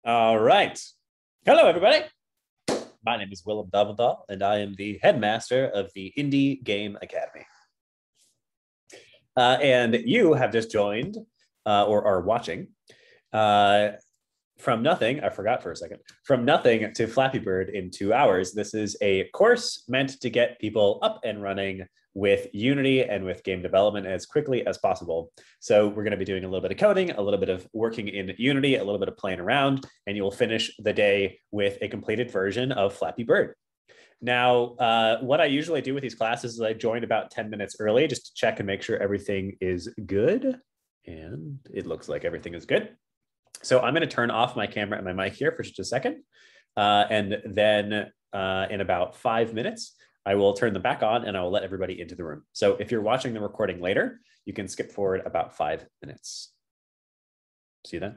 All right. Hello, everybody. My name is Willem Davidahl, and I am the headmaster of the Indie Game Academy. And you have just joined or are watching From Nothing, I forgot for a second, From Nothing to Flappy Bird in 2 hours. This is a course meant to get people up and running with Unity and with game development as quickly as possible. So we're going to be doing a little bit of coding, a little bit of working in Unity, a little bit of playing around, and you will finish the day with a completed version of Flappy Bird. Now, what I usually do with these classes is I join about 10 minutes early just to check and make sure everything is good. And it looks like everything is good. So I'm going to turn off my camera and my mic here for just a second. And then in about 5 minutes, I will turn them back on and I will let everybody into the room. So if you're watching the recording later, you can skip forward about 5 minutes. See you then.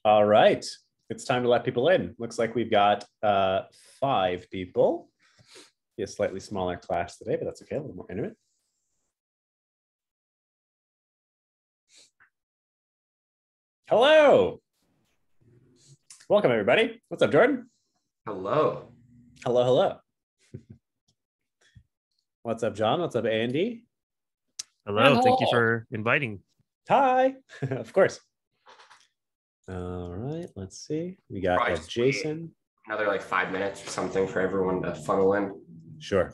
All right. It's time to let people in. Looks like we've got 5 people. Be a slightly smaller class today, but that's okay. A little more intimate. Hello. Welcome, everybody. What's up, Jordan? Hello. Hello, hello. What's up, John? What's up, Andy? Hello. Thank you for inviting. Hi. Of course. All right. Let's see. We got Jason. Another like 5 minutes or something for everyone to funnel in. Sure.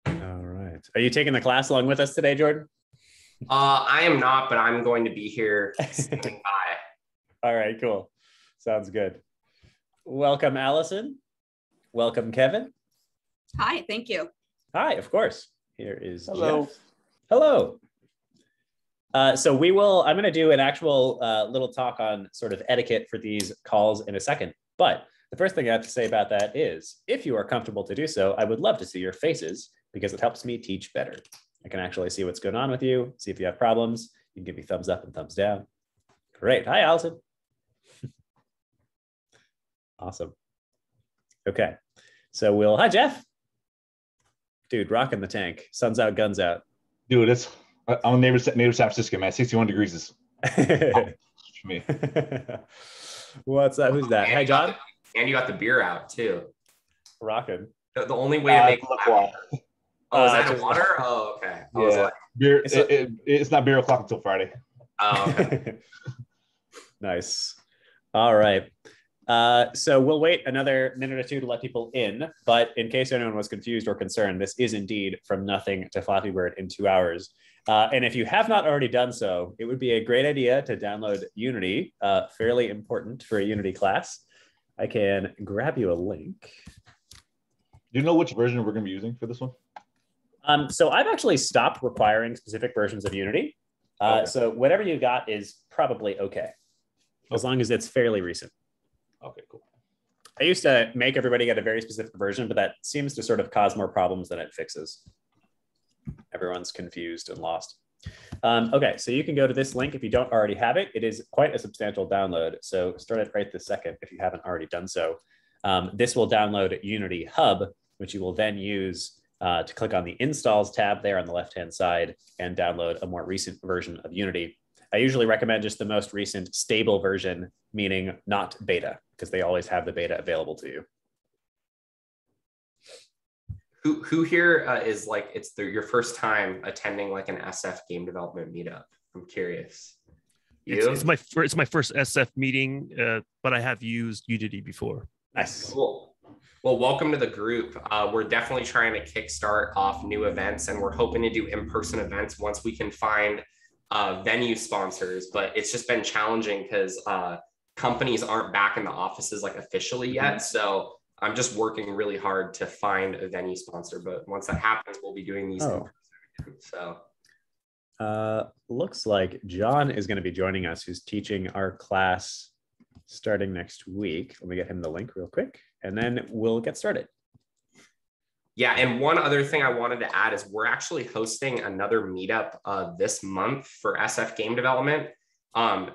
All right. Are you taking the class along with us today, Jordan? I am not, but I'm going to be here standing by. All right, cool. Sounds good. Welcome, Allison. Welcome, Kevin. Hi, thank you. Hi, of course. Here is Hello. Jeff. Hello. So I'm going to do an actual little talk on sort of etiquette for these calls in a second. But the first thing I have to say about that is, if you are comfortable to do so, I would love to see your faces because it helps me teach better. I can actually see what's going on with you, see if you have problems. You can give me thumbs up and thumbs down. Great. Hi, Allison. Awesome. Okay. So hi, Jeff. Dude, rocking the tank. Sun's out, guns out. Dude, I'm native San Francisco, man. 61 degrees is for me. What's up? Who's that? Hi, John. And you got the beer out too. Rocking. The only way to make water. Oh, is that water? Oh, okay. Yeah. Beer. It's not beer o'clock until Friday. Oh, okay. Nice. All right. So we'll wait another minute or two to let people in, but in case anyone was confused or concerned, this is indeed From Nothing to Flappy Bird in 2 hours. And if you have not already done so, it would be a great idea to download Unity, fairly important for a Unity class. I can grab you a link. Do you know which version we're going to be using for this one? So I've actually stopped requiring specific versions of Unity. Okay. So whatever you got is probably okay, as long as it's fairly recent. Okay, cool. I used to make everybody get a very specific version, but that seems to sort of cause more problems than it fixes. Everyone's confused and lost. Okay, so you can go to this link if you don't already have it. It is quite a substantial download, so start it right this second if you haven't already done so. This will download Unity Hub, which you will then use to click on the Installs tab there on the left-hand side and download a more recent version of Unity. I usually recommend just the most recent stable version, meaning not beta, because they always have the beta available to you. Who here is like your first time attending like an SF game development meetup? I'm curious. It's my first SF meeting, but I have used Unity before. Nice. Cool. Well, welcome to the group. We're definitely trying to kickstart off new events, and we're hoping to do in-person events once we can find venue sponsors. But it's just been challenging because companies aren't back in the offices like officially yet. So I'm just working really hard to find a venue sponsor. But once that happens, we'll be doing these. So looks like John is going to be joining us, who's teaching our class starting next week. Let me get him the link real quick, and then we'll get started. Yeah, and one other thing I wanted to add is we're actually hosting another meetup this month for SF game development.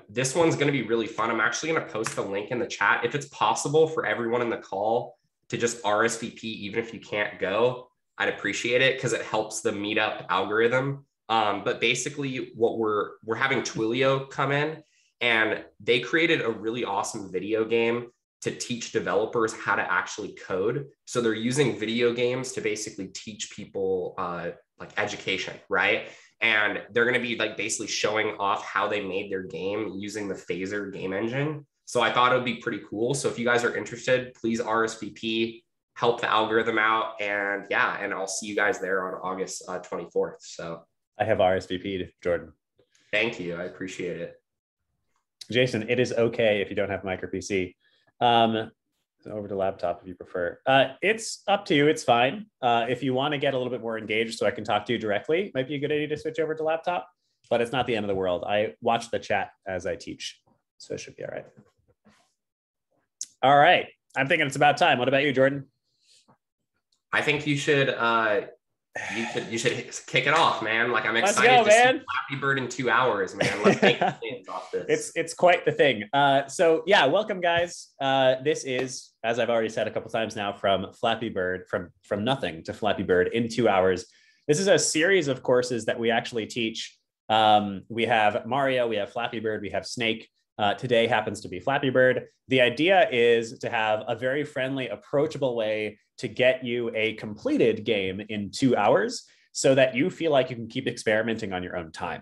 This one's going to be really fun. I'm actually going to post a link in the chat. If it's possible for everyone in the call to just RSVP, even if you can't go, I'd appreciate it because it helps the meetup algorithm. But basically what we're having Twilio come in, and they created a really awesome video game to teach developers how to actually code. So they're using video games to basically teach people like education, right? And they're going to be like basically showing off how they made their game using the Phaser game engine. So I thought it would be pretty cool. So if you guys are interested, please RSVP, help the algorithm out. And yeah, and I'll see you guys there on August 24th. So I have RSVP'd, Jordan. Thank you. I appreciate it. Jason, it is okay if you don't have micro PC. Over to laptop if you prefer. It's up to you. It's fine. If you want to get a little bit more engaged so I can talk to you directly, it might be a good idea to switch over to laptop, but it's not the end of the world. I watch the chat as I teach, so it should be all right. All right. I'm thinking it's about time. What about you, Jordan? I think you should You should kick it off, man. Like I'm Let's excited go, to man. see Flappy Bird in 2 hours, man. Let's make plans off this. It's quite the thing. So yeah, welcome guys. This is, as I've already said a couple times now, from Flappy Bird, from nothing to Flappy Bird in 2 hours. This is a series of courses that we actually teach. We have Mario, we have Flappy Bird, we have Snake. Today happens to be Flappy Bird. The idea is to have a very friendly, approachable way to get you a completed game in 2 hours so that you feel like you can keep experimenting on your own time.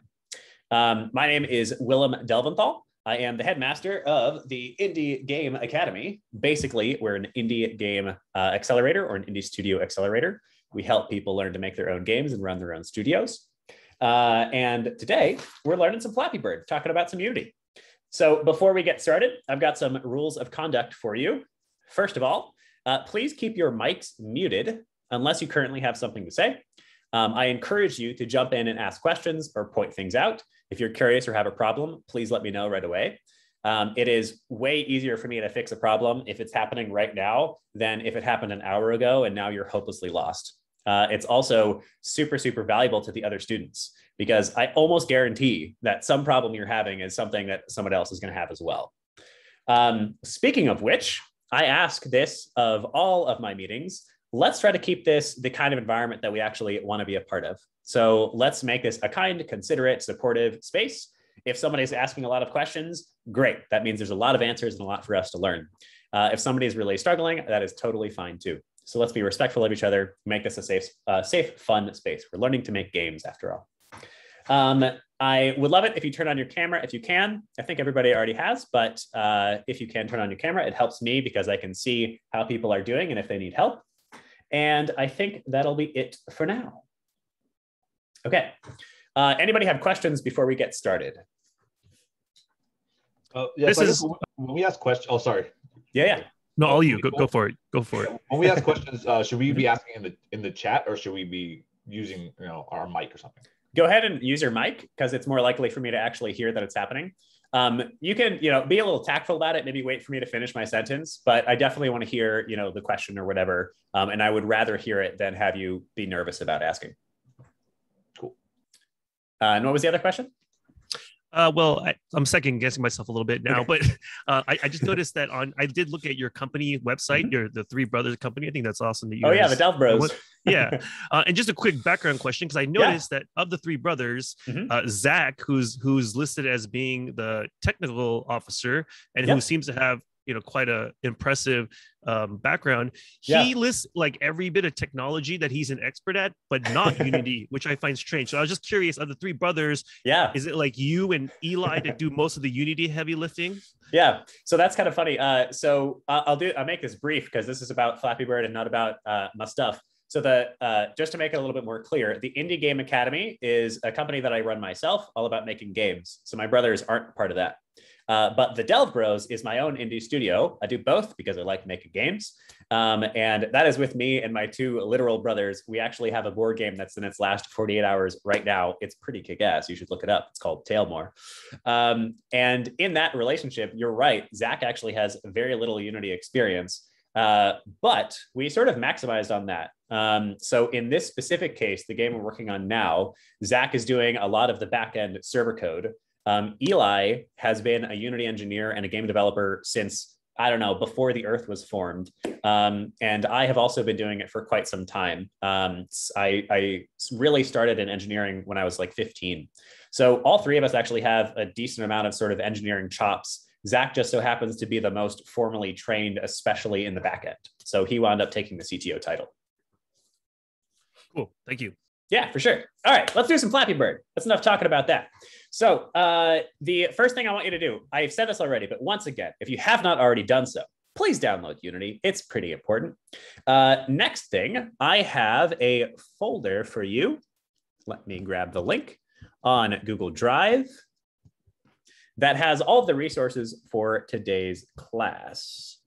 My name is Willem Delventhal. I am the headmaster of the Indie Game Academy. Basically, we're an indie game accelerator or an indie studio accelerator. We help people learn to make their own games and run their own studios. And today we're learning some Flappy Bird, talking about some Unity. So before we get started, I've got some rules of conduct for you. First of all, please keep your mics muted unless you currently have something to say. I encourage you to jump in and ask questions or point things out. If you're curious or have a problem, please let me know right away. It is way easier for me to fix a problem if it's happening right now than if it happened an hour ago and now you're hopelessly lost. It's also super, super valuable to the other students because I almost guarantee that some problem you're having is something that someone else is going to have as well. Speaking of which, I ask this of all of my meetings. Let's try to keep this the kind of environment that we actually want to be a part of. So let's make this a kind, considerate, supportive space. If somebody's asking a lot of questions, great. That means there's a lot of answers and a lot for us to learn. If somebody's really struggling, that is totally fine too. So let's be respectful of each other, make this a safe, fun space. We're learning to make games after all. I would love it if you turn on your camera if you can. I think everybody already has, but if you can turn on your camera, it helps me because I can see how people are doing and if they need help. And I think that'll be it for now. Okay. Anybody have questions before we get started? Yes, when we ask questions, oh, sorry. Yeah. No, all you. Go for it. Go for it. When we ask questions, should we be asking in the chat or should we be using our mic or something? Go ahead and use your mic because it's more likely for me to actually hear that it's happening. You can, be a little tactful about it. Maybe wait for me to finish my sentence, but I definitely want to hear, the question or whatever. And I would rather hear it than have you be nervous about asking. Cool. And what was the other question? Well, I'm second guessing myself a little bit now, but I just noticed that I did look at your company website, the Three Brothers company. I think that's awesome that you. Oh yeah, the Delv Bros. Yeah, and just a quick background question because I noticed that of the three brothers, Zach, who's listed as being the technical officer and who seems to have quite a impressive background. He lists like every bit of technology that he's an expert at, but not Unity, which I find strange. So I was just curious, of the three brothers, is it like you and Eli that do most of the Unity heavy lifting? Yeah, so that's kind of funny. So I'll make this brief because this is about Flappy Bird and not about my stuff. So just to make it a little bit more clear, the Indie Game Academy is a company that I run myself, all about making games. So my brothers aren't part of that. But the Delv Bros is my own indie studio. I do both because I like making games. And that is with me and my two literal brothers. We actually have a board game that's in its last 48 hours right now. It's pretty kick-ass. You should look it up. It's called Tailmore. And in that relationship, you're right. Zach actually has very little Unity experience. But we sort of maximized on that. So in this specific case, the game we're working on now, Zach is doing a lot of the back-end server code. Eli has been a Unity engineer and a game developer since, I don't know, before the Earth was formed. And I have also been doing it for quite some time. I really started in engineering when I was like 15. So all three of us actually have a decent amount of sort of engineering chops. Zach just so happens to be the most formally trained, especially in the back end. So he wound up taking the CTO title. Cool. Thank you. Yeah, for sure. All right, let's do some Flappy Bird. That's enough talking about that. So the first thing I want you to do, I've said this already, but once again, if you have not already done so, please download Unity. It's pretty important. Next thing, I have a folder for you. Let me grab the link on Google Drive that has all of the resources for today's class.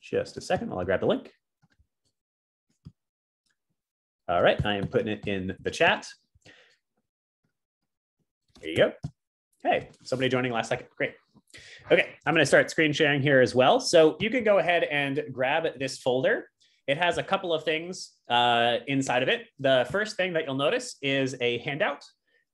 Just a second while I grab the link. All right, I am putting it in the chat. There you go. Hey, somebody joining last second. Great. Okay, I'm going to start screen sharing here as well. So you can go ahead and grab this folder. it has a couple of things inside of it. The first thing that you'll notice is a handout.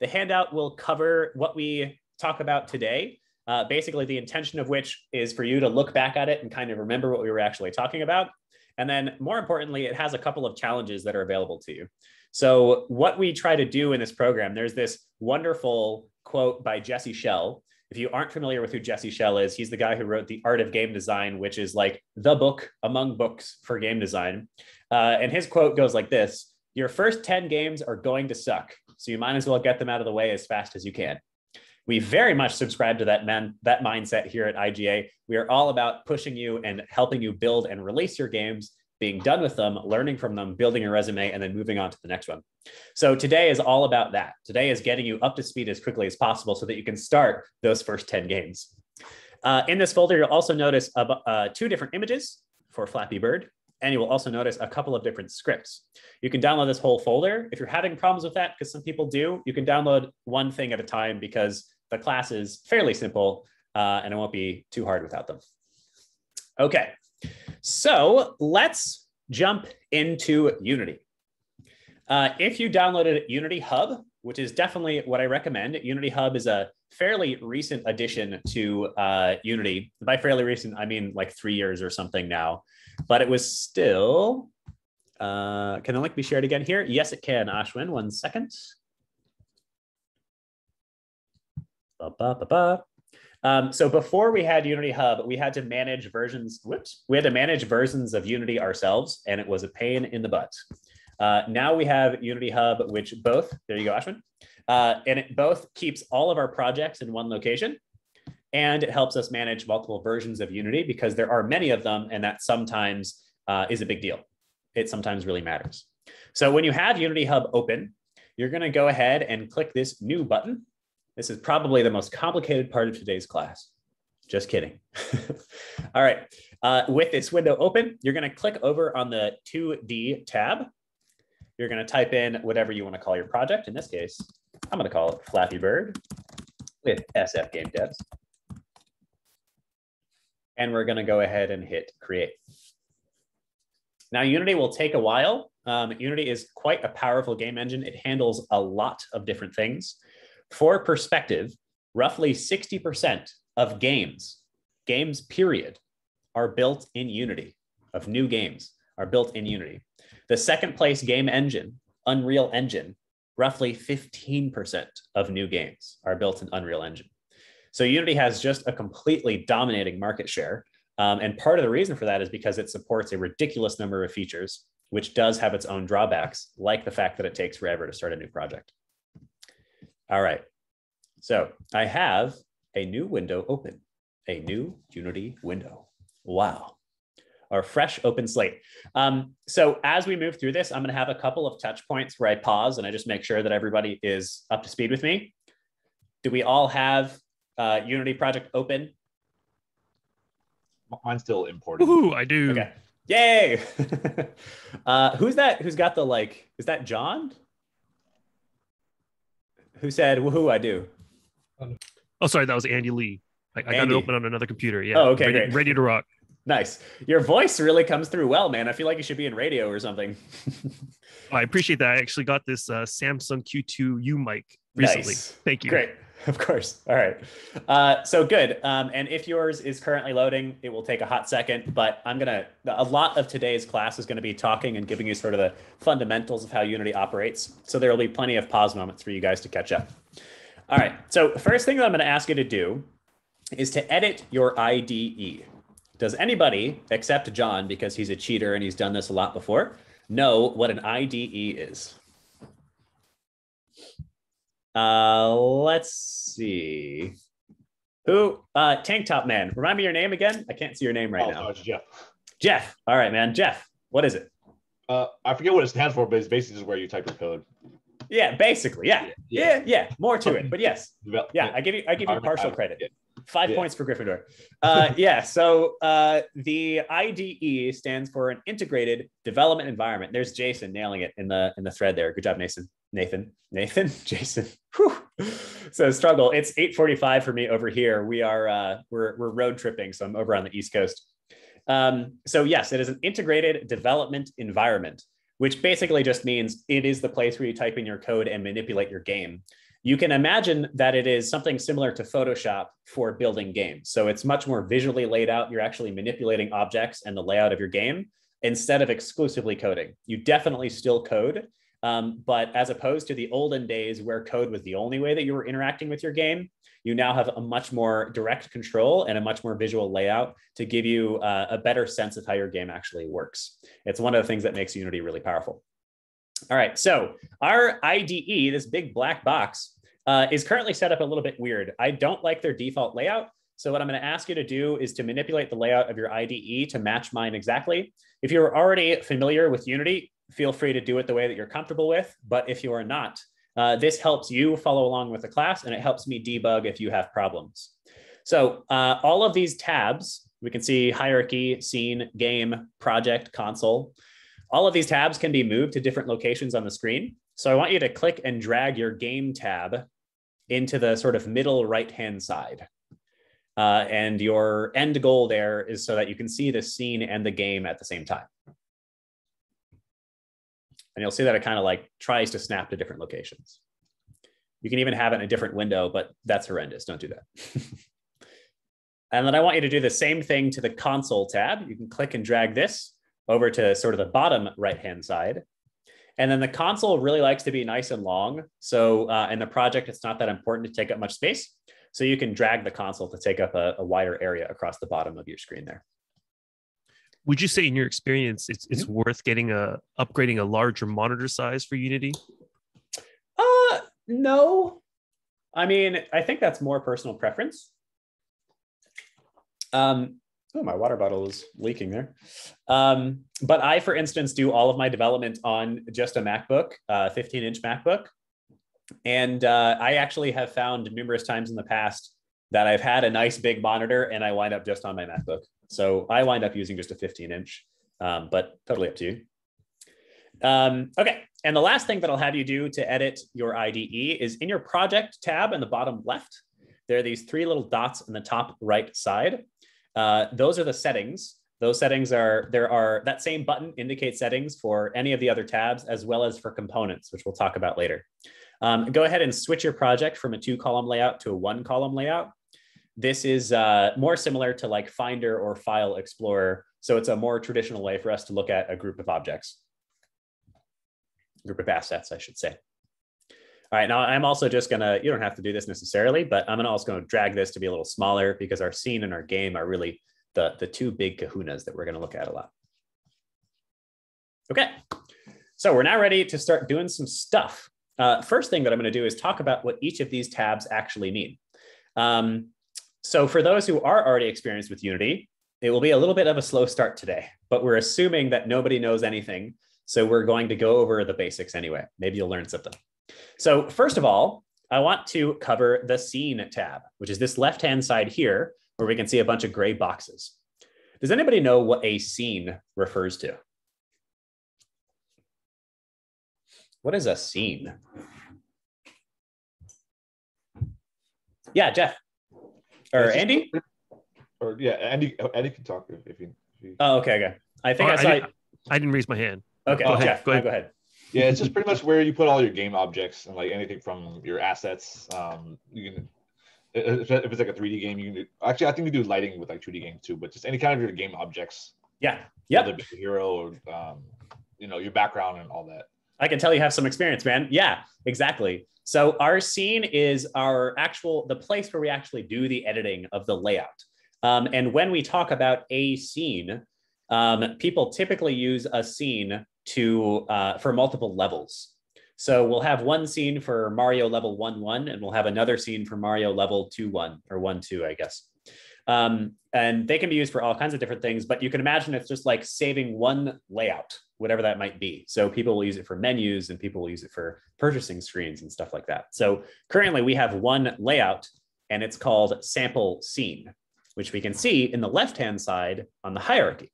The handout will cover what we talk about today. Basically, the intention of which is for you to look back at it and kind of remember what we were actually talking about. And then more importantly, it has a couple of challenges that are available to you. So what we try to do in this program, there's this wonderful quote by Jesse Schell. If you aren't familiar with who Jesse Schell is, he's the guy who wrote The Art of Game Design, which is like the book among books for game design. And his quote goes like this: your first 10 games are going to suck, so you might as well get them out of the way as fast as you can. We very much subscribe to that mindset here at IGA. We are all about pushing you and helping you build and release your games, being done with them, learning from them, building a resume, and then moving on to the next one. So today is all about that. Today is getting you up to speed as quickly as possible so that you can start those first 10 games. In this folder, you'll also notice 2 different images for Flappy Bird, and you will also notice a couple of different scripts. You can download this whole folder. If you're having problems with that, because some people do, you can download one thing at a time because the class is fairly simple and it won't be too hard without them. Okay. So let's jump into Unity. If you downloaded Unity Hub, which is definitely what I recommend, Unity Hub is a fairly recent addition to Unity. By fairly recent, I mean like 3 years or something now, but it was still, can the link be shared again here? Yes, it can, Ashwin, 1 second. So before we had Unity Hub, we had to manage versions. We had to manage versions of Unity ourselves, and it was a pain in the butt. Now we have Unity Hub, which both, there you go, Ashwin, and it both keeps all of our projects in one location, and it helps us manage multiple versions of Unity because there are many of them, and that sometimes is a big deal. It sometimes really matters. So when you have Unity Hub open, you're going to go ahead and click this new button. This is probably the most complicated part of today's class. Just kidding. All right. With this window open, you're going to click over on the 2D tab. You're going to type in whatever you want to call your project. In this case, I'm going to call it Flappy Bird with SF Game Devs. And we're going to go ahead and hit create. Now, Unity will take a while. Unity is quite a powerful game engine. It handles a lot of different things. For perspective, roughly 60% of games period, are built in Unity, of new games are built in Unity. The second place game engine, Unreal Engine, roughly 15% of new games are built in Unreal Engine. So Unity has just a completely dominating market share. And part of the reason for that is because it supports a ridiculous number of features, which does have its own drawbacks, like the fact that it takes forever to start a new project. All right, so I have a new window open, a new Unity window. Wow, our fresh open slate. So as we move through this, I'm gonna have a couple of touch points where I pause and I just make sure that everybody is up to speed with me. Do we all have Unity project open? Mine's still important. Ooh, I do. Okay, yay. Who's that, who's got the like, is that John? Who said, woohoo, I do? Oh, sorry, that was Andy Lee. I got it open on another computer. Yeah. Oh, okay, great. Ready to rock. Nice. Your voice really comes through well, man. I feel like you should be in radio or something. I appreciate that. I actually got this Samsung Q2U mic recently. Nice. Thank you. Great. Of course. All right. So good. And if yours is currently loading, it will take a hot second, but a lot of today's class is going to be talking and giving you sort of the fundamentals of how Unity operates. So there will be plenty of pause moments for you guys to catch up. All right. So first thing that I'm going to ask you to do is to edit your IDE. Does anybody, except John, because he's a cheater and he's done this a lot before, know what an IDE is? Let's see. Who? Tank Top Man. Remind me your name again. I can't see your name right now. Oh, it's Jeff. Jeff. All right, man. Jeff, what is it? I forget what it stands for, but it's basically just where you type your code. Yeah, basically. Yeah. More to it, but yes. Yeah, I give you partial credit. 5 points for Gryffindor. Yeah, so the IDE stands for an integrated development environment. There's Jason nailing it in the thread there. Good job, Nathan, Jason. Whew. So struggle. It's 8:45 for me over here. We're road tripping, so I'm over on the East Coast. So yes, it is an integrated development environment, which basically just means it is the place where you type in your code and manipulate your game. You can imagine that it is something similar to Photoshop for building games. So it's much more visually laid out. You're actually manipulating objects and the layout of your game instead of exclusively coding. You definitely still code, but as opposed to the olden days where code was the only way that you were interacting with your game, you now have a much more direct control and a much more visual layout to give you a better sense of how your game actually works. It's one of the things that makes Unity really powerful. All right, so our IDE, this big black box, is currently set up a little bit weird. I don't like their default layout. So what I'm going to ask you to do is to manipulate the layout of your IDE to match mine exactly. If you're already familiar with Unity, feel free to do it the way that you're comfortable with. But if you are not, this helps you follow along with the class, and it helps me debug if you have problems. So all of these tabs, we can see hierarchy, scene, game, project, console. All of these tabs can be moved to different locations on the screen. So I want you to click and drag your game tab into the sort of middle right-hand side. And your end goal there is so that you can see the scene and the game at the same time. And you'll see that it kind of like tries to snap to different locations. You can even have it in a different window, but that's horrendous. Don't do that. And then I want you to do the same thing to the console tab. You can click and drag this over to sort of the bottom right-hand side. And then the console really likes to be nice and long. So in the project, it's not that important to take up much space. So you can drag the console to take up a wider area across the bottom of your screen there. Would you say in your experience, it's worth upgrading a larger monitor size for Unity? No. I mean, I think that's more personal preference. Oh, my water bottle is leaking there. But I, for instance, do all of my development on just a MacBook, 15-inch MacBook. And I actually have found numerous times in the past that I've had a nice big monitor and I wind up just on my MacBook. So I wind up using just a 15-inch, but totally up to you. Okay, and the last thing that I'll have you do to edit your IDE is in your project tab in the bottom left, there are these three little dots in the top right side. Those are the settings. Those settings that same button indicates settings for any of the other tabs as well as for components, which we'll talk about later. Go ahead and switch your project from a 2-column layout to a 1-column layout. This is more similar to like Finder or File Explorer. So it's a more traditional way for us to look at a group of objects, group of assets, I should say. All right, now I'm also just gonna, you don't have to do this necessarily, but I'm also gonna drag this to be a little smaller because our scene and our game are really the two big kahunas that we're gonna look at a lot. Okay, so we're now ready to start doing some stuff. First thing that I'm gonna do is talk about what each of these tabs actually mean. So for those who are already experienced with Unity, it will be a little bit of a slow start today, but we're assuming that nobody knows anything. So we're going to go over the basics anyway. Maybe you'll learn something. So first of all, I want to cover the scene tab, which is this left-hand side here, where we can see a bunch of gray boxes. Does anybody know what a scene refers to? What is a scene? Yeah, Jeff. Or Andy? Or yeah, Andy can talk if you. Oh, okay. I think I didn't raise my hand. Okay, Jeff, go ahead. Yeah, it's just pretty much where you put all your game objects and like anything from your assets. You can, if it's like a 3D game, you can do. Actually, I think we do lighting with like 2D games too, but just any kind of your game objects. Yeah. Yep. Whether it's a hero or your background and all that. I can tell you have some experience, man. Yeah, exactly. So our scene is the place where we actually do the editing of the layout. And when we talk about a scene, people typically use a scene for multiple levels. So we'll have one scene for Mario level 1-1, and we'll have another scene for Mario level 2-1 or 1-2, I guess. And they can be used for all kinds of different things, but you can imagine it's just like saving one layout, whatever that might be. So people will use it for menus and people will use it for purchasing screens and stuff like that. So currently we have one layout and it's called sample scene, which we can see in the left-hand side on the hierarchy.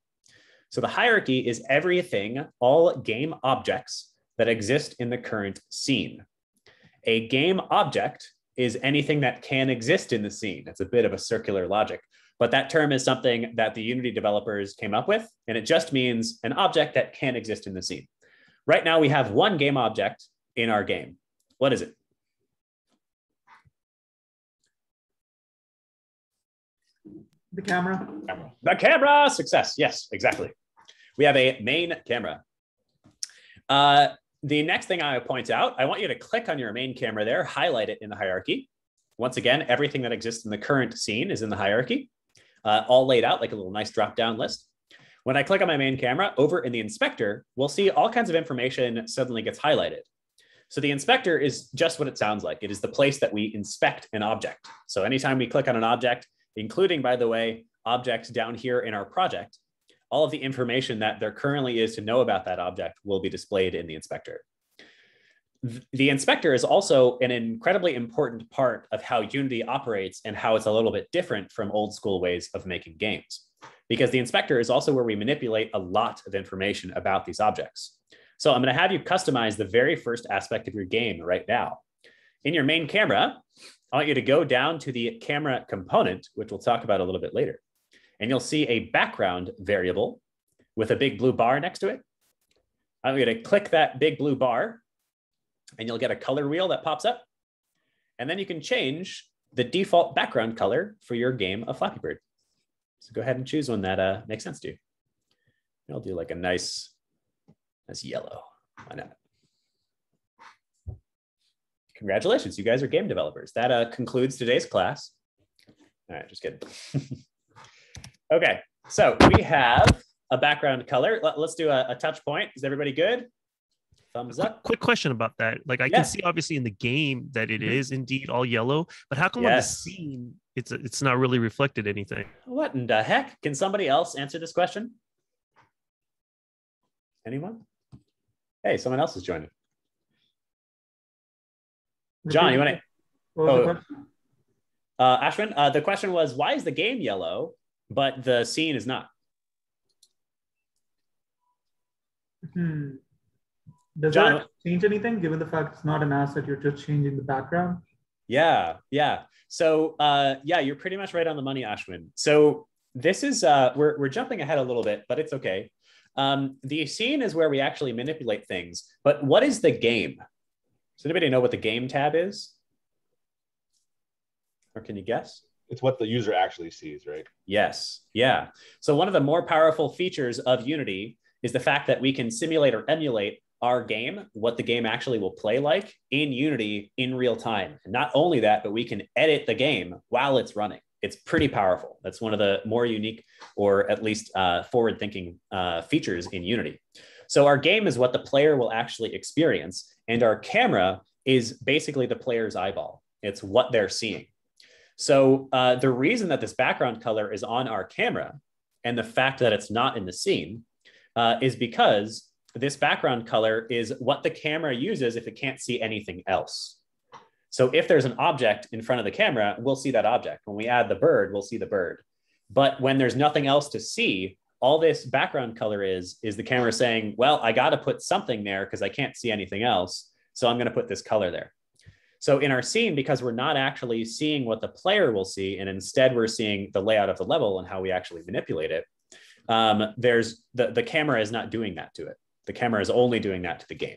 So the hierarchy is everything, all game objects that exist in the current scene. A game object is anything that can exist in the scene. It's a bit of a circular logic. But that term is something that the Unity developers came up with, and it just means an object that can exist in the scene. Right now, we have one game object in our game. What is it? The camera. The camera, success. Yes, exactly. We have a main camera. The next thing I point out, I want you to click on your main camera there, highlight it in the hierarchy. Once again, everything that exists in the current scene is in the hierarchy, all laid out like a little nice drop-down list. When I click on my main camera, over in the inspector, we'll see all kinds of information suddenly gets highlighted. So the inspector is just what it sounds like. It is the place that we inspect an object. So anytime we click on an object, including, by the way, objects down here in our project, all of the information that there currently is to know about that object will be displayed in the inspector. The inspector is also an incredibly important part of how Unity operates and how it's a little bit different from old school ways of making games, because the inspector is also where we manipulate a lot of information about these objects. So I'm going to have you customize the very first aspect of your game right now. In your main camera, I want you to go down to the camera component, which we'll talk about a little bit later. And you'll see a background variable with a big blue bar next to it. I'm going to click that big blue bar, and you'll get a color wheel that pops up. And then you can change the default background color for your game of Flappy Bird. So go ahead and choose one that makes sense to you. I'll do like a nice yellow. Why not? Congratulations, you guys are game developers. That concludes today's class. All right, just kidding. Okay, so we have a background color. Let's do a touch point. Is everybody good? Thumbs up. Quick question about that. Like I can see obviously in the game that it is indeed all yellow, but how come on the scene it's not really reflected anything? What in the heck? Can somebody else answer this question? Anyone? Hey, someone else is joining. John, you want to? Ashwin, the question was, why is the game yellow, but the scene is not? Does John, that change anything, given the fact it's not an asset, you're just changing the background? Yeah. So yeah, you're pretty much right on the money, Ashwin. So this is, we're jumping ahead a little bit, but it's okay. The scene is where we actually manipulate things, but what is the game? Does anybody know what the game tab is? Or can you guess? It's what the user actually sees, right? Yes. Yeah. So one of the more powerful features of Unity is the fact that we can simulate or emulate our game, what the game actually will play like in Unity in real time. And not only that, but we can edit the game while it's running. It's pretty powerful. That's one of the more unique, or at least forward-thinking features in Unity. So our game is what the player will actually experience, and our camera is basically the player's eyeball. It's what they're seeing. So the reason that this background color is on our camera and the fact that it's not in the scene is because this background color is what the camera uses if it can't see anything else. So if there's an object in front of the camera, we'll see that object. When we add the bird, we'll see the bird. But when there's nothing else to see, all this background color is the camera saying, well, I got to put something there because I can't see anything else. So I'm going to put this color there. So in our scene, because we're not actually seeing what the player will see, and instead we're seeing the layout of the level and how we actually manipulate it, the camera is not doing that to it. The camera is only doing that to the game.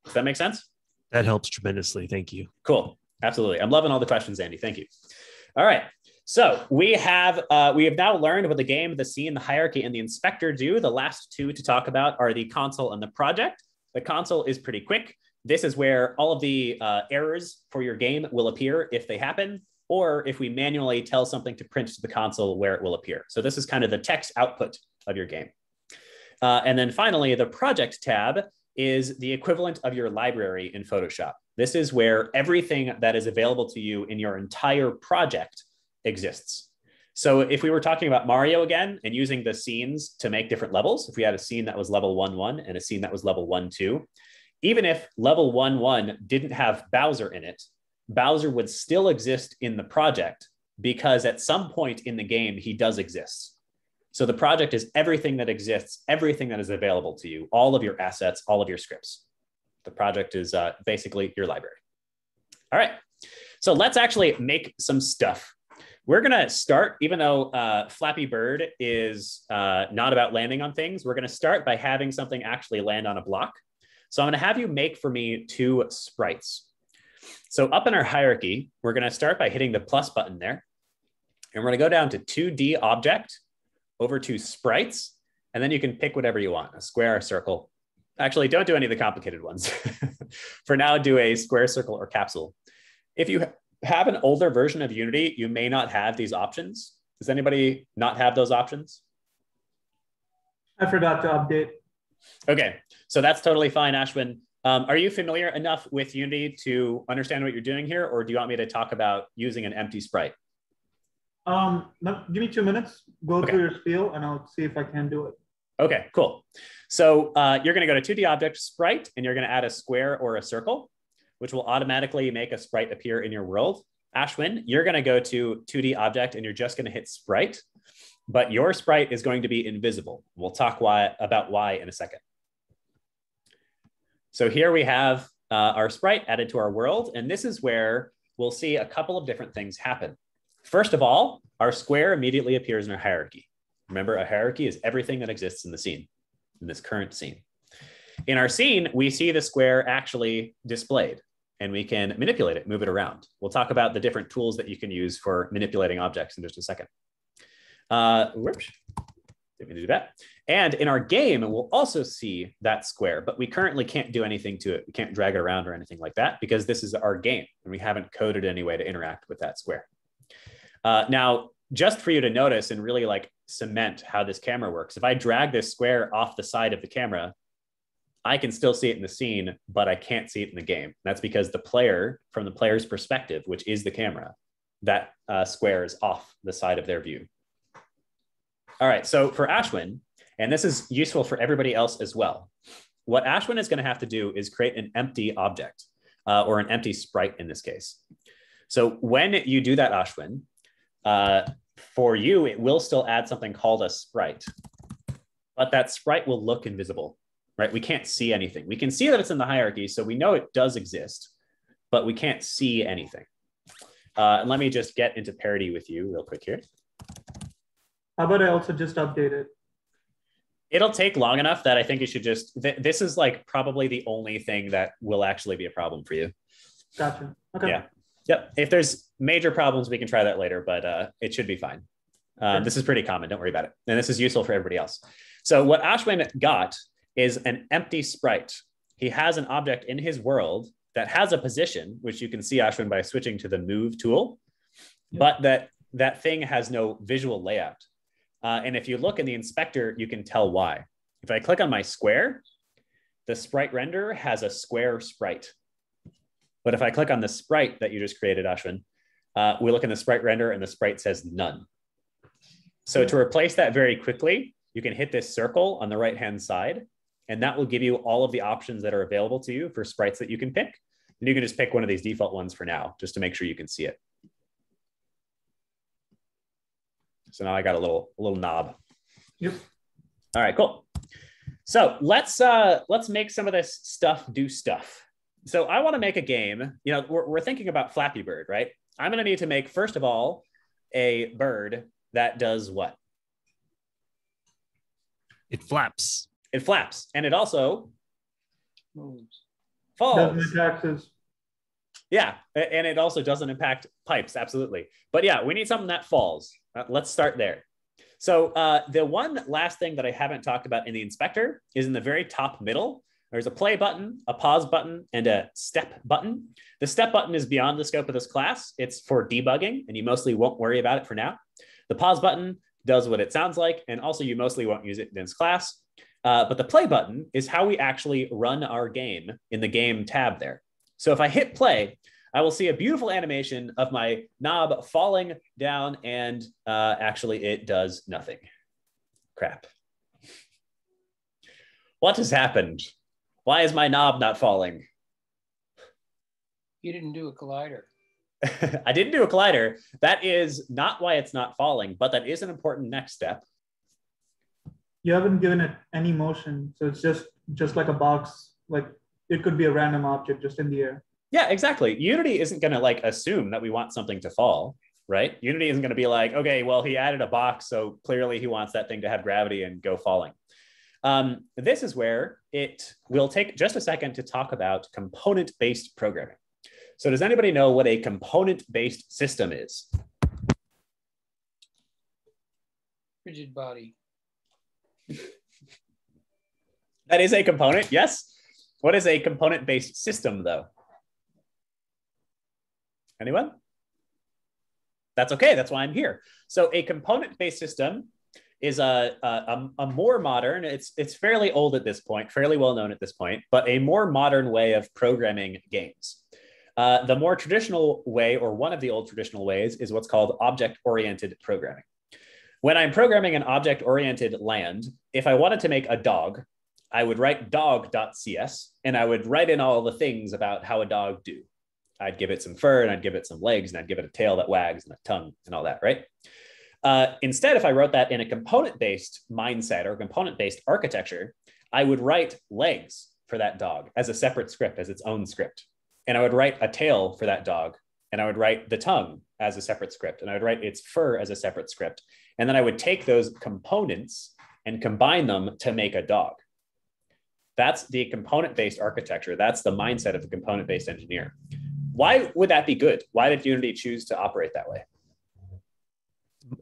Does that make sense? That helps tremendously. Thank you. Cool. Absolutely. I'm loving all the questions, Andy. Thank you. All right. So we have now learned what the game, the scene, the hierarchy, and the inspector do. The last two to talk about are the console and the project. The console is pretty quick. This is where all of the errors for your game will appear if they happen, or if we manually tell something to print to the console where it will appear. So this is kind of the text output of your game. And then finally, the project tab is the equivalent of your library in Photoshop. This is where everything that is available to you in your entire project exists. So if we were talking about Mario again and using the scenes to make different levels, if we had a scene that was level 1-1 and a scene that was level 1-2, even if level 1-1 didn't have Bowser in it, Bowser would still exist in the project because at some point in the game, he does exist. So the project is everything that exists, everything that is available to you, all of your assets, all of your scripts. The project is basically your library. All right, so let's actually make some stuff. We're going to start, even though Flappy Bird is not about landing on things, we're going to start by having something actually land on a block. So I'm going to have you make for me 2 sprites. So up in our hierarchy, we're going to start by hitting the plus button there. And we're going to go down to 2D object over to sprites. And then you can pick whatever you want, a square, a circle. Actually, don't do any of the complicated ones. For now, do a square, circle, or capsule. If you have an older version of Unity, you may not have these options. Does anybody not have those options? I forgot to update. Okay, so that's totally fine, Ashwin. Are you familiar enough with Unity to understand what you're doing here, or do you want me to talk about using an empty sprite? No, give me 2 minutes. Go through your spiel, and I'll see if I can do it. Okay, cool. So you're going to go to 2D object sprite, and you're going to add a square or a circle, which will automatically make a sprite appear in your world. Ashwin, you're going to go to 2D object, and you're just going to hit sprite, but your sprite is going to be invisible. We'll talk about why in a second. So here we have our sprite added to our world, and this is where we'll see a couple of different things happen. First of all, our square immediately appears in our hierarchy. Remember, a hierarchy is everything that exists in the scene, in this current scene. In our scene, we see the square actually displayed, and we can manipulate it, move it around. We'll talk about the different tools that you can use for manipulating objects in just a second. Whoops, didn't mean to do that. And in our game, we'll also see that square, but we currently can't do anything to it. We can't drag it around or anything like that because this is our game, and we haven't coded any way to interact with that square. Now, just for you to notice and really like cement how this camera works, if I drag this square off the side of the camera, I can still see it in the scene, but I can't see it in the game. That's because the player, from the player's perspective, which is the camera, that square is off the side of their view. All right, so for Ashwin, and this is useful for everybody else as well, what Ashwin is going to have to do is create an empty object or an empty sprite in this case. So when you do that, Ashwin, for you, it will still add something called a sprite, but that sprite will look invisible, right? We can't see anything. We can see that it's in the hierarchy, so we know it does exist, but we can't see anything. And let me just get into parity with you real quick here. How about I also just update it? It'll take long enough that I think you should just, this is like probably the only thing that will actually be a problem for you. Gotcha. Okay. Yeah. Yep. If there's major problems, we can try that later, but it should be fine. This is pretty common. Don't worry about it. And this is useful for everybody else. So what Ashwin got is an empty sprite. He has an object in his world that has a position, which you can see, Ashwin, by switching to the move tool, but that thing has no visual layout. And if you look in the inspector, you can tell why. If I click on my square, the sprite renderer has a square sprite. But if I click on the sprite that you just created, Ashwin, we look in the sprite renderer and the sprite says none. So to replace that very quickly, you can hit this circle on the right-hand side, and that will give you all of the options that are available to you for sprites that you can pick. And you can just pick one of these default ones for now, just to make sure you can see it. So now I got a little knob. Yep. All right, cool. So let's make some of this stuff do stuff. So I want to make a game. You know, we're thinking about Flappy Bird, right? I'm going to need to make, first of all, a bird that does what? It flaps. It flaps, and it also falls. Doesn't taxes. Yeah, and it also doesn't impact pipes, absolutely. But yeah, we need something that falls. Let's start there. So the one last thing that I haven't talked about in the inspector is in the very top middle. There's a play button, a pause button, and a step button. The step button is beyond the scope of this class. It's for debugging, and you mostly won't worry about it for now. The pause button does what it sounds like, and also you mostly won't use it in this class. But the play button is how we actually run our game in the game tab there. So if I hit play, I will see a beautiful animation of my knob falling down, and actually it does nothing. Crap. What has happened? Why is my knob not falling? You didn't do a collider. I didn't do a collider. That is not why it's not falling, but that is an important next step. You haven't given it any motion, so it's just like a box. Like it could be a random object just in the air. Yeah, exactly. Unity isn't going to like assume that we want something to fall. right? Unity isn't going to be like, okay, well, he added a box, so clearly he wants that thing to have gravity and go falling. This is where it will take just a second to talk about component-based programming. So does anybody know what a component-based system is? Rigid body. That is a component, yes. What is a component-based system, though? Anyone? That's okay, that's why I'm here. So a component-based system is a more modern, it's fairly old at this point, fairly well known at this point, but a more modern way of programming games. The more traditional way, or one of the old traditional ways, is what's called object-oriented programming. When I'm programming an object-oriented land, if I wanted to make a dog, I would write dog.cs, and I would write in all the things about how a dog do. I'd give it some fur, and I'd give it some legs, and I'd give it a tail that wags, and a tongue, and all that, right? Instead, if I wrote that in a component-based mindset or component-based architecture, I would write legs for that dog as a separate script, as its own script. And I would write a tail for that dog, and I would write the tongue as a separate script, and I would write its fur as a separate script. And then I would take those components and combine them to make a dog. That's the component-based architecture. That's the mindset of the component-based engineer. Why would that be good? Why did Unity choose to operate that way?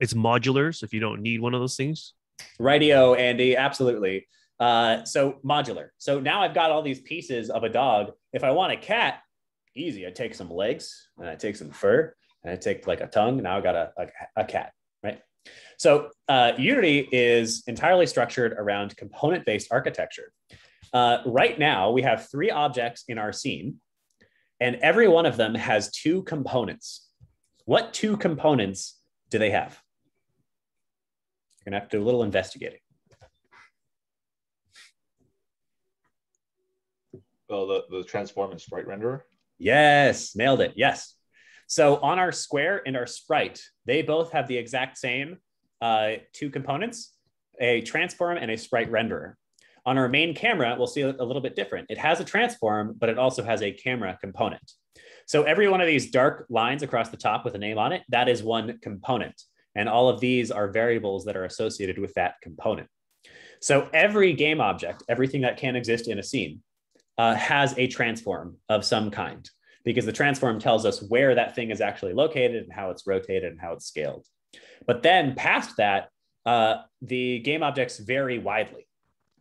It's modular, so if you don't need one of those things. Rightio, Andy, absolutely. So modular. So now I've got all these pieces of a dog. If I want a cat, easy. I take some legs, and I take some fur, and I take like a tongue. Now I got a cat, right? So Unity is entirely structured around component-based architecture. Right now, we have 3 objects in our scene, and every one of them has 2 components. What 2 components do they have? You're gonna have to do a little investigating. Well, the transform and sprite renderer. Yes, nailed it. Yes. So on our square and our sprite, they both have the exact same 2 components, a transform and a sprite renderer. On our main camera, we'll see a little bit different. It has a transform, but it also has a camera component. So every one of these dark lines across the top with a name on it, that is one component. And all of these are variables that are associated with that component. So every game object, everything that can exist in a scene, has a transform of some kind, because the transform tells us where that thing is actually located and how it's rotated and how it's scaled. But then past that, the game objects vary widely.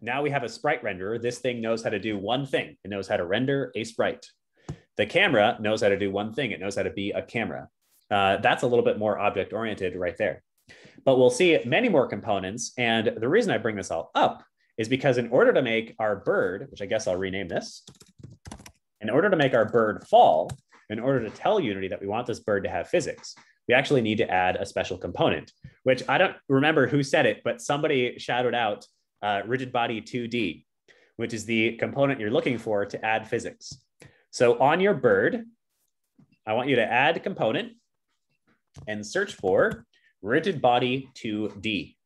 Now we have a sprite renderer. This thing knows how to do one thing. It knows how to render a sprite. The camera knows how to do one thing. It knows how to be a camera. That's a little bit more object-oriented right there. But we'll see many more components. And the reason I bring this all up is because in order to make our bird, which I guess I'll rename this, in order to make our bird fall, in order to tell Unity that we want this bird to have physics, we actually need to add a special component, which I don't remember who said it, but somebody shouted out rigid body 2D, which is the component you're looking for to add physics. So on your bird, I want you to add a component and search for rigid body 2D.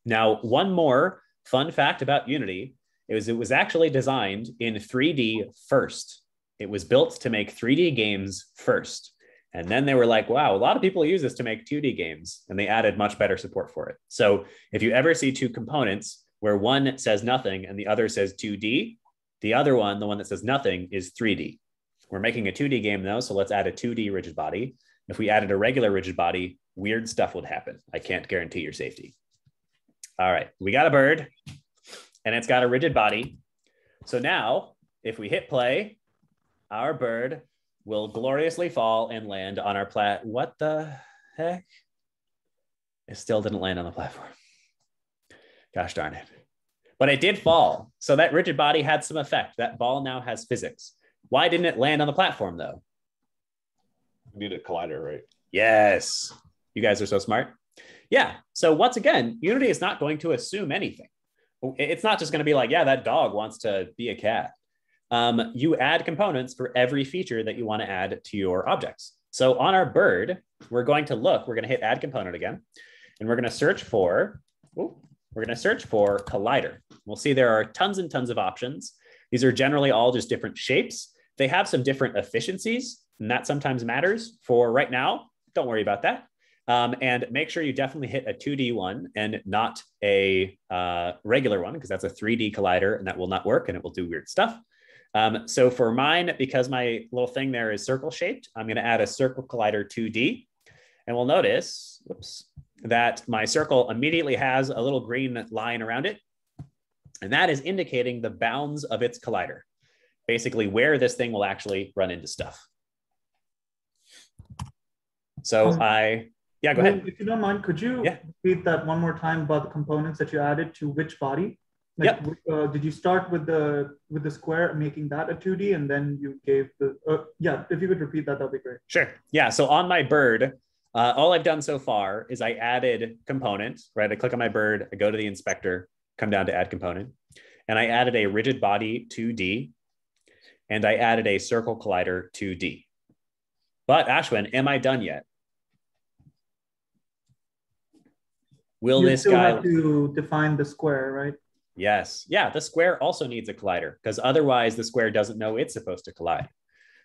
Now, one more fun fact about Unity is it was actually designed in 3D first. It was built to make 3D games first. And then they were like, wow, a lot of people use this to make 2D games, and they added much better support for it. So if you ever see 2 components where one says nothing and the other says 2D, the other one, the one that says nothing, is 3D. We're making a 2D game though, so let's add a 2D rigid body. If we added a regular rigid body, weird stuff would happen. I can't guarantee your safety. All right, we got a bird, and it's got a rigid body. So now, if we hit play, our bird will gloriously fall and land on our What the heck? It still didn't land on the platform. Gosh darn it. But it did fall. So that rigid body had some effect. That ball now has physics. Why didn't it land on the platform though? You need a collider, right? Yes. You guys are so smart. Yeah. So once again, Unity is not going to assume anything. It's not just going to be like, yeah, that dog wants to be a cat. You add components for every feature that you want to add to your objects. So on our bird, we're going to hit add component again, and we're going to search for collider. We'll see there are tons and tons of options. These are generally all just different shapes. They have some different efficiencies, and that sometimes matters. For right now, don't worry about that. And make sure you definitely hit a 2D one and not a regular one, because that's a 3D collider and that will not work and it will do weird stuff. So for mine, because my little thing there is circle shaped, I'm going to add a circle collider 2D. And we'll notice, that my circle immediately has a little green line around it. And that is indicating the bounds of its collider, basically where this thing will actually run into stuff. So yeah, go ahead. If you don't mind, could you repeat that one more time about the components that you added to which body? Like, did you start with the square, making that a 2D, and then you gave the, if you could repeat that, that'd be great. Sure. Yeah, so on my bird, all I've done so far is I added component, right? I click on my bird, I go to the inspector, come down to add component, and I added a rigid body 2D, and I added a circle collider 2D. But Ashwin, am I done yet? Will you this still guy have to define the square, right? Yes. Yeah, the square also needs a collider, because otherwise the square doesn't know it's supposed to collide.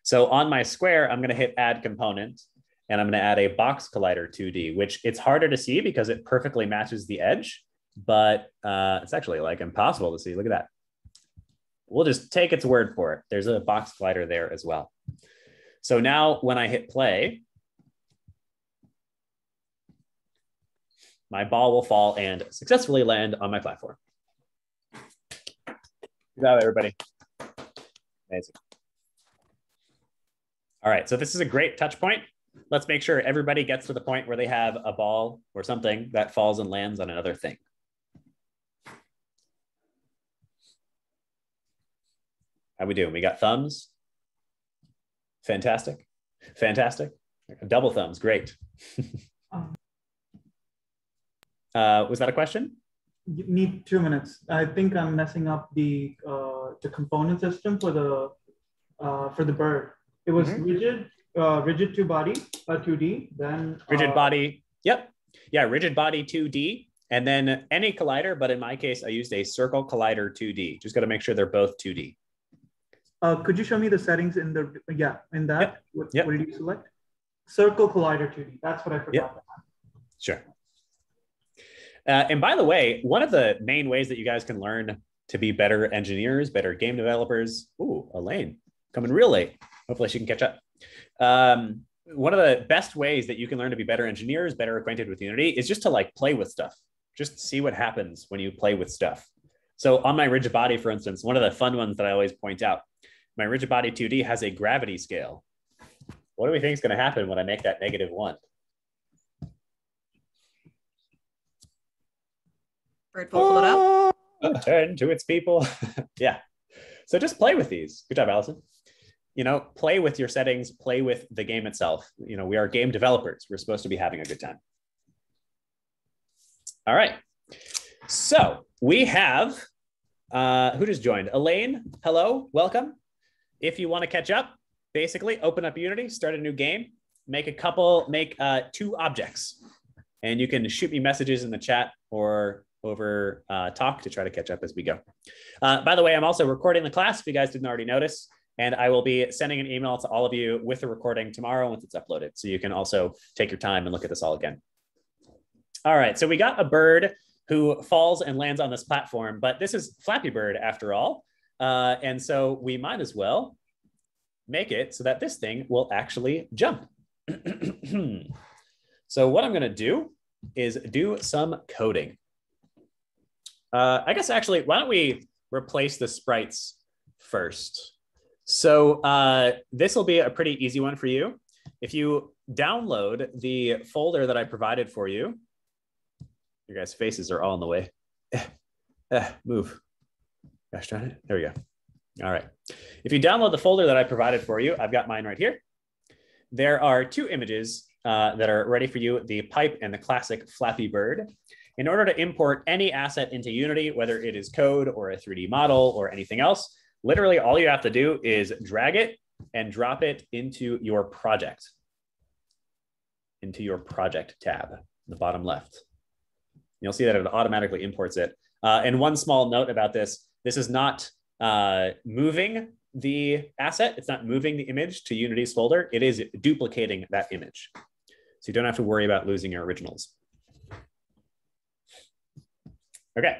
So on my square, I'm going to hit add component, and I'm going to add a box collider 2D, which it's harder to see because it perfectly matches the edge, but it's actually like impossible to see. Look at that. We'll just take its word for it. There's a box collider there as well. So now when I hit play, my ball will fall and successfully land on my platform. Good job, everybody. Amazing. All right, so this is a great touch point. Let's make sure everybody gets to the point where they have a ball or something that falls and lands on another thing. How we doing? We got thumbs. Fantastic. Fantastic. Double thumbs, great. Was that a question? You need 2 minutes. I think I'm messing up the component system for the bird. It was rigid 2D, then rigid body. Yep. Yeah, rigid body 2D, and then any collider. But in my case, I used a circle collider 2D. Just got to make sure they're both 2D. Could you show me the settings in the in that? Yep. What did you select? Circle collider 2D. That's what I forgot. Yep. Sure. And by the way, one of the main ways that you guys can learn to be better engineers, better game developers. Ooh, Elaine, coming real late. Hopefully she can catch up. One of the best ways that you can learn to be better engineers, better acquainted with Unity, is just to like play with stuff. Just see what happens when you play with stuff. So on my rigid body, for instance, one of the fun ones that I always point out, my rigid body 2D has a gravity scale. What do we think is going to happen when I make that -1? Bird will float out. Turn to its people. Yeah. So just play with these. Good job, Allison. You know, play with your settings, play with the game itself. You know, we are game developers. We're supposed to be having a good time. All right. So we have, who just joined? Elaine, hello, welcome. If you want to catch up, basically open up Unity, start a new game, make 2 objects, and you can shoot me messages in the chat or over talk to try to catch up as we go. By the way, I'm also recording the class if you guys didn't already notice, and I will be sending an email to all of you with the recording tomorrow once it's uploaded. So you can also take your time and look at this all again. All right, so we got a bird who falls and lands on this platform, but this is Flappy Bird after all. And so we might as well make it so that this thing will actually jump. So what I'm gonna do is do some coding. I guess actually, why don't we replace the sprites first? So this will be a pretty easy one for you. If you download the folder that I provided for you, your guys' faces are all in the way. Move. Gosh darn it. There we go. All right. If you download the folder that I provided for you, I've got mine right here. There are 2 images that are ready for you, the pipe and the classic Flappy Bird. In order to import any asset into Unity, whether it is code or a 3D model or anything else, literally all you have to do is drag it and drop it into your project tab, the bottom left. You'll see that it automatically imports it. And one small note about this is not moving the asset. It's not moving the image to Unity's folder. It is duplicating that image. So you don't have to worry about losing your originals. Okay.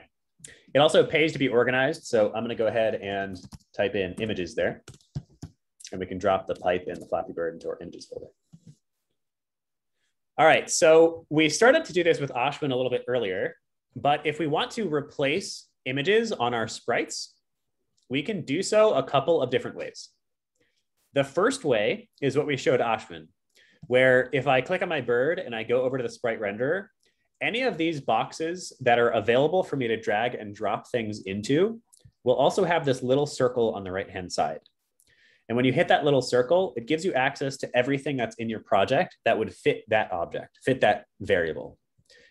It also pays to be organized. So I'm going to go ahead and type in images there. And we can drop the pipe in the Flappy Bird into our images folder. All right, so we started to do this with Ashwin a little bit earlier, but if we want to replace images on our sprites, we can do so a couple of different ways. The first way is what we showed Ashwin, where if I click on my bird and I go over to the sprite renderer, any of these boxes that are available for me to drag and drop things into will also have this little circle on the right-hand side. And when you hit that little circle, it gives you access to everything that's in your project that would fit that object, fit that variable.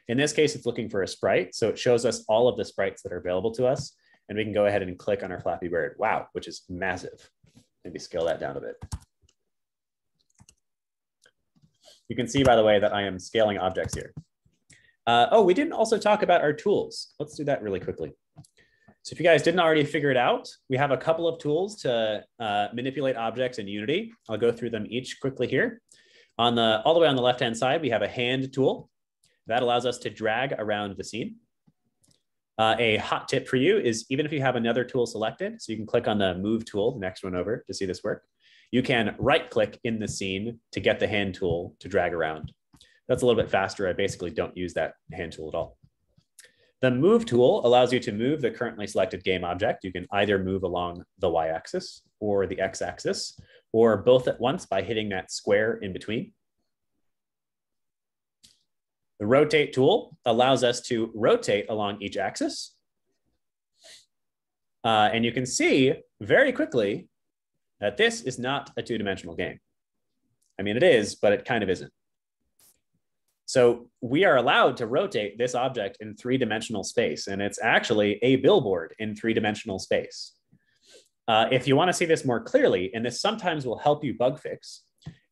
In this case, it's looking for a sprite. So it shows us all of the sprites that are available to us. And we can go ahead and click on our Flappy Bird. Wow, which is massive. Maybe scale that down a bit. You can see, by the way, that I am scaling objects here. Oh, we didn't also talk about our tools. Let's do that really quickly. So if you guys didn't already figure it out, we have a couple of tools to manipulate objects in Unity. I'll go through them each quickly here. All the way on the left-hand side, we have a hand tool. That allows us to drag around the scene. A hot tip for you is even if you have another tool selected, so you can click on the move tool, the next one over to see this work, you can right-click in the scene to get the hand tool to drag around. That's a little bit faster. I basically don't use that hand tool at all. The move tool allows you to move the currently selected game object. You can either move along the y-axis or the x-axis, or both at once by hitting that square in between. The rotate tool allows us to rotate along each axis. And you can see very quickly that this is not a two-dimensional game. I mean, it is, but it kind of isn't. So we are allowed to rotate this object in three-dimensional space, and it's actually a billboard in three-dimensional space. If you want to see this more clearly, and this sometimes will help you bug fix,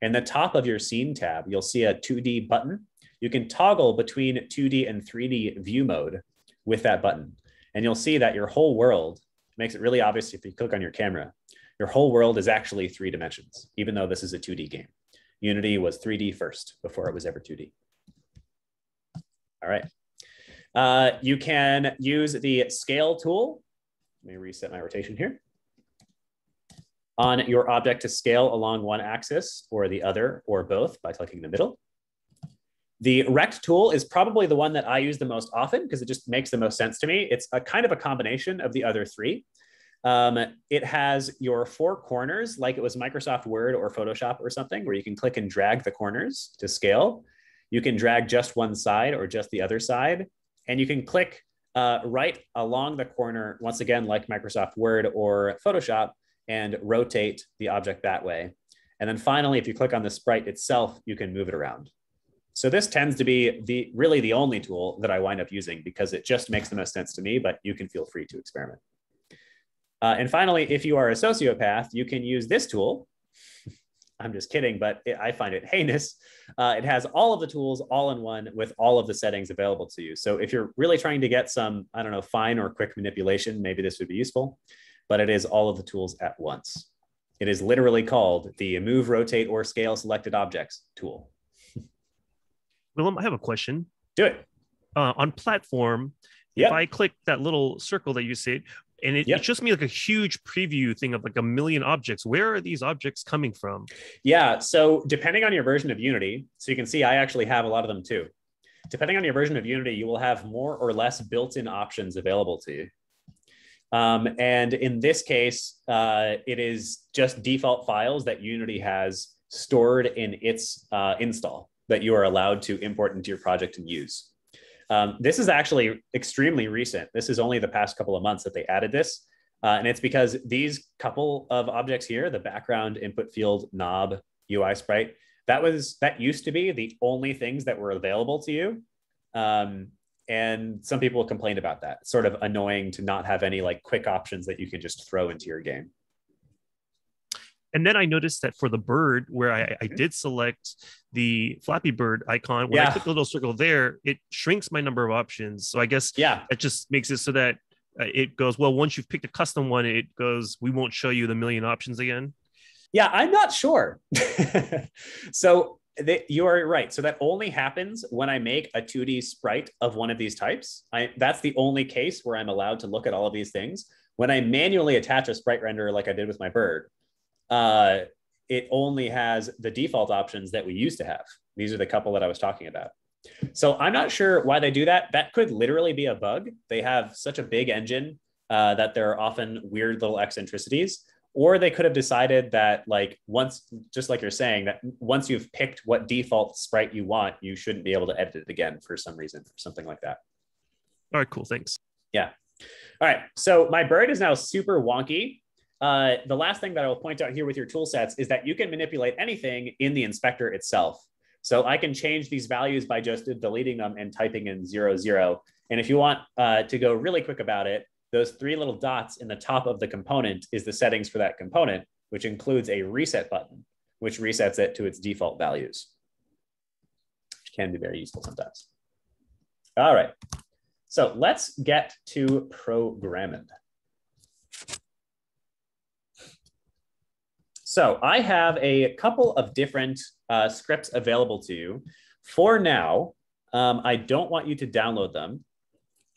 in the top of your scene tab, you'll see a 2D button. You can toggle between 2D and 3D view mode with that button. And you'll see that your whole world makes it really obvious if you click on your camera. Your whole world is actually 3 dimensions, even though this is a 2D game. Unity was 3D first before it was ever 2D. All right. You can use the scale tool. Let me reset my rotation here. On your object to scale along one axis or the other or both by clicking the middle. The Rect tool is probably the one that I use the most often because it just makes the most sense to me. It's a kind of a combination of the other 3. It has your 4 corners like it was Microsoft Word or Photoshop or something where you can click and drag the corners to scale. You can drag just one side or just the other side. And you can click right along the corner, once again, like Microsoft Word or Photoshop, and rotate the object that way. And then finally, if you click on the sprite itself, you can move it around. So this tends to be really the only tool that I wind up using because it just makes the most sense to me, but you can feel free to experiment. And finally, if you are a sociopath, you can use this tool. I'm just kidding, but I find it heinous. It has all of the tools all in one with all of the settings available to you. So if you're really trying to get some, I don't know, fine or quick manipulation, maybe this would be useful, but it is all of the tools at once. It is literally called the Move, Rotate, or Scale Selected Objects tool. Willem, I have a question. Do it. On platform, if I click that little circle that you said, and it shows me like a huge preview thing of like a million objects. Where are these objects coming from? Yeah, so depending on your version of Unity, so you can see I actually have a lot of them too. Depending on your version of Unity, you will have more or less built-in options available to you. And in this case, it is just default files that Unity has stored in its install that you are allowed to import into your project and use. This is actually extremely recent. This is only the past couple of months that they added this. And it's because these couple of objects here, the background input field knob UI sprite, that used to be the only things that were available to you. And some people complained about that. It's sort of annoying to not have any like quick options that you can just throw into your game. And then I noticed that for the bird, where I did select the Flappy Bird icon, when I click the little circle there, it shrinks my number of options. So I guess it just makes it so that it goes, well, once you've picked a custom one, it goes, we won't show you the million options again. Yeah, I'm not sure. So You are right. So that only happens when I make a 2D sprite of one of these types. That's the only case where I'm allowed to look at all of these things. When I manually attach a sprite renderer like I did with my bird, it only has the default options that we used to have. These are the couple that I was talking about. So I'm not sure why they do that. That could literally be a bug. They have such a big engine that there are often weird little eccentricities. Or they could have decided that, like, once, just like you're saying, that once you've picked what default sprite you want, you shouldn't be able to edit it again for some reason, or something like that. All right, cool. Thanks. Yeah. All right. So my bird is now super wonky. The last thing that I will point out here with your tool sets is that you can manipulate anything in the inspector itself. So I can change these values by just deleting them and typing in 0, 0. And if you want to go really quick about it, those 3 little dots in the top of the component is the settings for that component, which includes a reset button, which resets it to its default values, which can be very useful sometimes. All right, so let's get to programming. So I have a couple of different scripts available to you. For now, I don't want you to download them.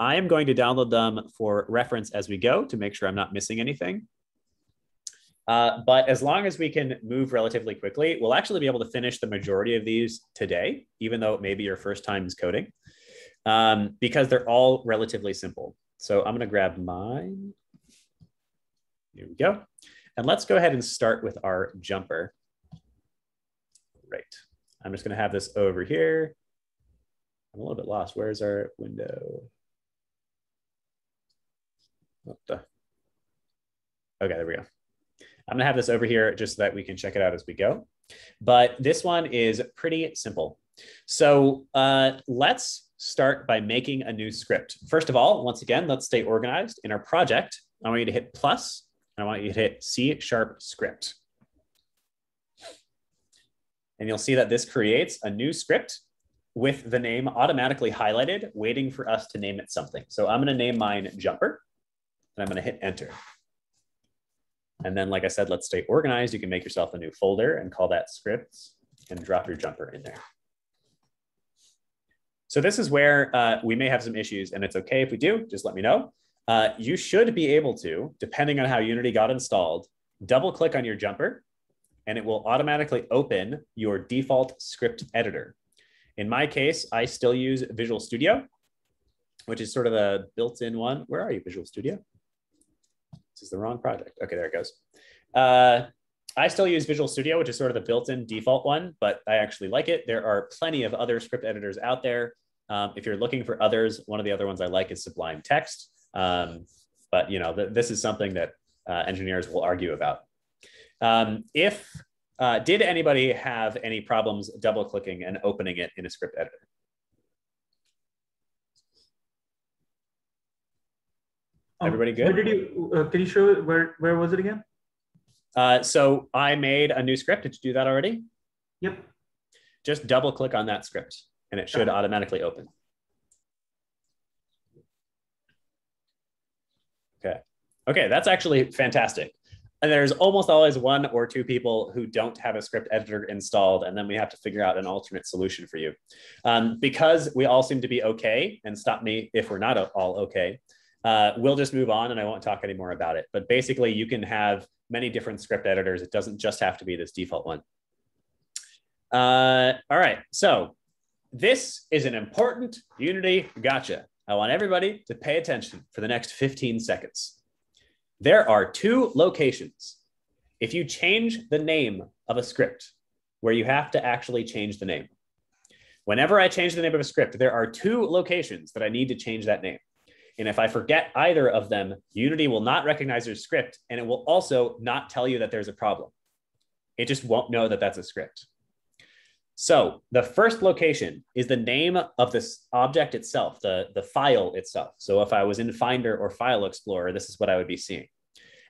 I am going to download them for reference as we go to make sure I'm not missing anything. But as long as we can move relatively quickly, we'll actually be able to finish the majority of these today, even though it may be your first time coding, because they're all relatively simple. So I'm going to grab mine. Here we go. And let's go ahead and start with our jumper. Great. I'm just going to have this over here. I'm a little bit lost. Where's our window? What the? Okay, there we go. I'm gonna have this over here just so that we can check it out as we go. But this one is pretty simple. So let's start by making a new script. First of all, once again, let's stay organized. In our project, I want you to hit plus, and I want you to hit C# script. And you'll see that this creates a new script with the name automatically highlighted, waiting for us to name it something. So I'm gonna name mine jumper. And I'm going to hit enter. And then, like I said, let's stay organized. You can make yourself a new folder and call that scripts and drop your jumper in there. So this is where we may have some issues, and it's okay if we do, just let me know. You should be able to, depending on how Unity got installed, double click on your jumper, and it will automatically open your default script editor. In my case, I still use Visual Studio, which is sort of a built-in one. Where are you, Visual Studio? This is the wrong project. Okay, there it goes. I still use Visual Studio, which is sort of the built-in default one, but I actually like it. There are plenty of other script editors out there. If you're looking for others, one of the other ones I like is Sublime Text. But you know, this is something that engineers will argue about. Did anybody have any problems double-clicking and opening it in a script editor? Everybody good? Where did you, can you show where was it again? So I made a new script. Did you do that already? Yep. Just double click on that script and it should automatically open. Okay. Okay, that's actually fantastic. And there's almost always 1 or 2 people who don't have a script editor installed, and then we have to figure out an alternate solution for you. Because we all seem to be okay, and stop me if we're not all okay, we'll just move on and I won't talk anymore about it. But basically, you can have many different script editors. It doesn't just have to be this default one. All right, so this is an important Unity gotcha. I want everybody to pay attention for the next 15 seconds. There are 2 locations. If you change the name of a script where you have to actually change the name. Whenever I change the name of a script, there are 2 locations that I need to change that name. And if I forget either of them, Unity will not recognize your script, and it will also not tell you that there's a problem. It just won't know that that's a script. So the first location is the name of this object itself, the file itself. So if I was in Finder or File Explorer, this is what I would be seeing.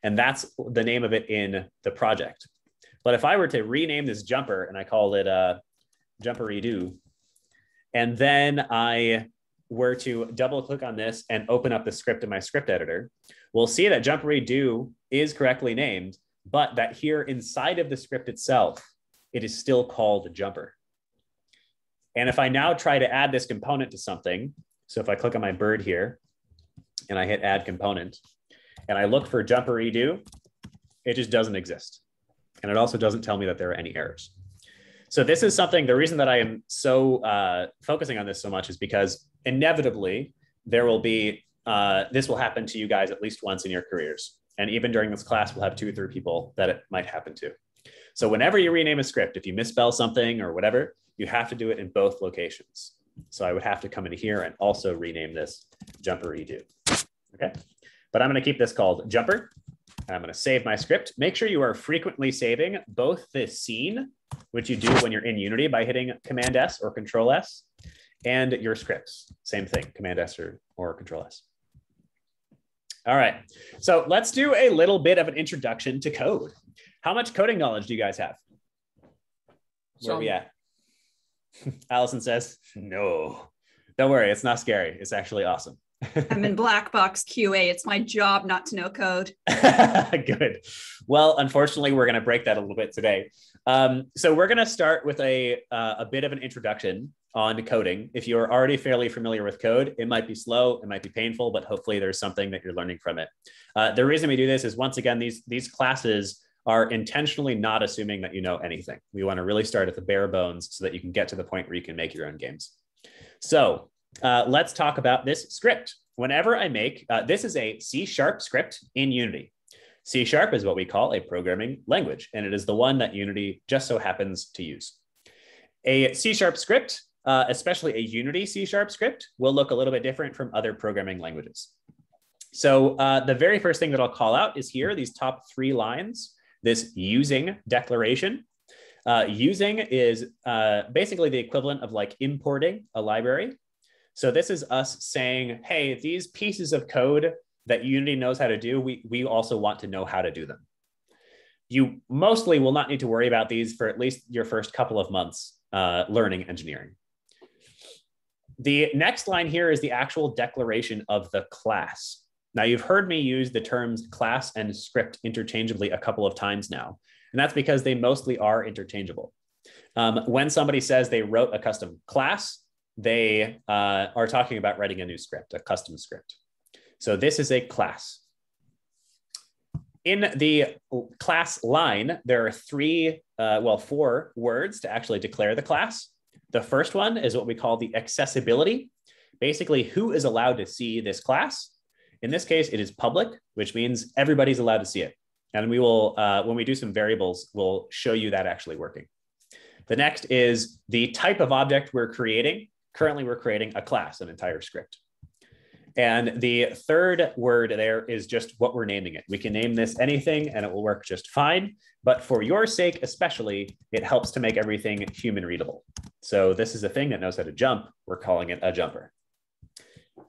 And that's the name of it in the project. But if I were to rename this jumper and I called it jumpery-do, and then I were to double click on this and open up the script in my script editor, we'll see that jumpery-do is correctly named, but that here inside of the script itself, it is still called jumper. And if I now try to add this component to something, so if I click on my bird here and I hit add component and I look for jumper redo, it just doesn't exist. And it also doesn't tell me that there are any errors. So this is something, the reason that I am so focusing on this so much is because inevitably there will be, this will happen to you guys at least once in your careers. And even during this class, we'll have 2 or 3 people that it might happen to. So whenever you rename a script, if you misspell something or whatever, you have to do it in both locations. So I would have to come into here and also rename this jumper redo. Okay, but I'm going to keep this called jumper. And I'm going to save my script. Make sure you are frequently saving both the scene, which you do when you're in Unity by hitting Command S or Control S, and your scripts. Same thing, Command S or Control S. All right, so let's do a little bit of an introduction to code. How much coding knowledge do you guys have? Where are we at? Allison says, no. Don't worry, it's not scary. It's actually awesome. I'm in black box QA. It's my job not to know code. Good. Well, unfortunately, we're going to break that a little bit today. So we're going to start with a bit of an introduction on coding. If you're already fairly familiar with code, it might be slow, it might be painful, but hopefully there's something that you're learning from it. The reason we do this is, once again, these classes are intentionally not assuming that you know anything. We want to really start at the bare bones so that you can get to the point where you can make your own games. So let's talk about this script. Whenever I make, this is a C# script in Unity. C# is what we call a programming language, and it is the one that Unity just so happens to use. A C# script, especially a Unity C# script, will look a little bit different from other programming languages. So the very first thing that I'll call out is here, these top 3 lines, this using declaration. Using is basically the equivalent of like importing a library. So this is us saying, hey, these pieces of code that Unity knows how to do, we also want to know how to do them. You mostly will not need to worry about these for at least your first couple of months learning engineering. The next line here is the actual declaration of the class. Now, you've heard me use the terms class and script interchangeably a couple of times now, and that's because they mostly are interchangeable. When somebody says they wrote a custom class, they are talking about writing a new script, a custom script. So this is a class. In the class line, there are 4 words to actually declare the class. The first one is what we call the accessibility. Basically, who is allowed to see this class? In this case, it is public, which means everybody's allowed to see it. And we will, when we do some variables, we'll show you that actually working. The next is the type of object we're creating. Currently, we're creating a class, an entire script. And the third word there is just what we're naming it. We can name this anything and it will work just fine. But for your sake, especially, it helps to make everything human readable. So this is a thing that knows how to jump. We're calling it a jumper.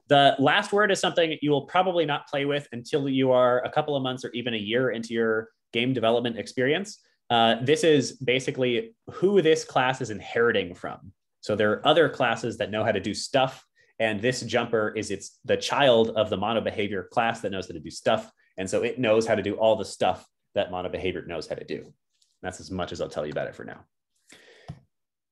The last word is something you will probably not play with until you are a couple of months or even a year into your game development experience. This is basically who this class is inheriting from. So there are other classes that know how to do stuff, and this jumper is the child of the monobehavior class that knows how to do stuff. And so it knows how to do all the stuff that monobehavior knows how to do. That's as much as I'll tell you about it for now.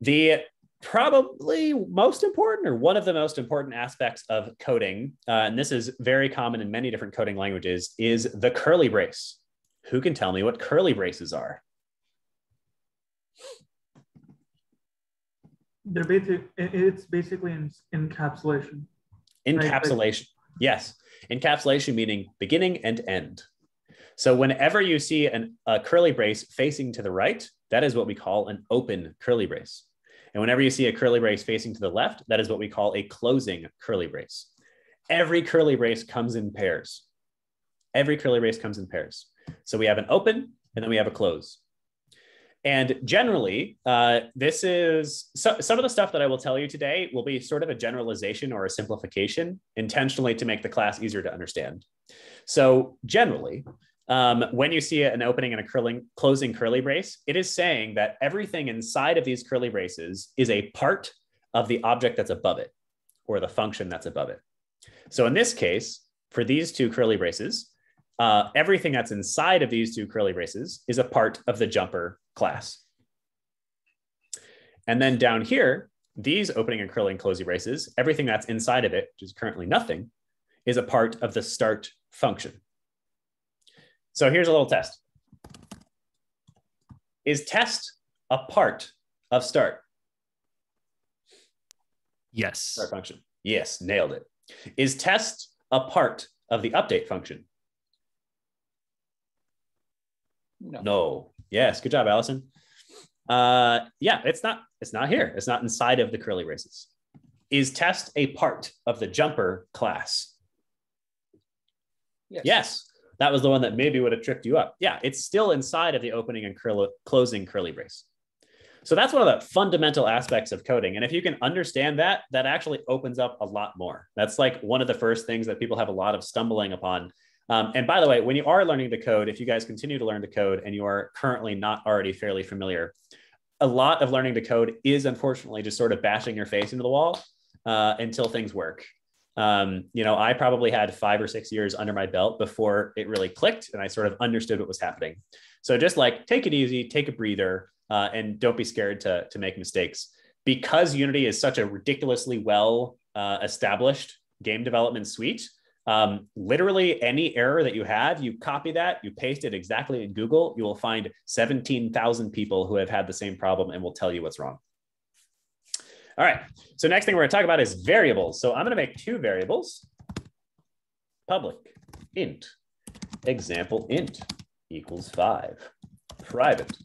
The probably most important, or one of the most important aspects of coding, and this is very common in many different coding languages, is the curly brace. Who can tell me what curly braces are? It's basically encapsulation. Encapsulation, right? Yes. Encapsulation meaning beginning and end. So whenever you see a curly brace facing to the right, that is what we call an open curly brace. And whenever you see a curly brace facing to the left, that is what we call a closing curly brace. Every curly brace comes in pairs. Every curly brace comes in pairs. So we have an open and then we have a close. And generally, this is some of the stuff that I will tell you today will be sort of a generalization or a simplification intentionally to make the class easier to understand. So generally, when you see an opening and a closing curly brace, it is saying that everything inside of these curly braces is a part of the object that's above it, or the function that's above it. So in this case, for these 2 curly braces, everything that's inside of these 2 curly braces is a part of the jumper class. And then down here, these opening and closing braces, everything that's inside of it, which is currently nothing, is a part of the start function. So here's a little test. Is test a part of start? Yes. Start function. Yes, nailed it. Is test a part of the update function? No. No. Yes, good job, Allison. Yeah, it's not here. It's not inside of the curly braces. Is test a part of the jumper class? Yes. That was the one that maybe would have tripped you up. Yeah, it's still inside of the opening and closing curly brace. So that's one of the fundamental aspects of coding. And if you can understand that, that actually opens up a lot more. That's like one of the first things that people have a lot of stumbling upon. And by the way, when you are learning to code, if you guys continue to learn to code and you are currently not already fairly familiar, a lot of learning to code is unfortunately just sort of bashing your face into the wall until things work. I probably had 5 or 6 years under my belt before it really clicked and I sort of understood what was happening. So just like take it easy, take a breather, and don't be scared to make mistakes. Because Unity is such a ridiculously well established game development suite, literally any error that you have, you copy that, you paste it exactly in Google, you will find 17,000 people who have had the same problem and will tell you what's wrong. All right, so next thing we're gonna talk about is variables. So I'm gonna make 2 variables, public int, example int equals 5, private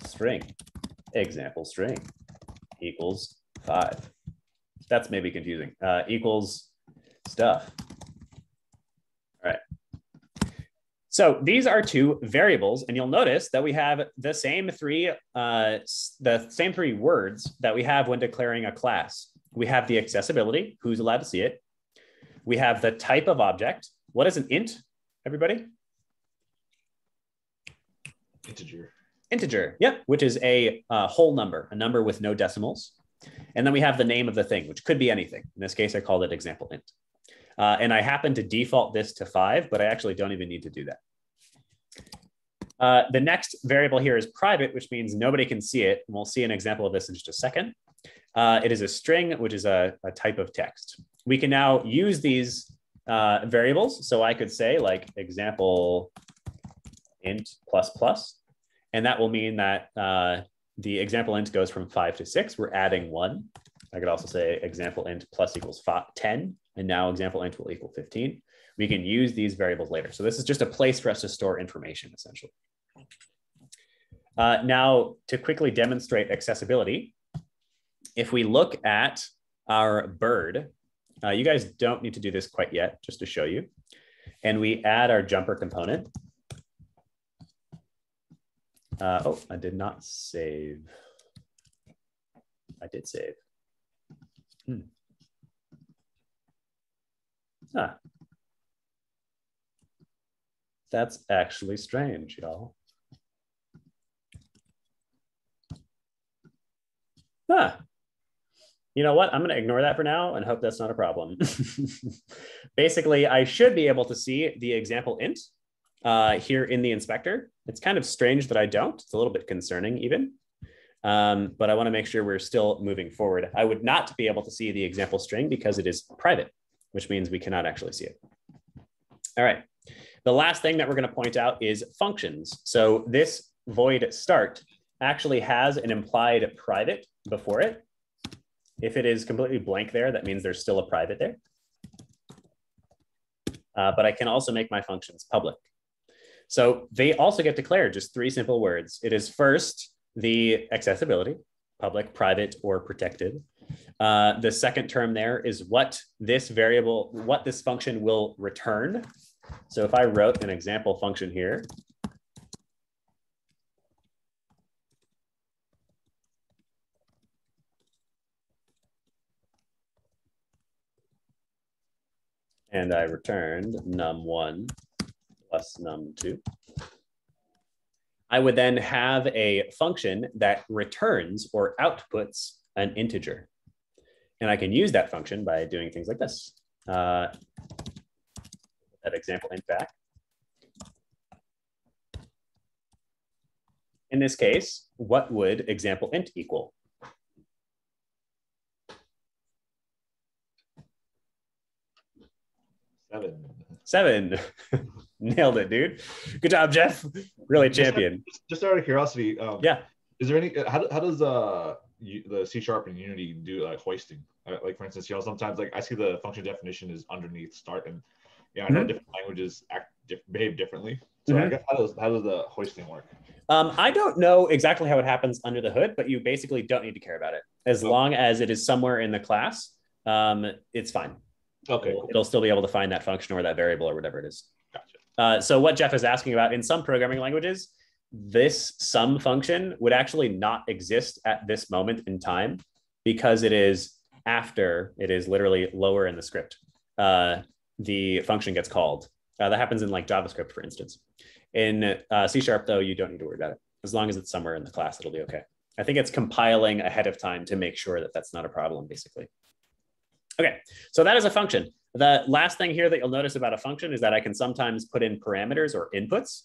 string, example string equals 5. That's maybe confusing, equals stuff. All right. So these are 2 variables, and you'll notice that we have the same three words that we have when declaring a class. We have the accessibility, who's allowed to see it. We have the type of object. What is an int, everybody? Integer. Integer, yep, which is a whole number, a number with no decimals. And then we have the name of the thing, which could be anything. In this case, I called it example int. And I happen to default this to 5, but I actually don't even need to do that. The next variable here is private, which means nobody can see it. And we'll see an example of this in just a second. It is a string, which is a type of text. We can now use these variables. So I could say like example int plus plus, and that will mean that the example int goes from 5 to 6. We're adding 1. I could also say example int plus equals 10. And now example int will equal 15. We can use these variables later. So this is just a place for us to store information, essentially. Now, to quickly demonstrate accessibility, if we look at our bird, you guys don't need to do this quite yet, just to show you. And we add our jumper component. Oh, I did not save. I did save. Huh. That's actually strange, y'all. Huh. You know what? I'm going to ignore that for now and hope that's not a problem. Basically, I should be able to see the example int here in the inspector. It's kind of strange that I don't. It's a little bit concerning even. But I want to make sure we're still moving forward. I would not be able to see the example string because it is private, which means we cannot actually see it. All right. The last thing that we're going to point out is functions. So this void start actually has an implied private before it. If it is completely blank there, that means there's still a private there. But I can also make my functions public. So they also get declared just 3 simple words. It is first the accessibility, public, private, or protected. The second term there is what this variable, what this function will return. So if I wrote an example function here, and I returned num1 plus num2, I would then have a function that returns or outputs an integer. And I can use that function by doing things like this. That example int back. In this case, what would example int equal? 7. Nailed it, dude. Good job, Jeff. Really champion. Just out of curiosity, yeah. Is there any? How does the C# and Unity do hoisting? Like for instance, sometimes like I see the function definition is underneath start, and I know different languages behave differently. So I guess how does the hoisting work? I don't know exactly how it happens under the hood, but you basically don't need to care about it as long as it is somewhere in the class. It's fine. Okay. It'll still be able to find that function or that variable or whatever it is. Gotcha. So what Jeff is asking about, in some programming languages, this sum function would actually not exist at this moment in time because it is literally lower in the script. The function gets called. That happens in like JavaScript, for instance. In C# though, you don't need to worry about it. As long as it's somewhere in the class, it'll be okay. I think it's compiling ahead of time to make sure that that's not a problem, basically. Okay, so that is a function. The last thing here that you'll notice about a function is that I can sometimes put in parameters or inputs,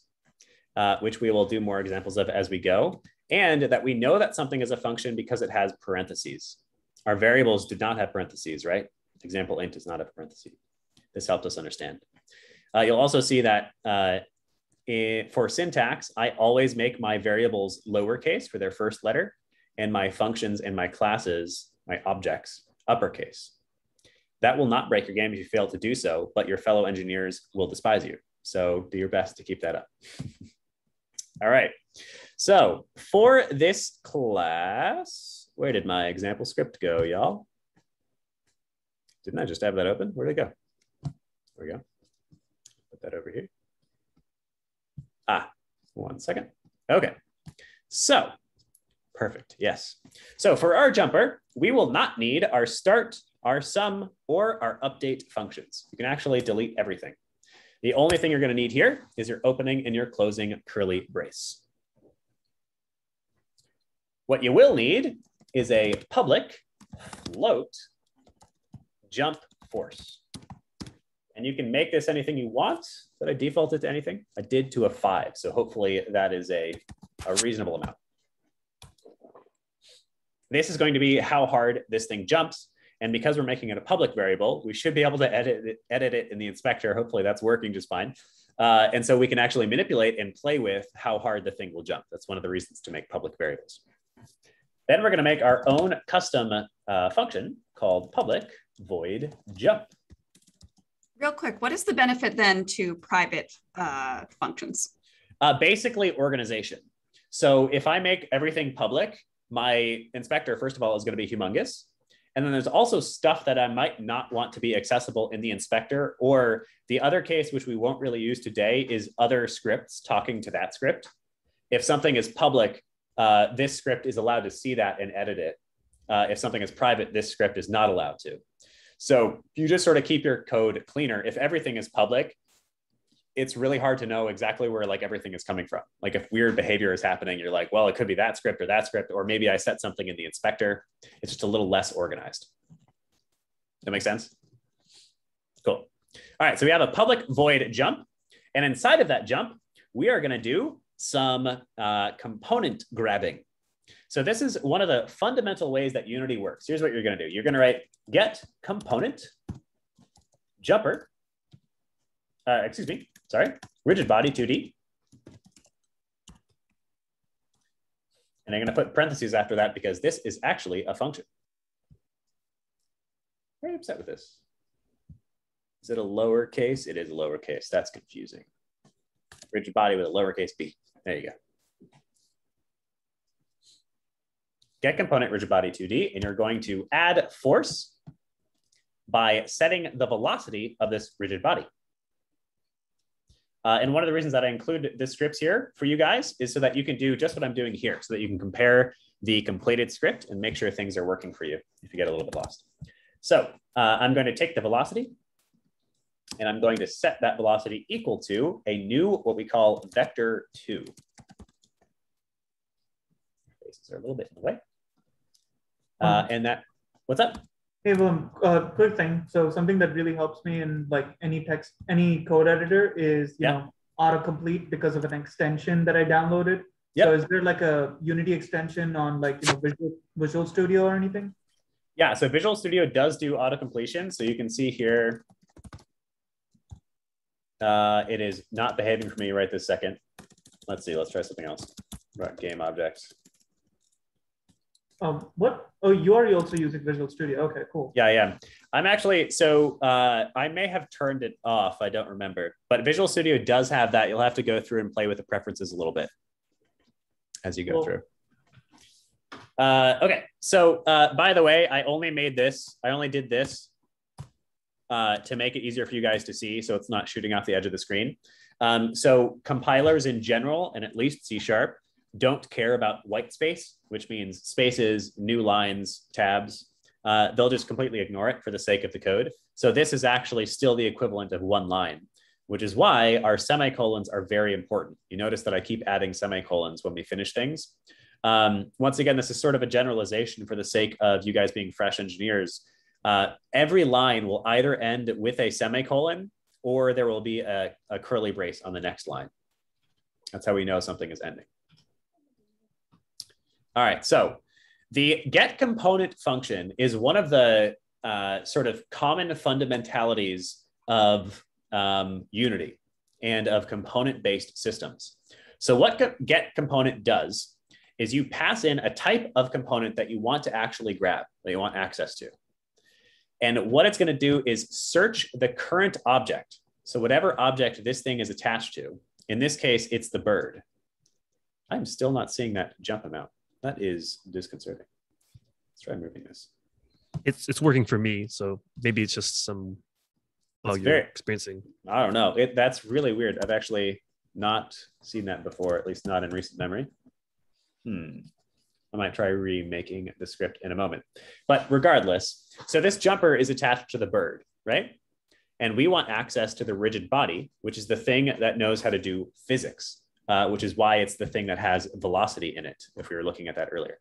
which we will do more examples of as we go, and that we know that something is a function because it has parentheses. Our variables did not have parentheses, right? Example int does not have parentheses. This helped us understand. You'll also see that for syntax, I always make my variables lowercase for their first letter, and my functions and my classes, my objects, uppercase. That will not break your game if you fail to do so, but your fellow engineers will despise you. So do your best to keep that up. All right. So for this class, where did my example script go, y'all? Didn't I just have that open? Where'd it go? There we go. Put that over here. 1 second. Okay. So perfect. Yes. So for our jumper, we will not need our start, our sum, or our update functions. You can actually delete everything. The only thing you're going to need here is your opening and your closing curly brace. What you will need is a public float jump force. And you can make this anything you want. Did I default it to anything? I did to a 5. So hopefully that is a reasonable amount. This is going to be how hard this thing jumps. And because we're making it a public variable, we should be able to edit it in the inspector. Hopefully that's working just fine. And so we can actually manipulate and play with how hard the thing will jump. That's one of the reasons to make public variables. Then we're going to make our own custom function called public void jump. Real quick, what is the benefit then to private functions? Basically organization. So if I make everything public, my inspector, first of all, is going to be humongous. And then there's also stuff that I might not want to be accessible in the inspector, or the other case, which we won't really use today, is other scripts talking to that script. If something is public, this script is allowed to see that and edit it. If something is private, this script is not allowed to. So you just sort of keep your code cleaner. If everything is public, it's really hard to know exactly where like everything is coming from. Like if weird behavior is happening, you're like, well, it could be that script, or maybe I set something in the inspector. It's just a little less organized. That makes sense? Cool. All right, so we have a public void jump. And inside of that jump, we are gonna do some component grabbing. So this is one of the fundamental ways that Unity works. Here's what you're gonna do. You're gonna write get component jumper, rigid body 2D. And I'm going to put parentheses after that because this is actually a function. Very upset with this. Is it a lowercase? It is a lowercase. That's confusing. Rigid body with a lowercase b. There you go. Get component rigid body 2D, and you're going to add force by setting the velocity of this rigid body. And one of the reasons that I include this scripts here for you guys is so that you can do just what I'm doing here, so that you can compare the completed script and make sure things are working for you if you get a little bit lost. So I'm going to take the velocity, and I'm going to set that velocity equal to a new, what we call vector 2. Faces are a little bit in the way. And that, what's up? Hey, well, quick thing. So something that really helps me in like any code editor is, you know, autocomplete because of an extension that I downloaded. Yep. So is there like a Unity extension on like, you know, Visual Studio or anything? Yeah, so Visual Studio does do auto completion. So you can see here, It is not behaving for me right this second. Let's see, let's try something else. Right, game objects. What? Oh, you are also using Visual Studio. Okay, cool. Yeah, I am. I'm actually, so I may have turned it off. I don't remember. But Visual Studio does have that. You'll have to go through and play with the preferences a little bit as you go through. Okay, so by the way, I only did this to make it easier for you guys to see, so it's not shooting off the edge of the screen. So compilers in general, and at least C#, don't care about white space, which means spaces, new lines, tabs. They'll just completely ignore it for the sake of the code. So this is actually still the equivalent of one line, which is why our semicolons are very important. You notice that I keep adding semicolons when we finish things. Once again, this is sort of a generalization for the sake of you guys being fresh engineers. Every line will either end with a semicolon or there will be a curly brace on the next line. That's how we know something is ending. All right, so the get component function is one of the sort of common fundamentalities of Unity and of component-based systems. So what get component does is you pass in a type of component that you want to actually grab, that you want access to. And what it's going to do is search the current object. So whatever object this thing is attached to, in this case, it's the bird. I'm still not seeing that jump amount. That is disconcerting. Let's try moving this. It's working for me, so maybe it's just some you're experiencing. I don't know. That's really weird. I've actually not seen that before, at least not in recent memory. I might try remaking the script in a moment. But regardless, so this jumper is attached to the bird, right? And we want access to the rigid body, which is the thing that knows how to do physics, which is why it's the thing that has velocity in it, if we were looking at that earlier.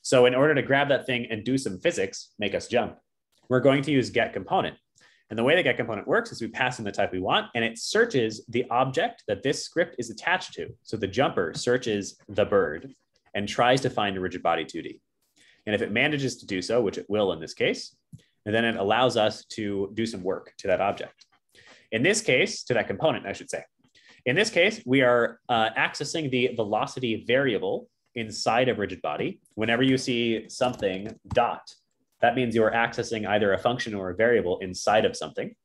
So in order to grab that thing and do some physics, make us jump, we're going to use get component. And the way the get component works is we pass in the type we want, and it searches the object that this script is attached to. So the jumper searches the bird and tries to find a rigid body 2D. And if it manages to do so, which it will in this case, and then it allows us to do some work to that object. In this case, to that component, I should say. In this case, we are accessing the velocity variable inside of rigid body. Whenever you see something dot, that means you're accessing either a function or a variable inside of something.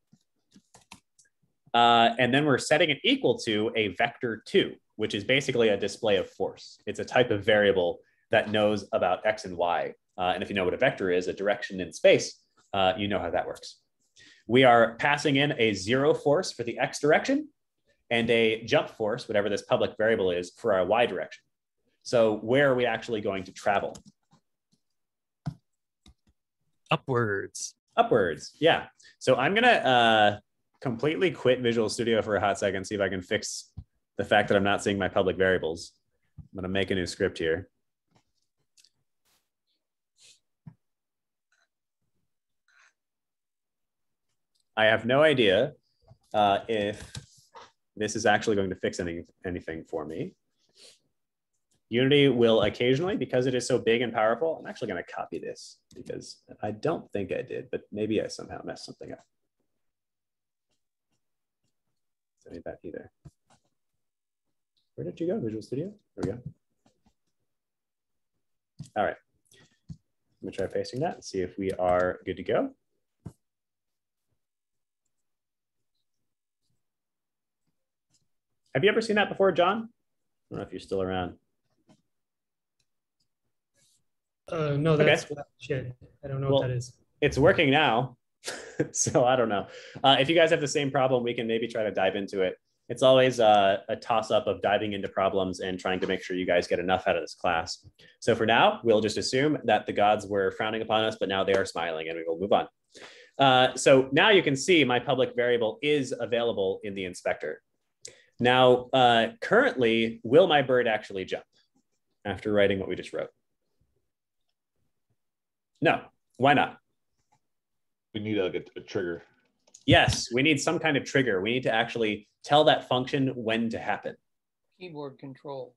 And then we're setting it equal to a vector2, which is basically a display of force. It's a type of variable that knows about X and Y. And if you know what a vector is, a direction in space, you know how that works. We are passing in a 0 force for the X direction and a jump force, whatever this public variable is, for our Y direction. So where are we actually going to travel? Upwards. Upwards, yeah. So I'm gonna completely quit Visual Studio for a hot second, see if I can fix the fact that I'm not seeing my public variables. I'm gonna make a new script here. I have no idea if this is actually going to fix anything for me. Unity will occasionally, because it is so big and powerful. I'm actually going to copy this because I don't think I did, but maybe I somehow messed something up. I need that either. Where did you go, Visual Studio? There we go. All right. Let me try pasting that and see if we are good to go. Have you ever seen that before, John? I don't know if you're still around. No, that's shit. I don't know what that is. It's working now, so I don't know. If you guys have the same problem, we can maybe try to dive into it. It's always a toss-up of diving into problems and trying to make sure you guys get enough out of this class. So for now, we'll just assume that the gods were frowning upon us, but now they are smiling, and we will move on. So now you can see my public variable is available in the inspector. Now, currently, will my bird actually jump after writing what we just wrote? No, why not? We need a trigger. Yes, we need some kind of trigger. We need to actually tell that function when to happen. Keyboard control.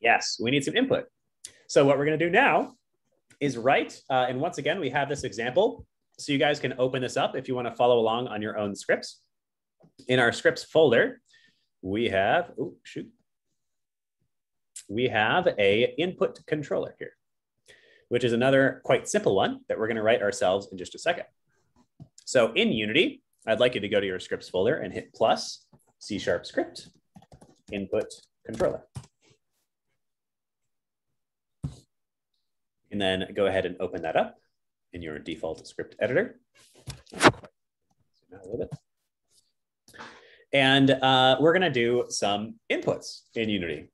Yes, we need some input. So what we're going to do now is write, and once again, we have this example. So you guys can open this up if you want to follow along on your own scripts. in our scripts folder, we have, we have a input controller here, which is another quite simple one that we're going to write ourselves in just a second. So in Unity, I'd like you to go to your scripts folder and hit plus C# script input controller. And then go ahead and open that up in your default script editor. Zoom out a little bit. And we're going to do some inputs in Unity.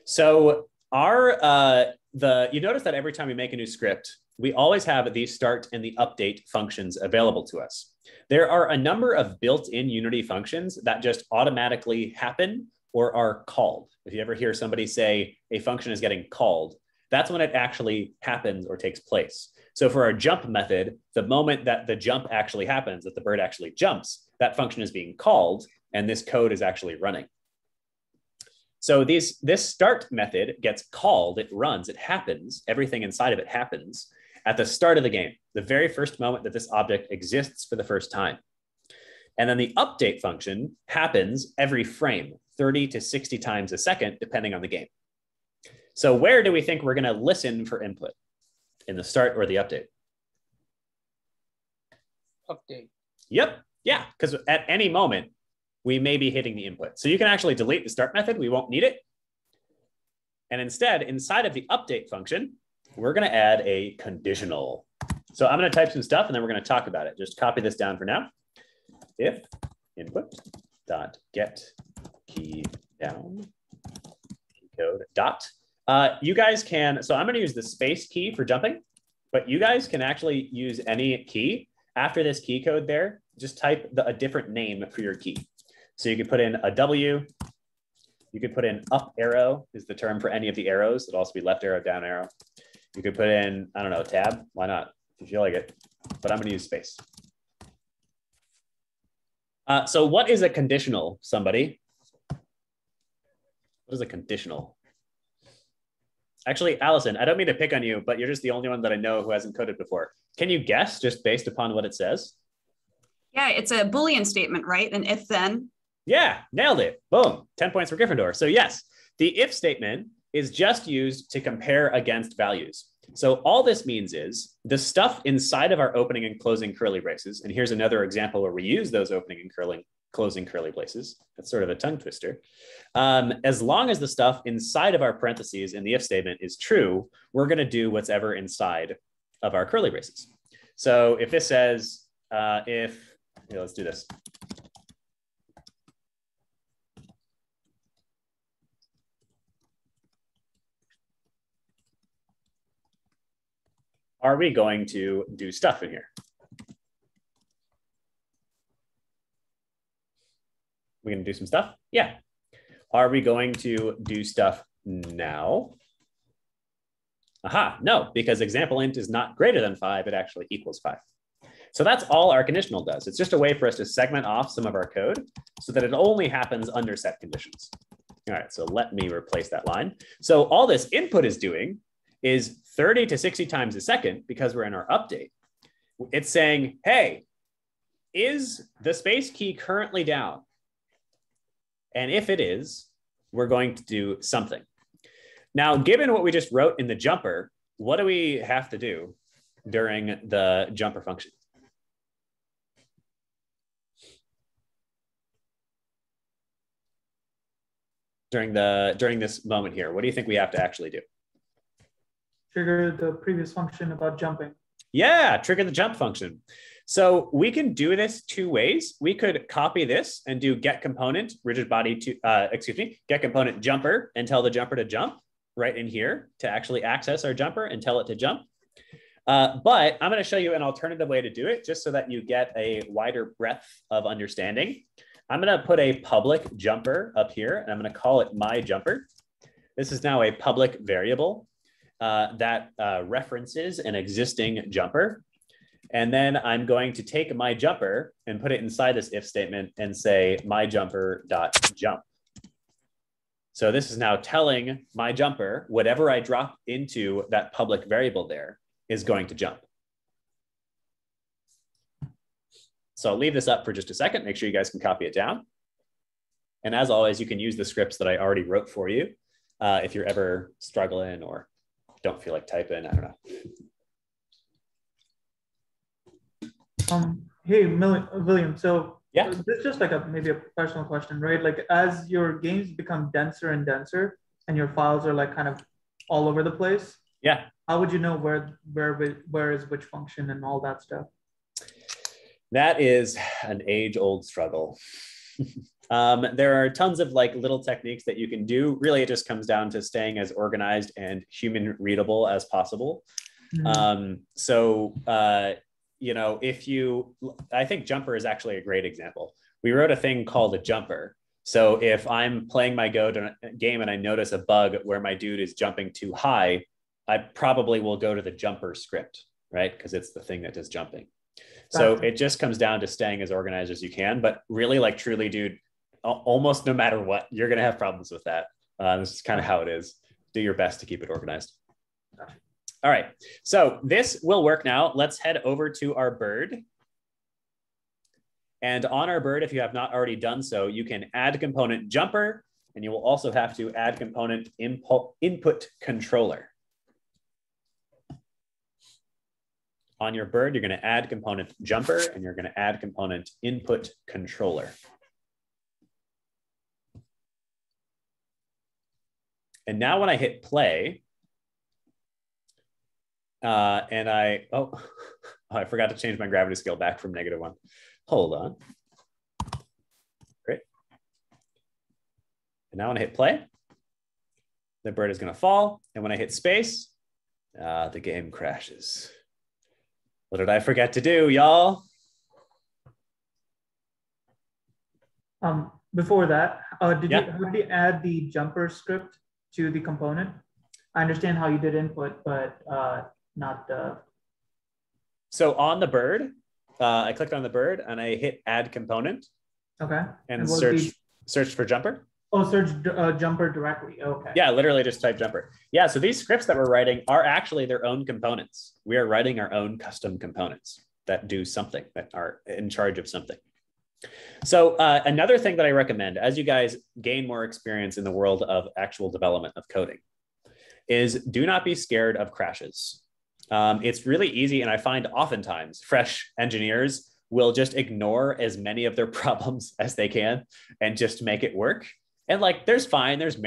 So you notice that every time we make a new script, we always have the start and the update functions available to us. There are a number of built-in Unity functions that just automatically happen or are called. If you ever hear somebody say a function is getting called, that's when it actually happens or takes place. So for our jump method, the moment that the jump actually happens, that the bird actually jumps, that function is being called, and this code is actually running. So this start method gets called, it runs, it happens, everything inside of it happens at the start of the game, the very first moment that this object exists for the first time. And then the update function happens every frame, 30 to 60 times a second, depending on the game. So where do we think we're going to listen for input? In the start or the update? Update. Yep. Yeah. Because at any moment, we may be hitting the input. So you can actually delete the start method. We won't need it. And instead, inside of the update function, we're going to add a conditional. So I'm going to type some stuff and then we're going to talk about it. Just copy this down for now. If input dot get key down key code dot. You guys can, so I'm going to use the space key for jumping, but you guys can actually use any key. After this key code there, just type a different name for your key. So you could put in a W, you could put in up arrow is the term for any of the arrows. It'll also be left arrow, down arrow. You could put in, I don't know, tab, why not, if you feel like it, but I'm going to use space. So what is a conditional, somebody? What is a conditional? Actually, Allison, I don't mean to pick on you, but you're just the only one that I know who hasn't coded before. Can you guess just based upon what it says? Yeah, it's a Boolean statement, right? An if then. Yeah, nailed it. Boom, 10 points for Gryffindor. So yes, the if statement is just used to compare against values. So all this means is the stuff inside of our opening and closing curly braces, and here's another example where we use those opening and closing curly braces. That's sort of a tongue twister. As long as the stuff inside of our parentheses in the if statement is true, we're going to do what's ever inside of our curly braces. So if this says, here, let's do this. Are we going to do stuff in here? We're going to do some stuff? Yeah. Are we going to do stuff now? Aha, no, because example int is not greater than 5, it actually equals 5. So that's all our conditional does. It's just a way for us to segment off some of our code so that it only happens under set conditions. All right, so let me replace that line. So all this input is doing is 30 to 60 times a second, because we're in our update. It's saying, hey, is the space key currently down? And if it is, we're going to do something. Now, given what we just wrote in the jumper, what do we have to do during the jumper function? During this moment here, what do you think we have to actually do? Trigger the previous function about jumping. Yeah, trigger the jump function. So we can do this two ways. We could copy this and do get component rigid body to, get component jumper and tell the jumper to jump right in here to actually access our jumper and tell it to jump. But I'm going to show you an alternative way to do it just so that you get a wider breadth of understanding. I'm going to put a public jumper up here and I'm going to call it my jumper. This is now a public variable that references an existing jumper. And then I'm going to take my jumper and put it inside this if statement and say my jumper dot jump. So this is now telling my jumper whatever I drop into that public variable there is going to jump. So I'll leave this up for just a second. Make sure you guys can copy it down. And as always, you can use the scripts that I already wrote for you if you're ever struggling or don't feel like typing. I don't know. Hey, William. So yeah, this is just like maybe a personal question, right? Like as your games become denser and denser, and your files are like kind of all over the place. Yeah. How would you know where is which function and all that stuff? That is an age-old struggle. There are tons of like little techniques that you can do. Really, it just comes down to staying as organized and human readable as possible. You know, I think jumper is actually a great example. We wrote a thing called a jumper. So if I'm playing my game and I notice a bug where my dude is jumping too high, I probably will go to the jumper script, right? Because it's the thing that does jumping. So it just comes down to staying as organized as you can, but really like truly, dude, almost no matter what, you're going to have problems with that. This is kind of how it is. Do your best to keep it organized. All right, so this will work now. Let's head over to our bird. And on our bird, if you have not already done so, you can add component jumper, and you will also have to add component input controller. On your bird, you're going to add component jumper, and you're going to add component input controller. And now when I hit play, I forgot to change my gravity scale back from -1. Hold on. Great. And now when I hit play, the bird is going to fall. And when I hit space, the game crashes. What did I forget to do, y'all? Before that, how did you add the jumper script to the component? I understand how you did input, but not the. So on the bird, I clicked on the bird and I hit add component. Okay. And search for jumper. Oh, search jumper directly. Okay. Yeah, literally just type jumper. Yeah, so these scripts that we're writing are actually their own components. We are writing our own custom components that do something, that are in charge of something. So another thing that I recommend as you guys gain more experience in the world of actual development of coding is do not be scared of crashes. It's really easy. And I find oftentimes fresh engineers will just ignore as many of their problems as they can and just make it work. And like, there's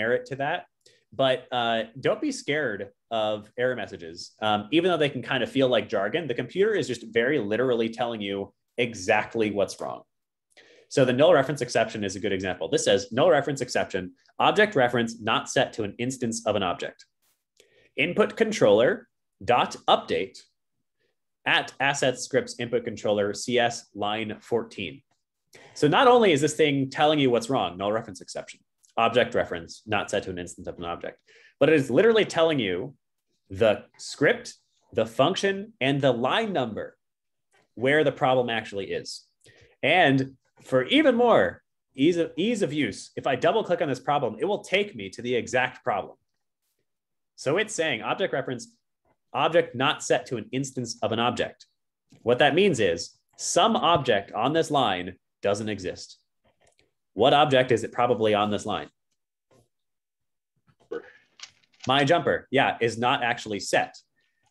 merit to that, but don't be scared of error messages. Even though they can kind of feel like jargon, the computer is just very literally telling you exactly what's wrong. So the null reference exception is a good example. This says null reference exception, object reference not set to an instance of an object. Input controller dot update at assets scripts input controller CS line 14. So not only is this thing telling you what's wrong, null reference exception, object reference not set to an instance of an object, but it is literally telling you the script, the function, and the line number where the problem actually is. And for even more ease of use, if I double click on this problem, it will take me to the exact problem. So it's saying object reference, object not set to an instance of an object. What that means is some object on this line doesn't exist. What object is it probably on this line? My jumper, yeah, is not actually set.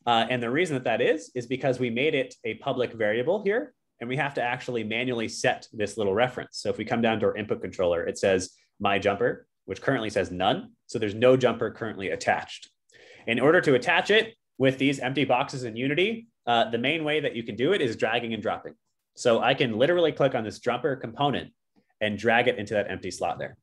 And the reason that is because we made it a public variable here, and we have to actually manually set this little reference. So if we come down to our input controller, it says my jumper, which currently says none. So there's no jumper currently attached. In order to attach it with these empty boxes in Unity, the main way that you can do it is dragging and dropping. So I can literally click on this jumper component and drag it into that empty slot there.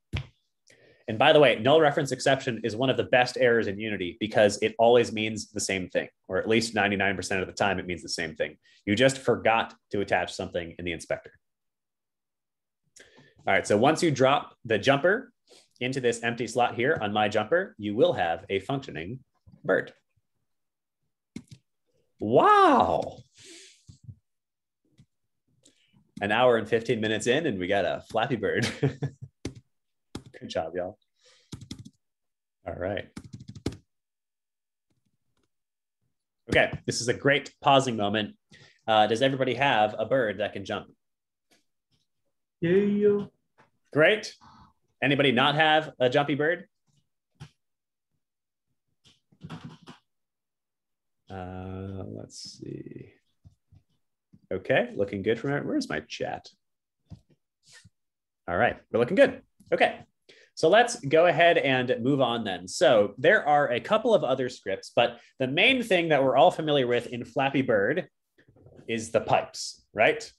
And by the way, null reference exception is one of the best errors in Unity because it always means the same thing, or at least 99% of the time it means the same thing. You just forgot to attach something in the inspector. All right, so once you drop the jumper into this empty slot here on my jumper, you will have a functioning bird. Wow. An hour and 15 minutes in, and we got a Flappy Bird. Good job, y'all. All right. Okay, this is a great pausing moment. Does everybody have a bird that can jump? Yeah. Great. Anybody not have a jumpy bird? Let's see. Okay, looking good from it. Where's my chat? All right, we're looking good. Okay, so let's go ahead and move on then. So there are a couple of other scripts, but the main thing that we're all familiar with in Flappy Bird is the pipes, right?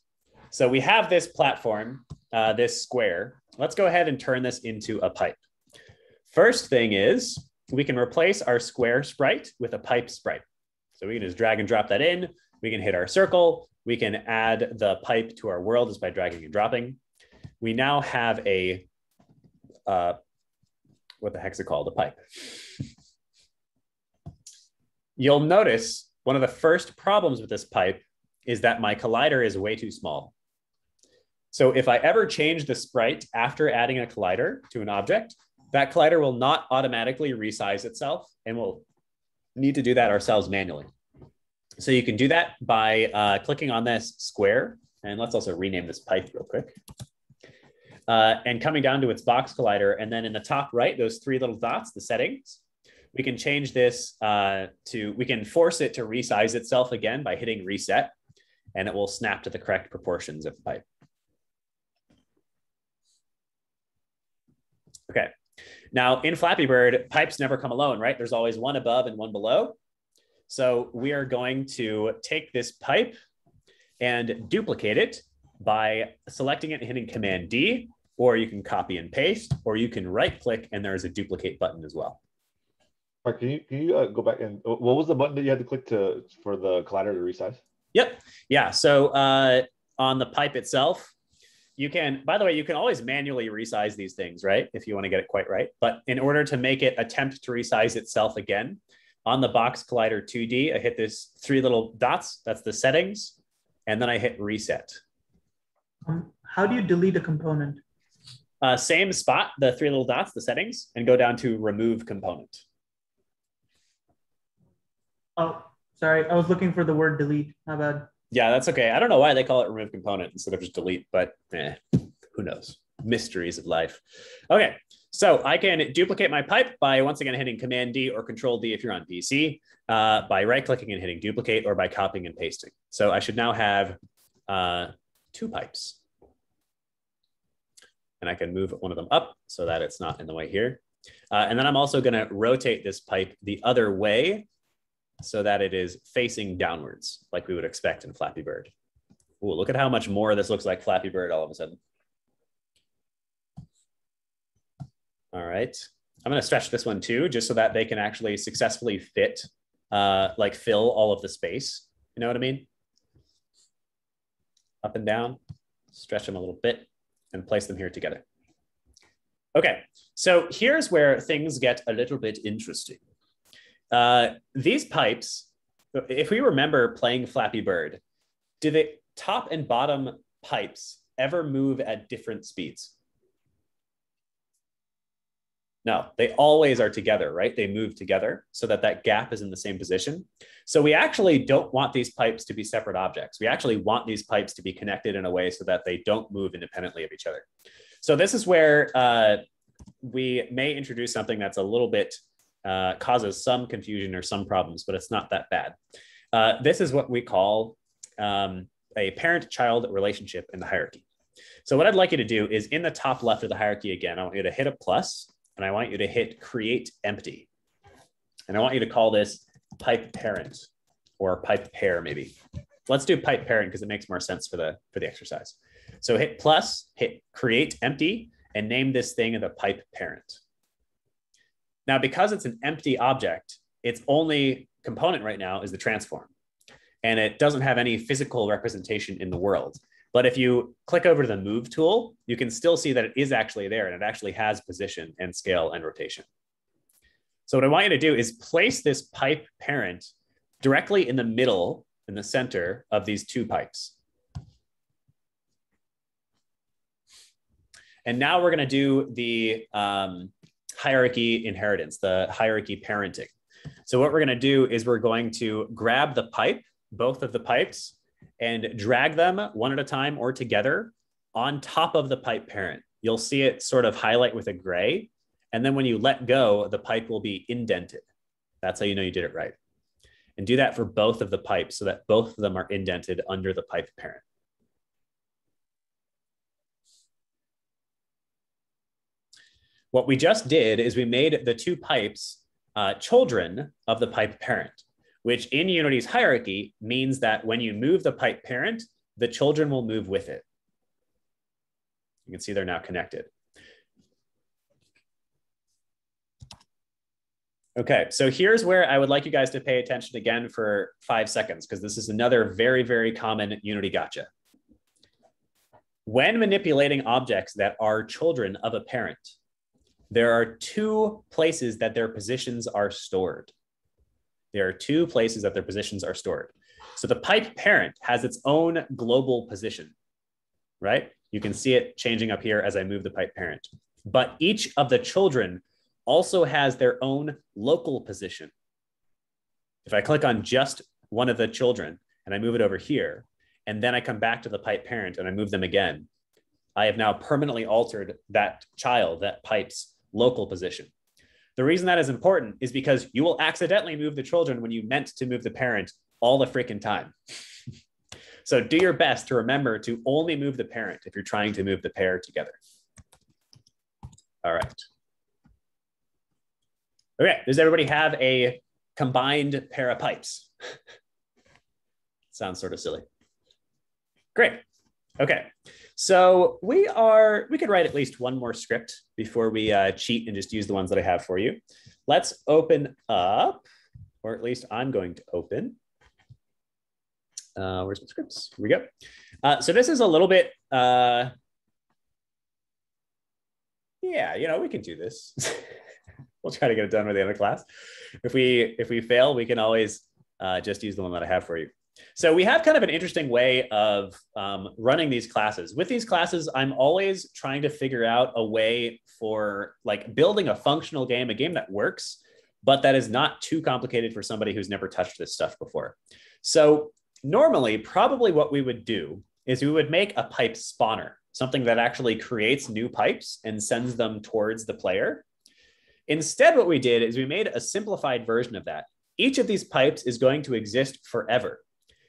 So we have this platform, this square. Let's go ahead and turn this into a pipe. First thing is we can replace our square sprite with a pipe sprite. So we can just drag and drop that in. We can hit our circle. We can add the pipe to our world just by dragging and dropping. We now have a, what the heck's it called? A pipe. You'll notice one of the first problems with this pipe is that my collider is way too small. So if I ever change the sprite after adding a collider to an object, that collider will not automatically resize itself, and we'll need to do that ourselves manually. So you can do that by clicking on this square, and let's also rename this pipe real quick. And coming down to its box collider, and then in the top right, those three little dots, the settings, we can change this we can force it to resize itself again by hitting reset, and it will snap to the correct proportions of the pipe. Okay, now in Flappy Bird, pipes never come alone, right? There's always one above and one below. So we are going to take this pipe and duplicate it by selecting it and hitting Command D, or you can copy and paste, or you can right click and there's a duplicate button as well. Mark, can you go back and what was the button that you had to click for the collider to resize? Yep. Yeah. So on the pipe itself, you can, by the way, you can always manually resize these things, right? If you want to get it quite right. But in order to make it attempt to resize itself again, on the box collider 2D, I hit this three little dots. That's the settings. And then I hit reset. How do you delete a component? Same spot, the three little dots, the settings, and go down to remove component. Oh, sorry. I was looking for the word delete. My bad. Yeah, that's okay. I don't know why they call it remove component instead of just delete, but who knows? Mysteries of life. Okay, so I can duplicate my pipe by once again hitting Command D or Control D if you're on PC, by right-clicking and hitting duplicate, or by copying and pasting. So I should now have two pipes. And I can move one of them up so that it's not in the way here. And then I'm also going to rotate this pipe the other way so that it is facing downwards, like we would expect in Flappy Bird. Ooh, look at how much more this looks like Flappy Bird all of a sudden. All right, I'm going to stretch this one too, just so that they can actually successfully fit, like fill all of the space. You know what I mean? Up and down, stretch them a little bit and place them here together. Okay, so here's where things get a little bit interesting. These pipes, if we remember playing Flappy Bird, do the top and bottom pipes ever move at different speeds? No, they always are together, right? They move together so that that gap is in the same position. So we actually don't want these pipes to be separate objects. We actually want these pipes to be connected in a way so that they don't move independently of each other. So this is where we may introduce something that's a little bit causes some confusion or some problems, but it's not that bad. This is what we call a parent-child relationship in the hierarchy. So what I'd like you to do is in the top left of the hierarchy again, I want you to hit a plus, and I want you to hit create empty. And I want you to call this pipe parent or pipe pair maybe. Let's do pipe parent because it makes more sense for the exercise. So hit plus, hit create empty, and name this thing the pipe parent. Now, because it's an empty object, its only component right now is the transform. And it doesn't have any physical representation in the world. But if you click over to the move tool, you can still see that it is actually there and it actually has position and scale and rotation. So what I want you to do is place this pipe parent directly in the middle, in the center of these two pipes. And now we're going to do the hierarchy inheritance, the hierarchy parenting. So what we're going to do is we're going to grab the pipe, both of the pipes, and drag them one at a time or together on top of the pipe parent. You'll see it sort of highlight with a gray. And then when you let go, the pipe will be indented. That's how you know you did it right. And do that for both of the pipes so that both of them are indented under the pipe parent. What we just did is we made the two pipes children of the pipe parent, which in Unity's hierarchy means that when you move the pipe parent, the children will move with it. You can see they're now connected. Okay, so here's where I would like you guys to pay attention again for 5 seconds, because this is another very, very common Unity gotcha. When manipulating objects that are children of a parent, there are two places that their positions are stored. There are two places that their positions are stored. So the pipe parent has its own global position, right? You can see it changing up here as I move the pipe parent. But each of the children also has their own local position. If I click on just one of the children and I move it over here, and then I come back to the pipe parent and I move them again, I have now permanently altered that child, that pipe's local position. The reason that is important is because you will accidentally move the children when you meant to move the parent all the freaking time. So do your best to remember to only move the parent if you're trying to move the pair together. All right. Okay, does everybody have a combined pair of pipes? Sounds sort of silly. Great. Okay, so we could write at least one more script before we cheat and just use the ones that I have for you. Let's open up, or at least I'm going to open. Where's my scripts? Here we go. So this is a little bit, yeah, you know, we can do this. We'll try to get it done by the end of class. If we fail, we can always just use the one that I have for you. So we have kind of an interesting way of running these classes. With these classes, I'm always trying to figure out a way for like building a functional game, a game that works, but that is not too complicated for somebody who's never touched this stuff before. So normally, probably what we would do is we would make a pipe spawner, something that actually creates new pipes and sends them towards the player. Instead, what we did is we made a simplified version of that. Each of these pipes is going to exist forever.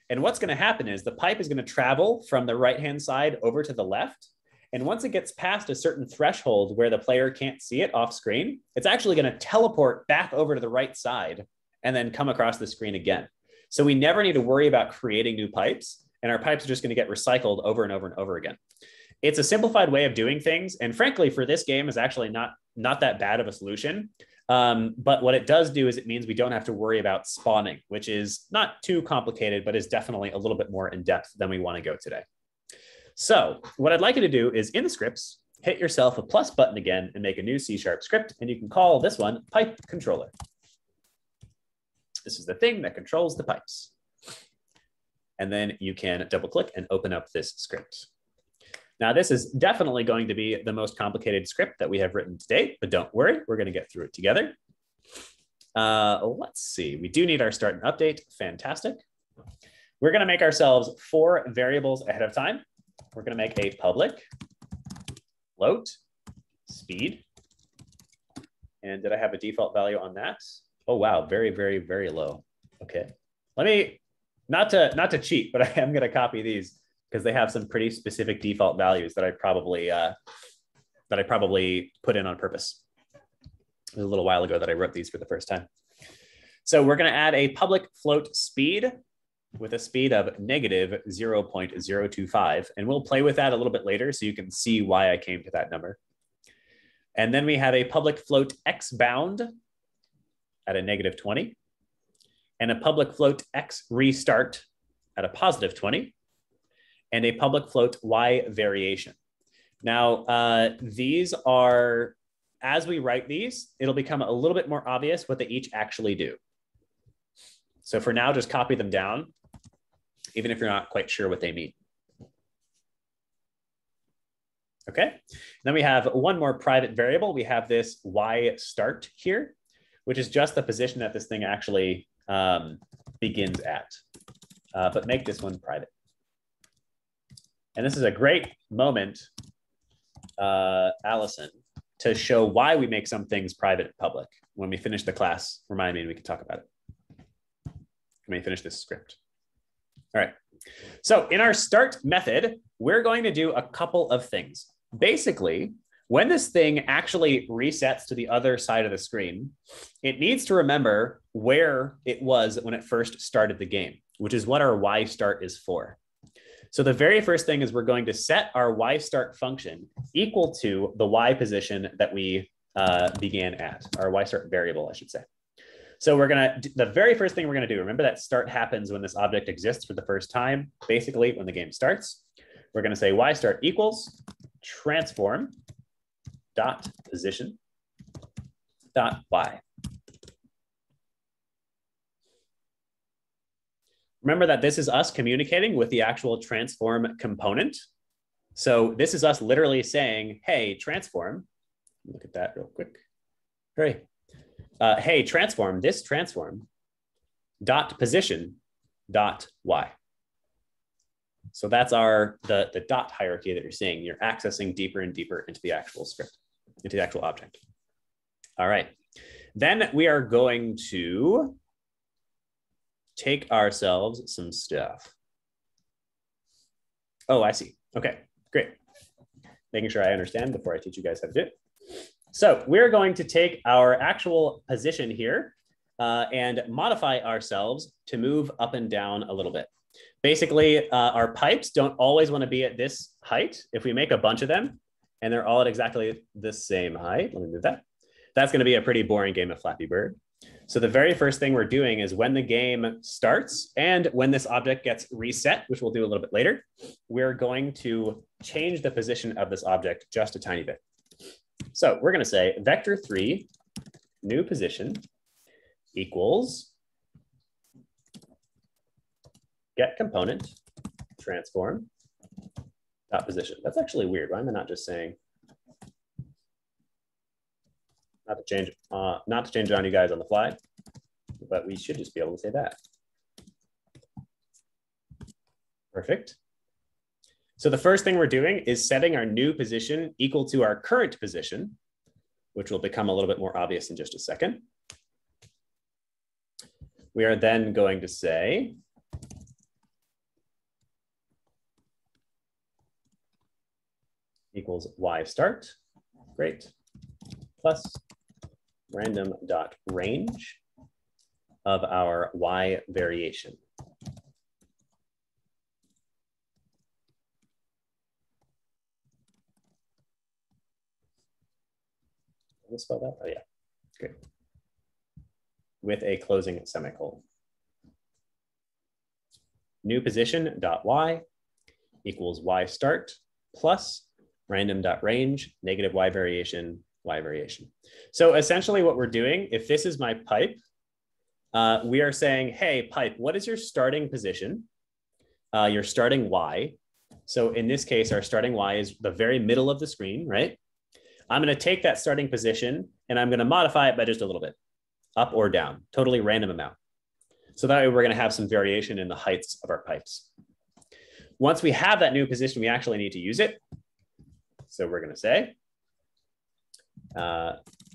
And what's going to happen is the pipe is going to travel from the right-hand side over to the left. And once it gets past a certain threshold where the player can't see it off screen, it's actually going to teleport back over to the right side and then come across the screen again. So we never need to worry about creating new pipes, and our pipes are just going to get recycled over and over and over again. It's a simplified way of doing things. And frankly, for this game is actually not that bad of a solution. But what it does do is it means we don't have to worry about spawning, which is not too complicated, but is definitely a little bit more in depth than we want to go today. So what I'd like you to do is in the scripts, hit yourself a plus button again and make a new C# script. And you can call this one pipe controller. This is the thing that controls the pipes. And then you can double click and open up this script. Now, this is definitely going to be the most complicated script that we have written to date, but don't worry, we're going to get through it together. Let's see, we do need our start and update. Fantastic. We're going to make ourselves 4 variables ahead of time. We're going to make a public, float, speed. And did I have a default value on that? Oh, wow, very, very, very low. Okay, let me, not to cheat, but I am going to copy these, because they have some pretty specific default values that I probably put in on purpose. It was a little while ago that I wrote these for the first time. So we're going to add a public float speed with a speed of negative 0.025. And we'll play with that a little bit later so you can see why I came to that number. And then we have a public float x bound at a negative 20 and a public float x restart at a positive 20. And a public float y variation. Now, these are, as we write these, it'll become a little bit more obvious what they each actually do. So for now, just copy them down, even if you're not quite sure what they mean. Okay, then we have one more private variable. We have this y start here, which is just the position that this thing actually begins at, but make this one private. And this is a great moment, Allison, to show why we make some things private and public. When we finish the class, remind me and we can talk about it. Let me finish this script. All right. So in our start method, we're going to do a couple of things. Basically, when this thing actually resets to the other side of the screen, it needs to remember where it was when it first started the game, which is what our YStart is for. So the very first thing is we're going to set our YStart function equal to the Y position that we began at, our YStart variable, I should say. So we're gonna, the very first thing we're gonna do, remember that start happens when this object exists for the first time, basically when the game starts. We're gonna say YStart equals transform dot position dot Y. Remember that this is us communicating with the actual transform component. So this is us literally saying, hey, transform. Look at that real quick. Hooray. Hey, transform, this transform dot position dot Y. So that's the dot hierarchy that you're seeing. You're accessing deeper and deeper into the actual script, into the actual object. All right. Then we are going to take ourselves some stuff. Oh, I see. Okay, great. Making sure I understand before I teach you guys how to do it. So we're going to take our actual position here and modify ourselves to move up and down a little bit. Basically, our pipes don't always want to be at this height. If we make a bunch of them and they're all at exactly the same height, let me move that. That's going to be a pretty boring game of Flappy Bird. So the very first thing we're doing is when the game starts and when this object gets reset, which we'll do a little bit later, we're going to change the position of this object just a tiny bit. So we're going to say vector3 new position equals get component transform dot position. That's actually weird. Why am I not just saying not to change it on you guys on the fly, but we should just be able to say that. Perfect. So the first thing we're doing is setting our new position equal to our current position, which will become a little bit more obvious in just a second. We are then going to say equals YStart, great, plus random dot range of our Y variation. Can I spell that? Oh yeah, great. With a closing semicolon. New position dot Y equals YStart plus random dot range negative Y variation. So essentially what we're doing, if this is my pipe, we are saying, hey, pipe, what is your starting position? Your starting Y. So in this case, our starting Y is the very middle of the screen, right? I'm going to take that starting position and I'm going to modify it by just a little bit, up or down, totally random amount. So that way we're going to have some variation in the heights of our pipes. Once we have that new position, we actually need to use it. So we're going to say,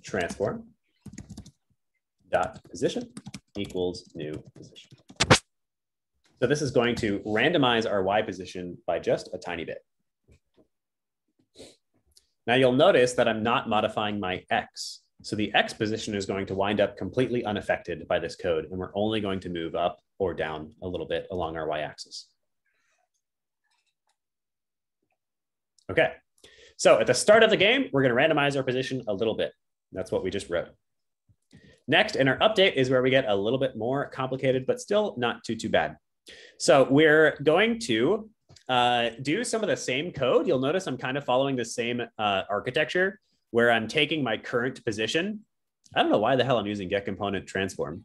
transform dot position equals new position. So this is going to randomize our Y position by just a tiny bit. Now you'll notice that I'm not modifying my X. So the X position is going to wind up completely unaffected by this code, and we're only going to move up or down a little bit along our Y axis. Okay. So at the start of the game, we're going to randomize our position a little bit. That's what we just wrote. Next, in our update is where we get a little bit more complicated, but still not too bad. So we're going to do some of the same code. You'll notice I'm kind of following the same architecture where I'm taking my current position. I don't know why the hell I'm using get component transform.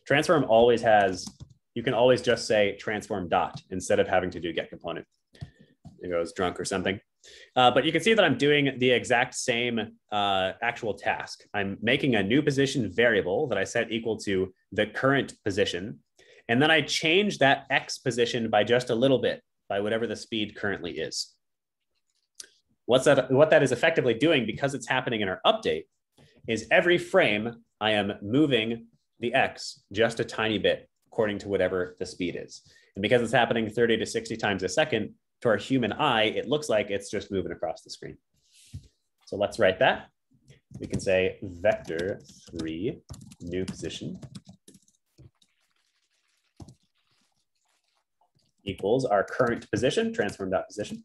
Transform always has, you can always just say transform dot instead of having to do get component. It goes drunk or something. But you can see that I'm doing the exact same actual task. I'm making a new position variable that I set equal to the current position. And then I change that X position by just a little bit by whatever the speed currently is. What that is effectively doing, because it's happening in our update, is every frame I am moving the X just a tiny bit according to whatever the speed is. And because it's happening 30 to 60 times a second, to our human eye, it looks like it's just moving across the screen. So let's write that. We can say vector 3 new position equals our current position, transform.position.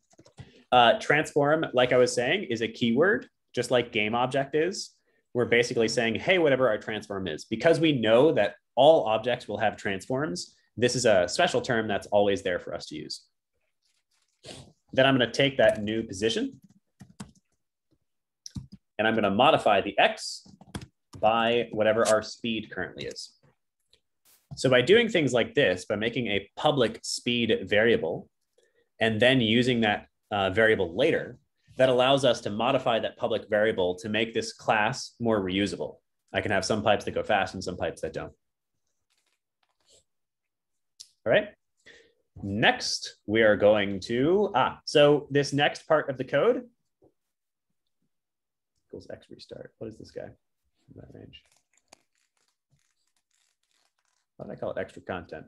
Transform, like I was saying, is a keyword, just like game object is. We're basically saying, hey, whatever our transform is. Because we know that all objects will have transforms, this is a special term that's always there for us to use. Then I'm going to take that new position, and I'm going to modify the X by whatever our speed currently is. So by doing things like this, by making a public speed variable, and then using that variable later, that allows us to modify that public variable to make this class more reusable. I can have some pipes that go fast and some pipes that don't. All right. Next, we are going to, so this next part of the code equals X restart. What is this guy in that range? Why did I call it extra content?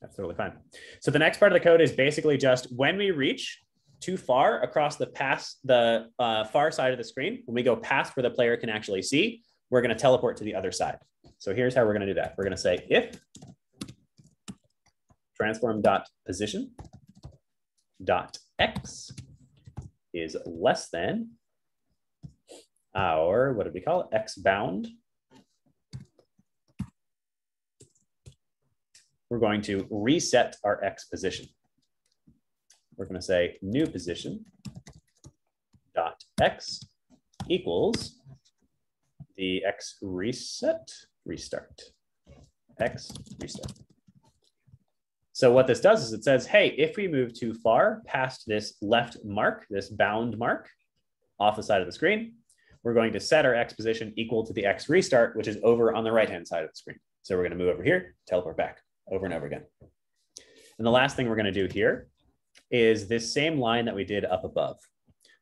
That's totally fine. So the next part of the code is basically just when we reach too far across the far side of the screen, when we go past where the player can actually see, we're going to teleport to the other side. So here's how we're going to do that. We're going to say if transform.position .x is less than our, what did we call it? X bound. We're going to reset our X position. We're going to say new position dot X equals the X restart. X restart. So what this does is it says, hey, if we move too far past this left mark, this bound mark off the side of the screen, we're going to set our X position equal to the X restart, which is over on the right-hand side of the screen. So we're going to move over here, teleport back over and over again. And the last thing we're going to do here is this same line that we did up above.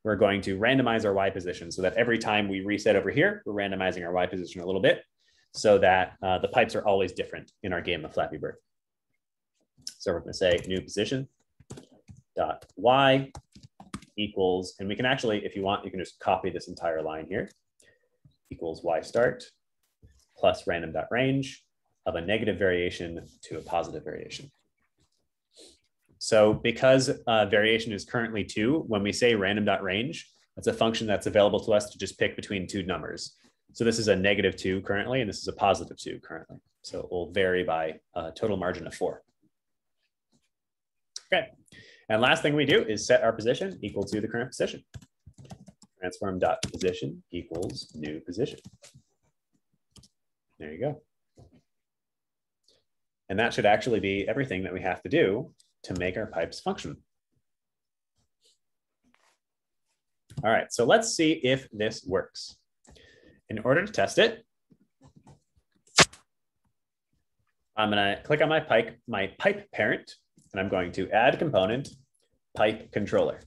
We're going to randomize our Y position so that every time we reset over here, we're randomizing our Y position a little bit so that the pipes are always different in our game of Flappy Bird. So we're going to say new position dot Y equals, and we can actually, if you want, you can just copy this entire line here, equals Y start plus random.range of a negative variation to a positive variation. So because variation is currently 2, when we say random.range, that's a function that's available to us to just pick between 2 numbers. So this is a -2 currently, and this is a +2 currently. So it will vary by a total margin of 4. Okay, and last thing we do is set our position equal to the current position. Transform.position equals new position. There you go. And that should actually be everything that we have to do to make our pipes function. All right, so let's see if this works. In order to test it, I'm going to click on my pipe parent, and I'm going to add component pipe controller.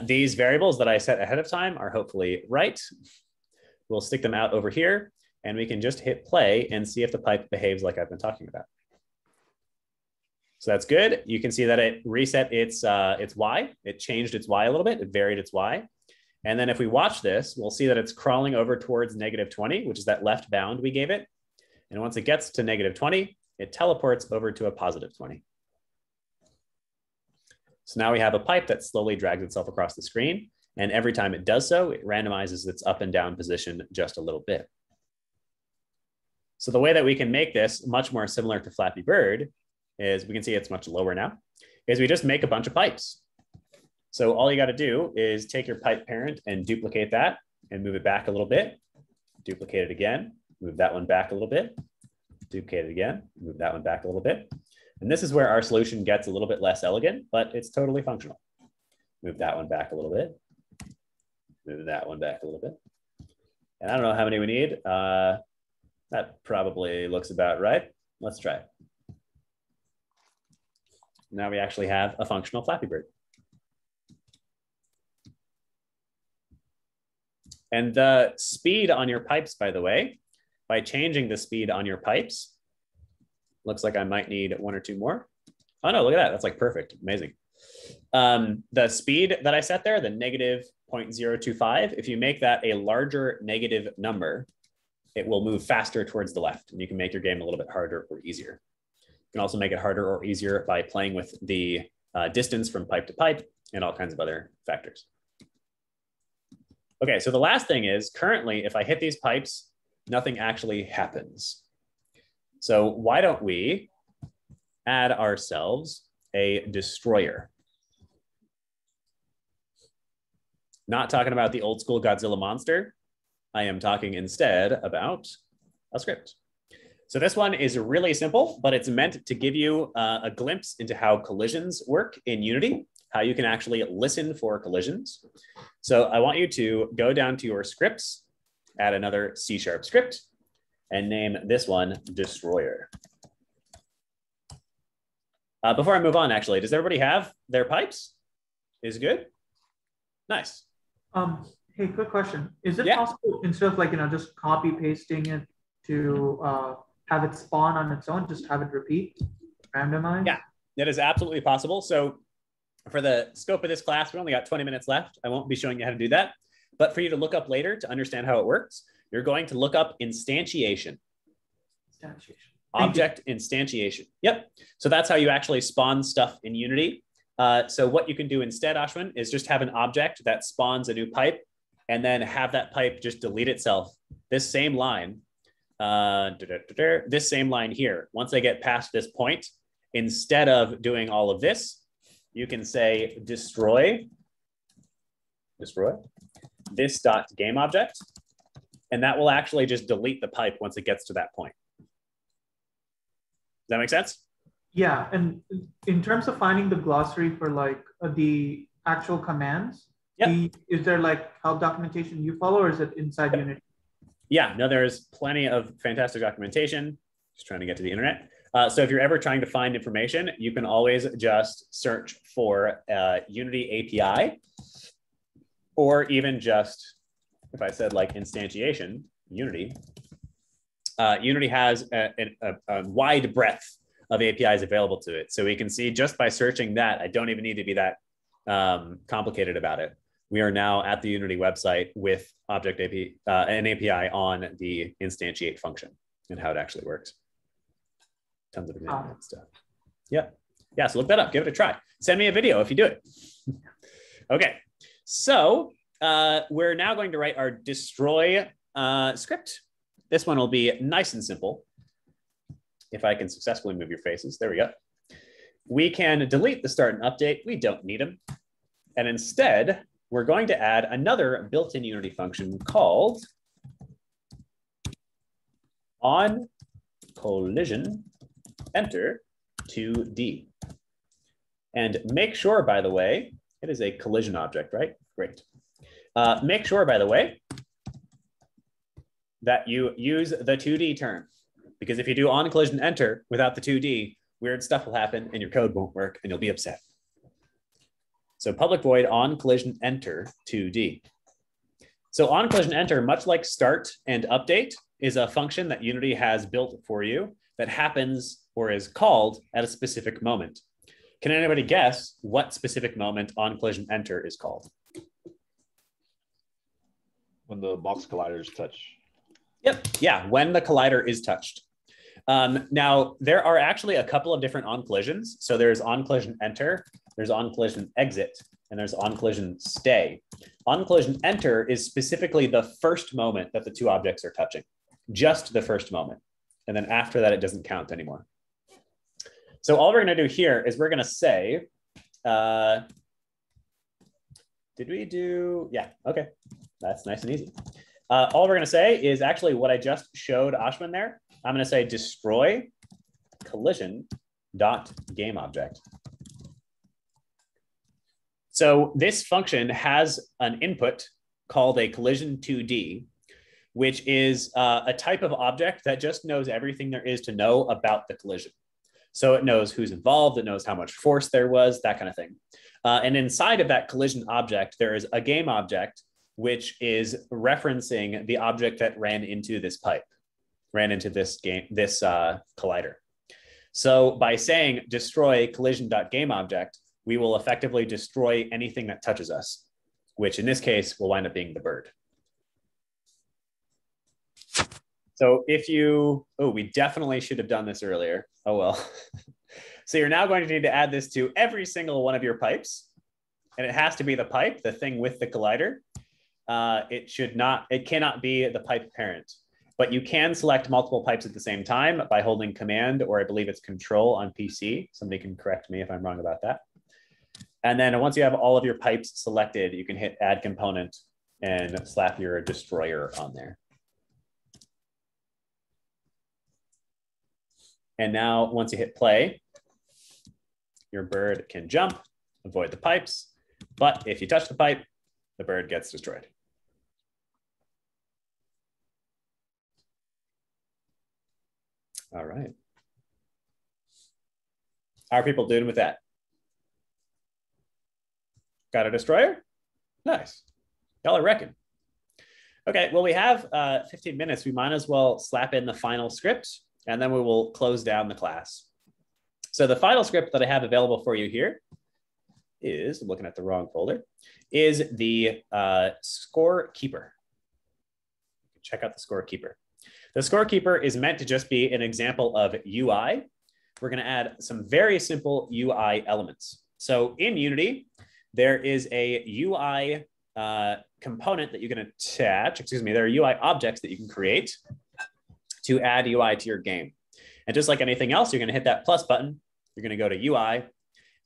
These variables that I set ahead of time are hopefully right. We'll stick them out over here, and we can just hit play and see if the pipe behaves like I've been talking about. So that's good. You can see that it reset its Y. It changed its Y a little bit. It varied its Y. And then if we watch this, we'll see that it's crawling over towards -20, which is that left bound we gave it. And once it gets to -20, it teleports over to a +20. So now we have a pipe that slowly drags itself across the screen. And every time it does so, it randomizes its up and down position just a little bit. So the way that we can make this much more similar to Flappy Bird is, we can see it's much lower now, is we just make a bunch of pipes. So all you got to do is take your pipe parent and duplicate that and move it back a little bit, duplicate it again, move that one back a little bit, duplicate it again, move that one back a little bit. And this is where our solution gets a little bit less elegant, but it's totally functional. Move that one back a little bit, move that one back a little bit. And I don't know how many we need. That probably looks about right. Let's try it. Now we actually have a functional Flappy Bird. And the speed on your pipes, by the way, by changing the speed on your pipes, looks like I might need one or two more. Oh no, look at that. That's like perfect. Amazing. The speed that I set there, the negative 0.025, if you make that a larger negative number, it will move faster towards the left, and you can make your game a little bit harder or easier. You can also make it harder or easier by playing with the distance from pipe to pipe and all kinds of other factors. Okay, so the last thing is currently, if I hit these pipes, nothing actually happens. So why don't we add ourselves a destroyer? Not talking about the old school Godzilla monster. I am talking instead about a script. So this one is really simple, but it's meant to give you a glimpse into how collisions work in Unity, how you can actually listen for collisions. So I want you to go down to your scripts, add another C# script, and name this one Destroyer. Before I move on, actually, does everybody have their pipes? Is good? Nice. Hey, quick question. Is it possible, instead of like, just copy pasting it to have it spawn on its own, just have it repeat, randomize? Yeah, that is absolutely possible. So for the scope of this class, we only got 20 minutes left. I won't be showing you how to do that. But for you to look up later to understand how it works, you're going to look up instantiation. Object instantiation. Yep. So that's how you actually spawn stuff in Unity. So what you can do instead, Ashwin, is just have an object that spawns a new pipe and then have that pipe just delete itself. This same line, this same line here, once I get past this point, instead of doing all of this, you can say destroy this dot game object, and that will actually just delete the pipe once it gets to that point. Does that make sense? Yeah, and in terms of finding the glossary for like the actual commands, is there like help documentation you follow, or is it inside Unity? Yeah, no, there's plenty of fantastic documentation. Just trying to get to the internet. So if you're ever trying to find information, you can always just search for Unity API, or even just, if I said like instantiation, Unity. Unity has a wide breadth of APIs available to it. So we can see just by searching that, I don't even need to be that complicated about it. We are now at the Unity website with Object API, an API on the instantiate function and how it actually works. Tons of examples and stuff. Yeah. Yeah, so look that up, give it a try. Send me a video if you do it. Okay, so we're now going to write our destroy script. This one will be nice and simple. If I can successfully move your faces, there we go. We can delete the start and update. We don't need them. And instead, we're going to add another built-in Unity function called on collision enter 2D. And make sure, by the way, it is a collision object, right? Great. Make sure, by the way, that you use the 2D term, because if you do on collision enter without the 2D, weird stuff will happen and your code won't work and you'll be upset. So public void on collision enter 2D. So on collision enter, much like start and update, is a function that Unity has built for you that happens or is called at a specific moment. Can anybody guess what specific moment on collision enter is called? When the box colliders touch. Yep, yeah, when the collider is touched. Now, there are actually a couple of different on collisions. So there's on collision enter, there's on collision exit, and there's on collision stay. On collision enter is specifically the first moment that the two objects are touching, just the first moment. And then after that, it doesn't count anymore. So all we're going to do here is we're going to say, did we do? Yeah, okay. That's nice and easy. All we're going to say is actually what I just showed Ashwin there. I'm going to say destroy collision dot game object. So this function has an input called a collision 2D, which is a type of object that just knows everything there is to know about the collision. So it knows who's involved, it knows how much force there was, that kind of thing. And inside of that collision object, there is a game object, which is referencing the object that ran into this pipe, ran into this collider. So by saying destroy collision.gameObject, we will effectively destroy anything that touches us, which in this case will wind up being the bird. So if you, oh, we definitely should have done this earlier. Oh, well. So you're now going to need to add this to every single one of your pipes. And it has to be the pipe, the thing with the collider. It cannot be the pipe parent, but you can select multiple pipes at the same time by holding Command, or I believe it's Control on PC. Somebody can correct me if I'm wrong about that. And then once you have all of your pipes selected, you can hit Add Component and slap your destroyer on there. And now once you hit play, your bird can jump, avoid the pipes, but if you touch the pipe, the bird gets destroyed. All right. How are people doing with that? Got a destroyer? Nice. Y'all are wrecking. Okay, well, we have 15 minutes. We might as well slap in the final script, and then we will close down the class. So the final script that I have available for you here is, I'm looking at the wrong folder, is the Scorekeeper. Check out the Scorekeeper. The Scorekeeper is meant to just be an example of UI. We're going to add some very simple UI elements. So in Unity, there is a UI component that you can attach, there are UI objects that you can create to add UI to your game. And just like anything else, you're going to hit that plus button. You're going to go to UI.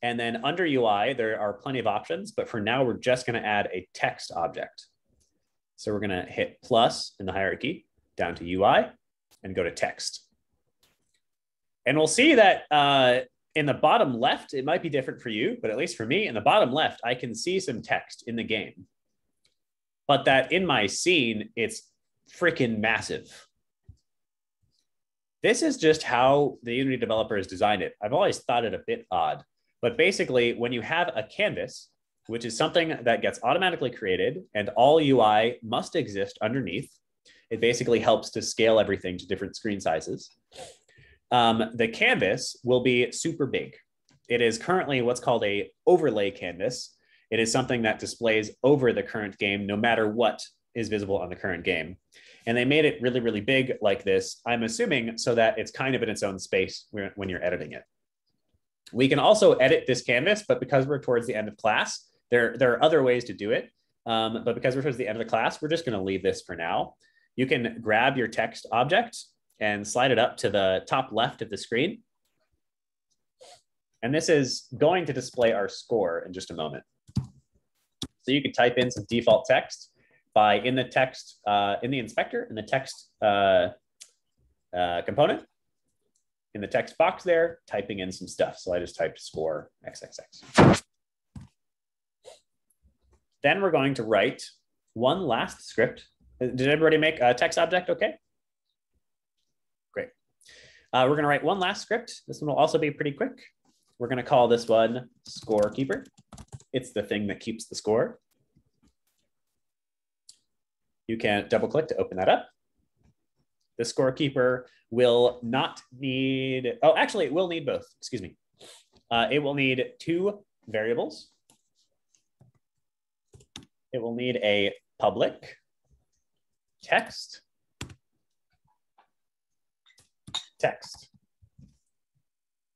And then under UI, there are plenty of options. But for now, we're just going to add a text object. So we're going to hit plus in the hierarchy down to UI and go to text. And we'll see that in the bottom left, it might be different for you, but at least for me, in the bottom left, I can see some text in the game. But that in my scene, it's freaking massive. This is just how the Unity developers designed it. I've always thought it a bit odd, but basically when you have a canvas, which is something that gets automatically created and all UI must exist underneath, it basically helps to scale everything to different screen sizes. The canvas will be super big. It is currently what's called a overlay canvas. It is something that displays over the current game, no matter what is visible on the current game. And they made it really, really big like this, I'm assuming, so that it's kind of in its own space when you're editing it. We can also edit this canvas, but because we're towards the end of class, there are other ways to do it. But because we're towards the end of the class, we're just going to leave this for now. You can grab your text object and slide it up to the top left of the screen. And this is going to display our score in just a moment. So you can type in some default text by in the text, in the inspector, in the text component, in the text box there, typing in some stuff. So I just typed score XXX. Then we're going to write one last script. Did everybody make a text object okay? Great. We're going to write one last script. This one will also be pretty quick. We're going to call this one Scorekeeper. It's the thing that keeps the score. You can double click to open that up. The Scorekeeper will not need, oh, actually it will need both, excuse me. It will need two variables. It will need a public text.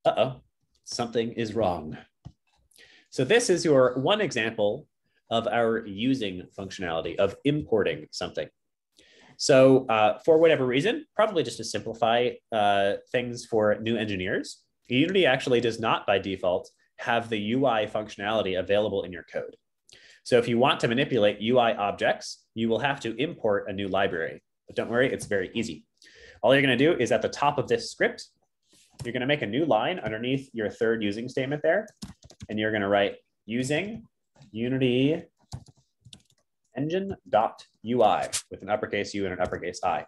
Uh-oh, something is wrong. So this is your one example of our using functionality, of importing something. So for whatever reason, probably just to simplify things for new engineers, Unity actually does not by default have the UI functionality available in your code. So if you want to manipulate UI objects, you will have to import a new library. But don't worry, it's very easy. All you're going to do is at the top of this script, you're going to make a new line underneath your third using statement there. And you're going to write using Unity engine.ui with an uppercase U and an uppercase I.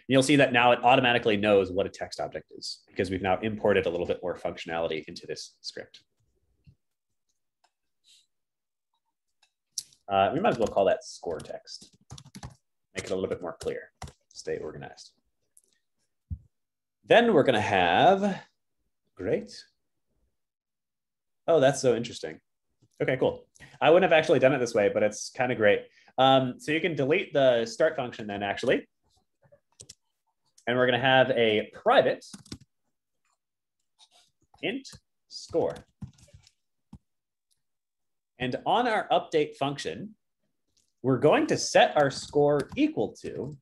You'll see that now it automatically knows what a text object is because we've now imported a little bit more functionality into this script. We might as well call that score text. Make it a little bit more clear, stay organized. Then we're going to have, great. Oh, that's so interesting. Okay, cool. I wouldn't have actually done it this way, but it's kind of great. So you can delete the start function then actually. And we're going to have a private int score. And on our update function, we're going to set our score equal to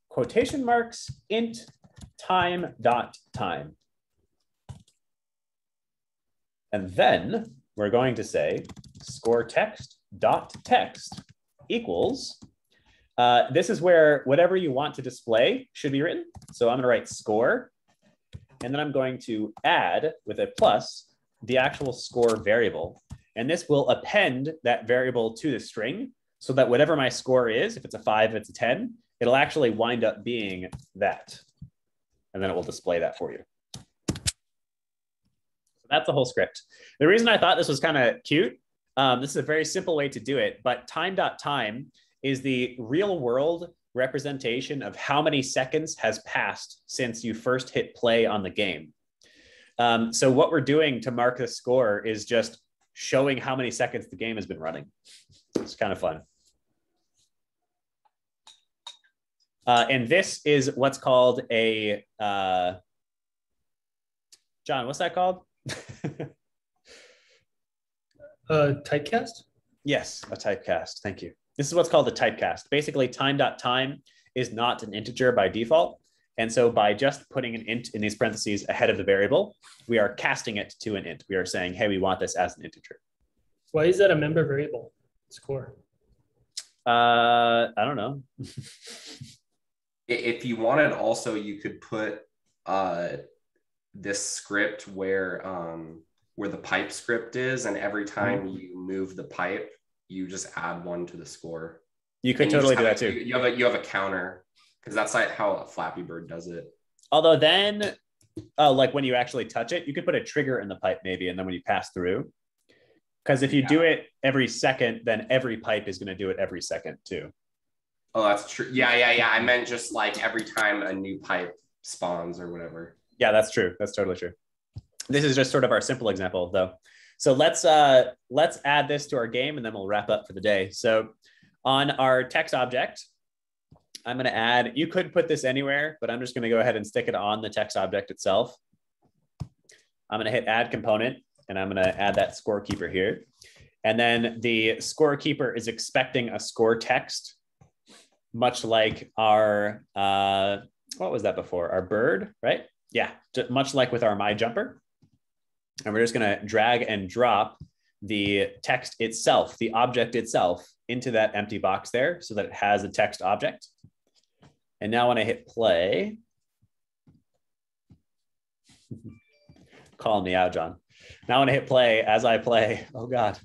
quotation marks int time dot time. And then we're going to say score text dot text equals, this is where whatever you want to display should be written. So I'm going to write score, and then I'm going to add with a plus the actual score variable. And this will append that variable to the string so that whatever my score is, if it's a 5, if it's a 10, it'll actually wind up being that. And then it will display that for you. So that's the whole script. The reason I thought this was kind of cute, this is a very simple way to do it, but time.time is the real world representation of how many seconds has passed since you first hit play on the game. So what we're doing to mark the score is just showing how many seconds the game has been running. It's kind of fun. And this is what's called a, John, what's that called? Typecast? Yes, a typecast. Thank you. This is what's called a typecast. Basically, time.time is not an integer by default. And so by just putting an int in these parentheses ahead of the variable, we are casting it to an int. We are saying, hey, we want this as an integer. Why is that a member variable? Score. I don't know. If you wanted also, you could put this script where the pipe script is, and every time you move the pipe, you just add 1 to the score. You could totally do that too. You have a counter, because that's like how Flappy Bird does it. Although then, like when you actually touch it, you could put a trigger in the pipe maybe, and then when you pass through. Because if you do it every second, then every pipe is going to do it every second too. Oh, that's true. Yeah. I meant just like every time a new pipe spawns or whatever. Yeah, that's true. That's totally true. This is just sort of our simple example though. So let's add this to our game and then we'll wrap up for the day. So on our text object, I'm going to add, you could put this anywhere, but I'm just going to go ahead and stick it on the text object itself. I'm going to hit add component and I'm going to add that scorekeeper here. And then the scorekeeper is expecting a score text, much like our, what was that before? Our bird, right? Yeah, much like with our my jumper. And we're just going to drag and drop the text itself, the object itself, into that empty box there so that it has a text object. And now when I hit play, calling me out, John. Now when I hit play, as I play, oh God,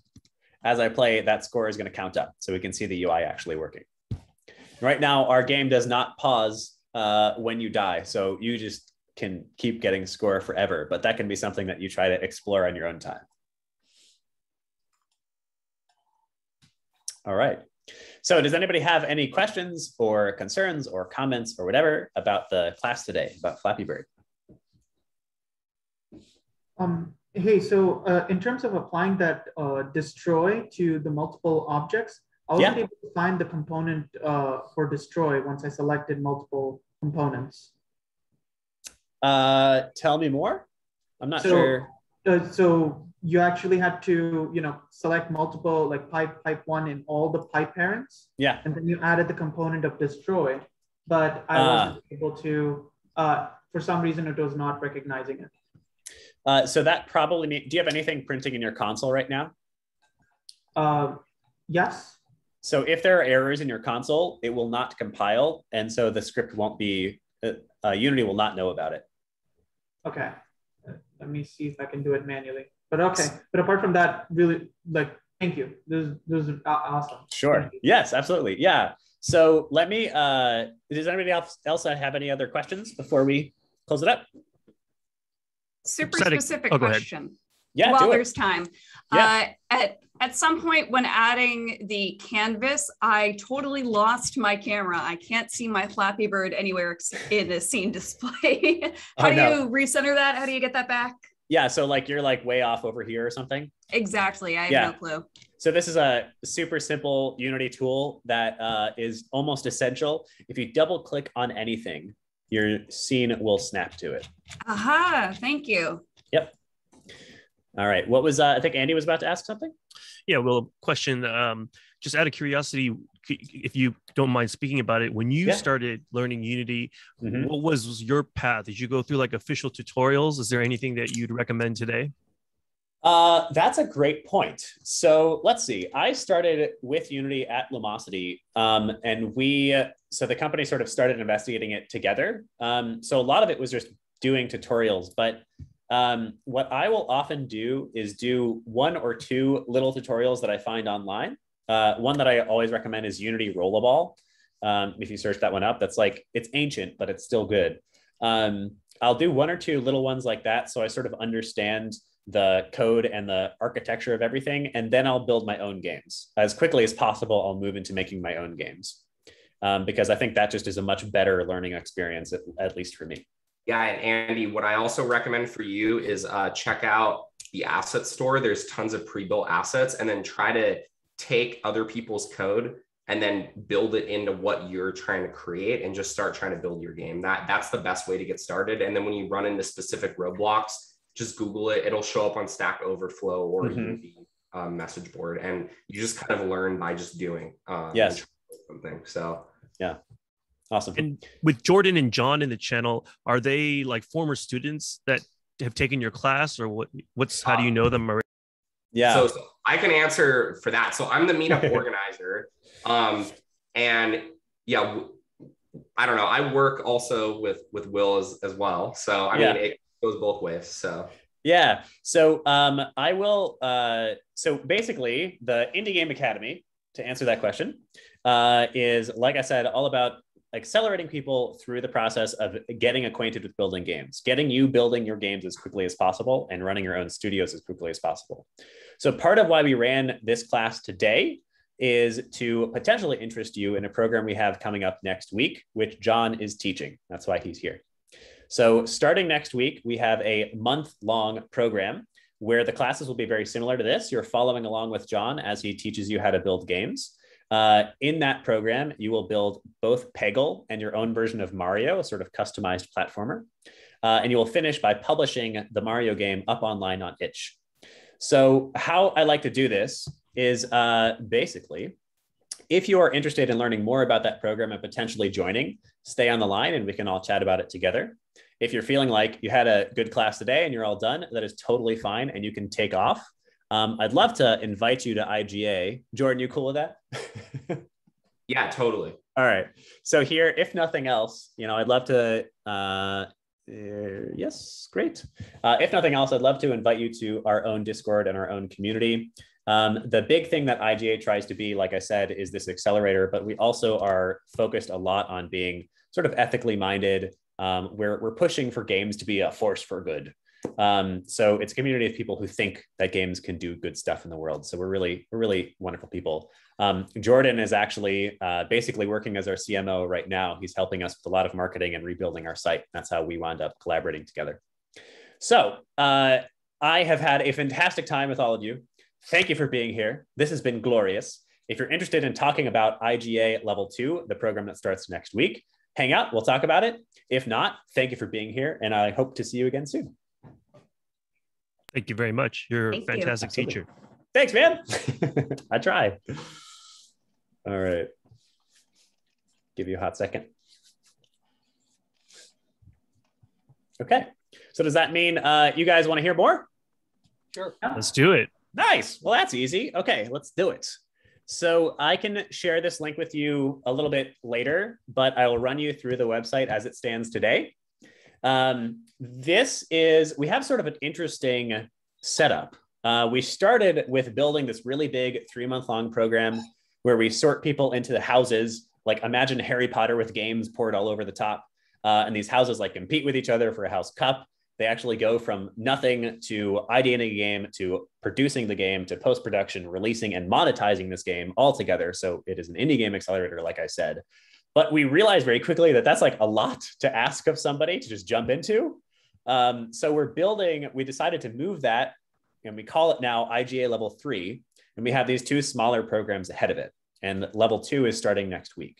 as I play, that score is going to count up. So we can see the UI actually working. Right now, our game does not pause when you die. So you just can keep getting score forever, but that can be something that you try to explore on your own time. All right. So does anybody have any questions or concerns or comments or whatever about the class today, about Flappy Bird? Hey, so in terms of applying that destroy to the multiple objects, I wasn't able to find the component for destroy once I selected multiple components. Tell me more. I'm not sure. So you actually had to, select multiple, like pipe 1 in all the pipe parents. Yeah. And then you added the component of destroy, but I wasn't able to, for some reason, it was not recognizing it. So that probably means, do you have anything printing in your console right now? Yes. So if there are errors in your console, it will not compile. And so the script won't be, Unity will not know about it. Okay. Let me see if I can do it manually. But okay. But apart from that, really, thank you. This is awesome. Sure. Yes, absolutely. Yeah. So let me, does anybody else have any other questions before we close it up? Super specific question. Yeah, while there's time. Yeah. At some point when adding the canvas, I totally lost my camera. I can't see my Flappy Bird anywhere in the scene display. How do you recenter that? How do you get that back? Yeah, so like you're like way off over here or something? Exactly, I have no clue. So this is a super simple Unity tool that is almost essential. If you double click on anything, your scene will snap to it. Aha, thank you. Yep. All right, what was, I think Andy was about to ask something? Yeah, well, question, just out of curiosity, if you don't mind speaking about it, when you started learning Unity, what was your path? Did you go through like official tutorials? Is there anything that you'd recommend today? That's a great point. So let's see, I started with Unity at Lumosity, and so the company sort of started investigating it together. So a lot of it was just doing tutorials, but what I will often do is do 1 or 2 little tutorials that I find online. One that I always recommend is Unity Rollerball. If you search that one up, that's like, it's ancient, but it's still good. I'll do 1 or 2 little ones like that, so I sort of understand the code and the architecture of everything, and then I'll build my own games. As quickly as possible, I'll move into making my own games, because I think that just is a much better learning experience, at least for me. Yeah, and Andy, what I also recommend for you is check out the asset store. There's tons of pre-built assets, and then try to take other people's code and then build it into what you're trying to create, and just start trying to build your game. That's the best way to get started. And then when you run into specific roadblocks, just Google it. It'll show up on Stack Overflow or Unity message board, and you just kind of learn by just doing. Something. So yeah. Awesome. And with Jordan and John in the channel, are they like former students that have taken your class, or how do you know them already? Yeah. So I can answer for that. So I'm the meetup organizer. And yeah, I don't know. I work also with Will as well. So I mean, it goes both ways. So yeah. So I will. So basically, the Indie Game Academy, to answer that question, is, like I said, all about accelerating people through the process of getting acquainted with building games, getting you building your games as quickly as possible and running your own studios as quickly as possible. So part of why we ran this class today is to potentially interest you in a program we have coming up next week, which John is teaching. That's why he's here. So starting next week, we have a month-long program where the classes will be very similar to this. You're following along with John as he teaches you how to build games. In that program, you will build both Peggle and your own version of Mario, a sort of customized platformer. And you will finish by publishing the Mario game up online on itch. So how I like to do this is basically, if you are interested in learning more about that program and potentially joining, stay on the line and we can all chat about it together. If you're feeling like you had a good class today and you're all done, that is totally fine and you can take off. I'd love to invite you to IGA. Jordan, you cool with that? Yeah, totally. All right. So here, if nothing else, I'd love to, yes, great. If nothing else, I'd love to invite you to our own Discord and our own community. The big thing that IGA tries to be, like I said, is this accelerator, but we also are focused a lot on being sort of ethically minded. We're pushing for games to be a force for good. So it's a community of people who think that games can do good stuff in the world. So we're really wonderful people. Jordan is actually basically working as our CMO right now. He's helping us with a lot of marketing and rebuilding our site. That's how we wound up collaborating together. So I have had a fantastic time with all of you. Thank you for being here. This has been glorious. If you're interested in talking about IGA Level 2, the program that starts next week, hang out, we'll talk about it. If not, thank you for being here, and I hope to see you again soon. Thank you very much. You're a fantastic teacher. Thanks, man. I try. All right. Give you a hot second. Okay. So does that mean you guys want to hear more? Sure. Let's do it. Nice. Well, that's easy. Okay, let's do it. So I can share this link with you a little bit later, but I will run you through the website as it stands today. We have sort of an interesting setup. We started with building this really big 3-month-long program where we sort people into the houses like imagine Harry Potter with games poured all over the top. And these houses like compete with each other for a house cup. They actually go from nothing to ideating a game to producing the game to post-production, releasing and monetizing this game all together. So it is an indie game accelerator, like I said. But we realized very quickly that that's like a lot to ask of somebody to just jump into. So we decided to move that, and we call it now IGA level 3. And we have these 2 smaller programs ahead of it. And level 2 is starting next week.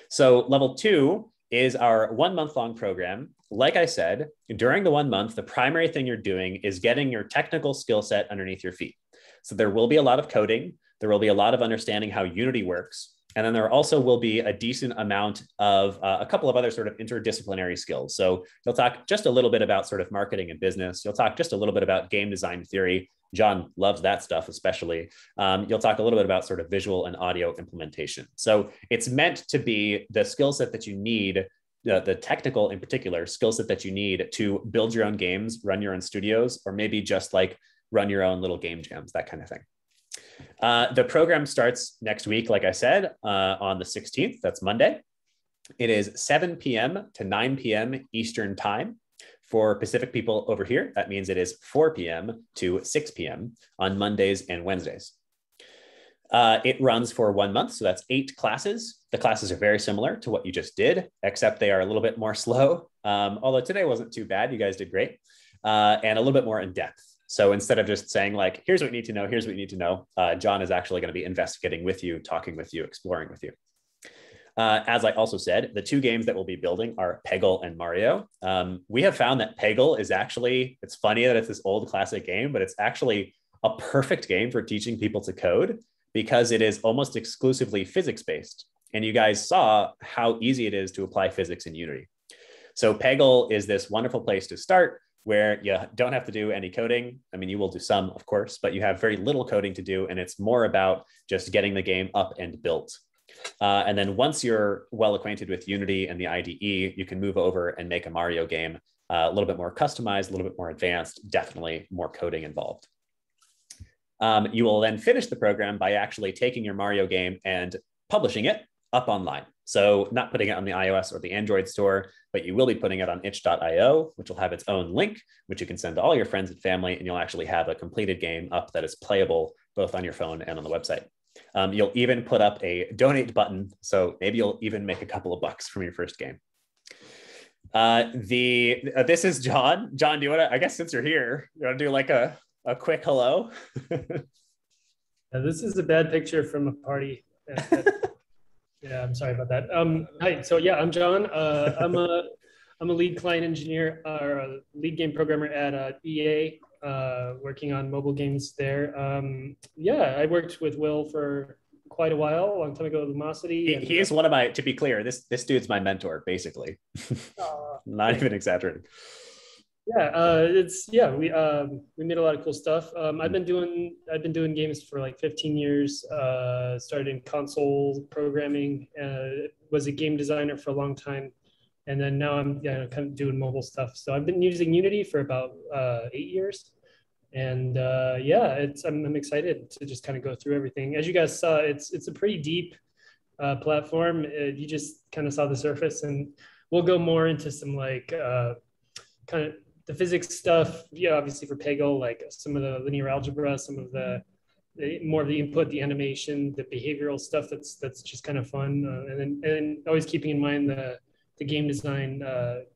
So level 2 is our 1 month long program. Like I said, during the 1 month, the primary thing you're doing is getting your technical skill set underneath your feet. So there will be a lot of coding. There will be a lot of understanding how Unity works. And then there also will be a decent amount of a couple of other sort of interdisciplinary skills. So you'll talk just a little bit about sort of marketing and business. You'll talk just a little bit about game design theory. John loves that stuff, especially. You'll talk a little bit about sort of visual and audio implementation. So it's meant to be the skill set that you need, the technical in particular skill set that you need to build your own games, run your own studios, or maybe just like run your own little game jams, that kind of thing. The program starts next week, like I said, on the 16th, that's Monday. It is 7 p.m. to 9 p.m. Eastern time. For Pacific people over here, that means it is 4 p.m. to 6 p.m. on Mondays and Wednesdays. It runs for 1 month, so that's 8 classes. The classes are very similar to what you just did, except they are a little bit more slow. Although today wasn't too bad, you guys did great, and a little bit more in depth. So instead of just saying like, here's what you need to know, here's what you need to know, John is actually going to be investigating with you, talking with you, exploring with you. As I also said, the 2 games that we'll be building are Peggle and Mario. We have found that Peggle is actually, it's funny that it's this old classic game, but it's actually a perfect game for teaching people to code because it is almost exclusively physics-based. And you guys saw how easy it is to apply physics in Unity. So Peggle is this wonderful place to start where you don't have to do any coding. I mean, you will do some, of course, but you have very little coding to do. And it's more about just getting the game up and built. And then once you're well acquainted with Unity and the IDE, you can move over and make a Mario game a little bit more customized, a little bit more advanced, definitely more coding involved. You will then finish the program by actually taking your Mario game and publishing it up online. So not putting it on the iOS or the Android store, but you will be putting it on itch.io, which will have its own link, which you can send to all your friends and family, and you'll actually have a completed game up that is playable both on your phone and on the website. You'll even put up a donate button, so maybe you'll even make a couple of bucks from your first game. This is John. John, do you want to, I guess since you're here, you want to do like a quick hello? This is a bad picture from a party. Yeah, I'm sorry about that. Hi, so yeah, I'm John. I'm a lead client engineer or a lead game programmer at EA, working on mobile games there. Yeah, I worked with Will for quite a while, a long time ago at Lumosity. He is one of my, to be clear, this dude's my mentor, basically. Not even exaggerating. Yeah, we made a lot of cool stuff. I've been doing games for like 15 years. Started in console programming. Was a game designer for a long time, and then now I'm kind of doing mobile stuff. So I've been using Unity for about 8 years, and I'm excited to just kind of go through everything. As you guys saw, it's a pretty deep platform. You just kind of saw the surface, and we'll go more into some like kind of the physics stuff, obviously for Peggle, like some of the linear algebra, some of the more of the input, the animation, the behavioral stuff that's just kind of fun, and then always keeping in mind the game design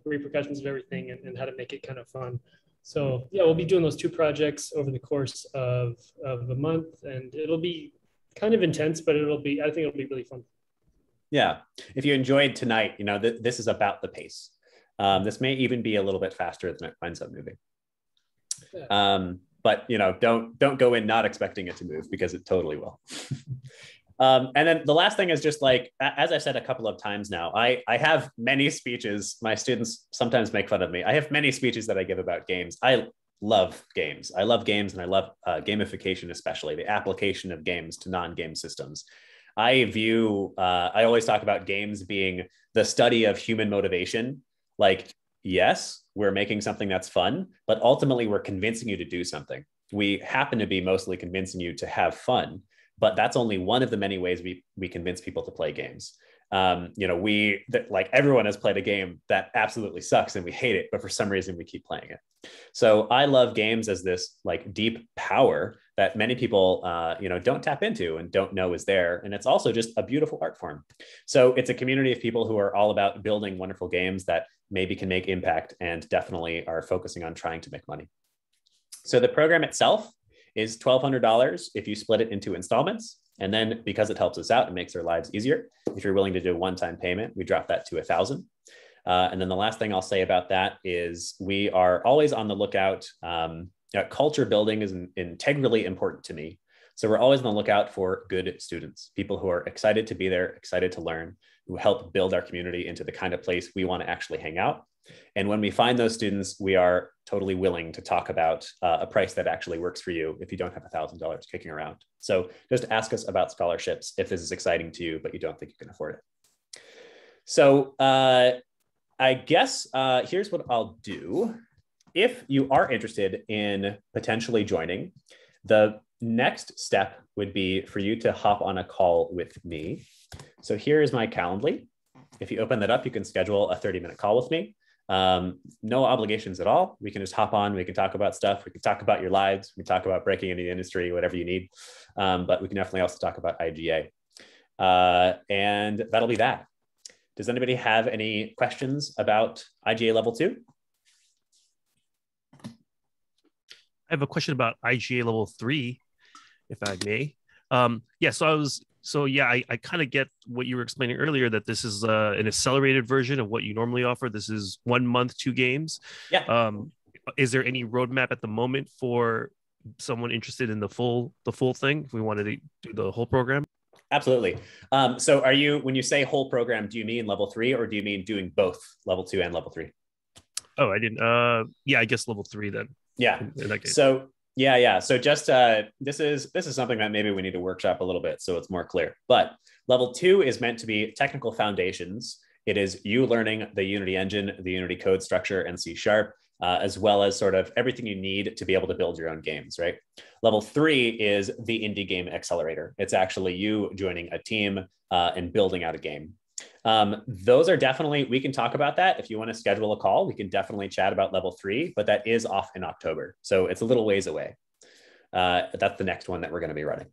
repercussions of everything and how to make it kind of fun. So yeah, we'll be doing those 2 projects over the course of a month, and it'll be kind of intense, but I think it'll be really fun. Yeah, if you enjoyed tonight, this is about the pace. This may even be a little bit faster than it winds up moving. But don't go in not expecting it to move, because it totally will. And then the last thing is just like, as I said a couple of times now, I have many speeches. My students sometimes make fun of me. I have many speeches that I give about games. I love games. I love games, and I love gamification, especially the application of games to non-game systems. I always talk about games being the study of human motivation. Like, yes, we're making something that's fun, but ultimately we're convincing you to do something. We happen to be mostly convincing you to have fun, but that's only one of the many ways we convince people to play games. Like everyone has played a game that absolutely sucks and we hate it, but for some reason we keep playing it. So I love games as this like deep power that many people, don't tap into and don't know is there. And it's also just a beautiful art form. So it's a community of people who are all about building wonderful games that maybe can make impact and definitely are focusing on trying to make money. So the program itself is $1,200 if you split it into installments. And then because it helps us out, it makes our lives easier. If you're willing to do a one-time payment, we drop that to $1,000. And then the last thing I'll say about that is we are always on the lookout. Culture building is integrally important to me. So we're always on the lookout for good students, people who are excited to be there, excited to learn, who help build our community into the kind of place we want to actually hang out. And when we find those students, we are totally willing to talk about a price that actually works for you if you don't have $1,000 kicking around. So just ask us about scholarships if this is exciting to you, but you don't think you can afford it. So I guess here's what I'll do. If you are interested in potentially joining, the next step would be for you to hop on a call with me. So here is my Calendly. If you open that up, you can schedule a 30-minute call with me. No obligations at all. We can just hop on. We can talk about stuff. We can talk about your lives. We can talk about breaking into the industry, whatever you need. But we can definitely also talk about IGA. And that'll be that. Does anybody have any questions about IGA level 2? I have a question about IGA level 3, if I may. I kind of get what you were explaining earlier, that this is an accelerated version of what you normally offer. This is 1 month, 2 games. Yeah. Is there any roadmap at the moment for someone interested in the full thing, if we wanted to do the whole program? Absolutely. So when you say whole program, do you mean level 3 or do you mean doing both level 2 and level 3? Oh, I didn't. I guess level 3 then. Yeah. In that case. So yeah. So just this is something that maybe we need to workshop a little bit so it's more clear. But level 2 is meant to be technical foundations. It is you learning the Unity engine, the Unity code structure, and C#, as well as sort of everything you need to be able to build your own games, right? Level 3 is the indie game accelerator. It's actually you joining a team and building out a game. Those are definitely, we can talk about that. If you want to schedule a call, we can definitely chat about level 3, but that is off in October. So it's a little ways away. That's the next one that we're going to be running.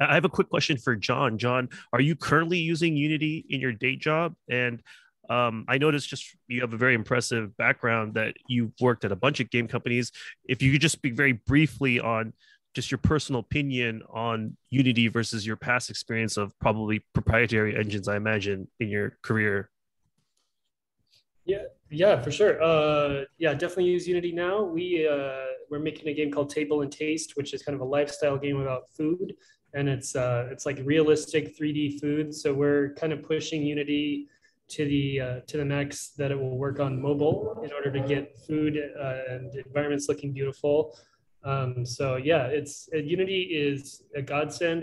I have a quick question for John. John, are you currently using Unity in your day job? And I noticed just you have a very impressive background that you've worked at a bunch of game companies. If you could just speak very briefly on just your personal opinion on Unity versus your past experience of probably proprietary engines, I imagine, in your career. Yeah, for sure. Definitely use Unity now. We're making a game called Table and Taste, which is kind of a lifestyle game about food. And it's like realistic 3D food. So we're kind of pushing Unity to the max that it will work on mobile in order to get food and environments looking beautiful. Unity is a godsend.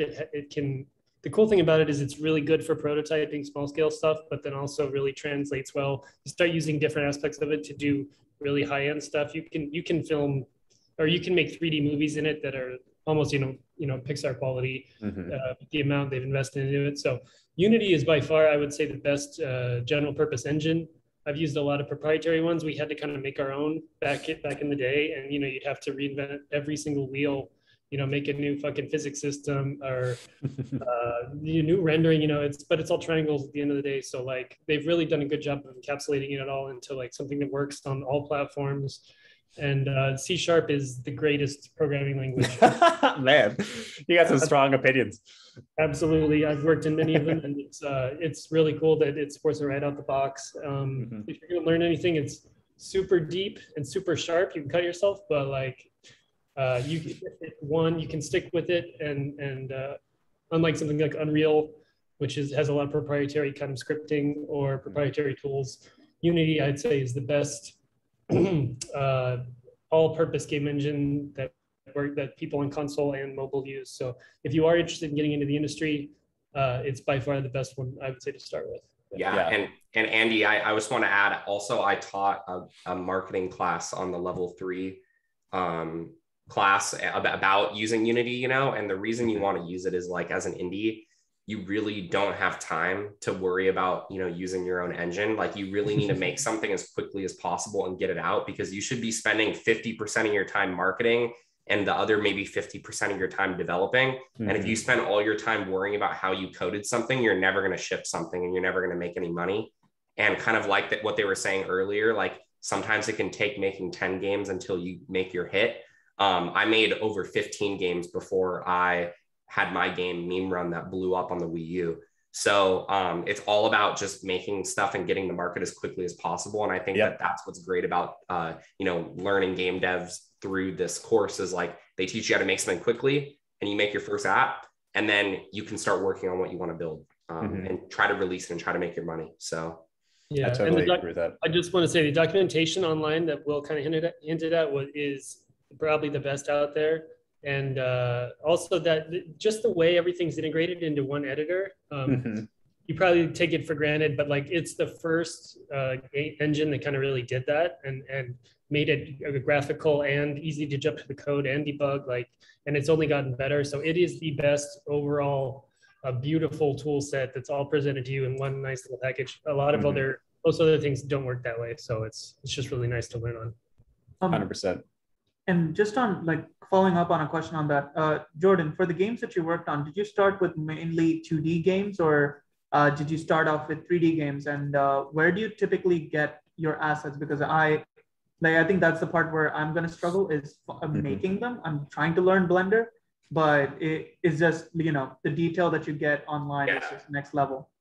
The cool thing about it is it's really good for prototyping small scale stuff, but then also really translates well. You start using different aspects of it to do really high end stuff. You can film, or you can make 3D movies in it that are almost Pixar quality. The amount they've invested into it. So Unity is by far, I would say, the best general purpose engine. I've used a lot of proprietary ones. We had to kind of make our own back in the day, and you'd have to reinvent every single wheel, make a new fucking physics system or new rendering. But it's all triangles at the end of the day. So like they've really done a good job of encapsulating it all into like something that works on all platforms. And C# is the greatest programming language. Man, you got some strong opinions. Absolutely. I've worked in many of them, and it's really cool that it supports it right out the box. If you're going to learn anything, it's super deep and super sharp. You can cut yourself, but like you can stick with it. And unlike something like Unreal, which has a lot of proprietary kind of scripting or proprietary tools, Unity, I'd say, is the best all-purpose game engine that people on console and mobile use. So if you are interested in getting into the industry, it's by far the best one, I would say, to start with. Yeah. And Andy, I just want to add, also, I taught a marketing class on the level 3 class about using Unity, and the reason you want to use it is like as an indie, you really don't have time to worry about, using your own engine. Like you really need to make something as quickly as possible and get it out, because you should be spending 50% of your time marketing and the other maybe 50% of your time developing. Mm-hmm. And if you spend all your time worrying about how you coded something, you're never going to ship something and you're never going to make any money. And kind of like that, what they were saying earlier, like sometimes it can take making 10 games until you make your hit. I made over 15 games before I had my game Meme Run that blew up on the Wii U. So it's all about just making stuff and getting the market as quickly as possible. And I think that that's what's great about, learning game devs through this course is like, they teach you how to make something quickly and you make your first app, and then you can start working on what you want to build and try to release it and try to make your money. So yeah, I totally agree with that. I just want to say the documentation online that Will kind of hinted at is probably the best out there. And also that just the way everything's integrated into one editor, you probably take it for granted, but like it's the first engine that kind of really did that and made it graphical and easy to jump to the code and debug, and it's only gotten better. So it is the best overall, a beautiful tool set that's all presented to you in one nice little package. A lot of most other things don't work that way. So it's just really nice to learn on. 100%. And just on following up on a question on that, Jordan, for the games that you worked on, did you start with mainly 2D games or did you start off with 3D games? And where do you typically get your assets? Because I think that's the part where I'm going to struggle is making them. I'm trying to learn Blender, but it's just, the detail that you get online is just next level.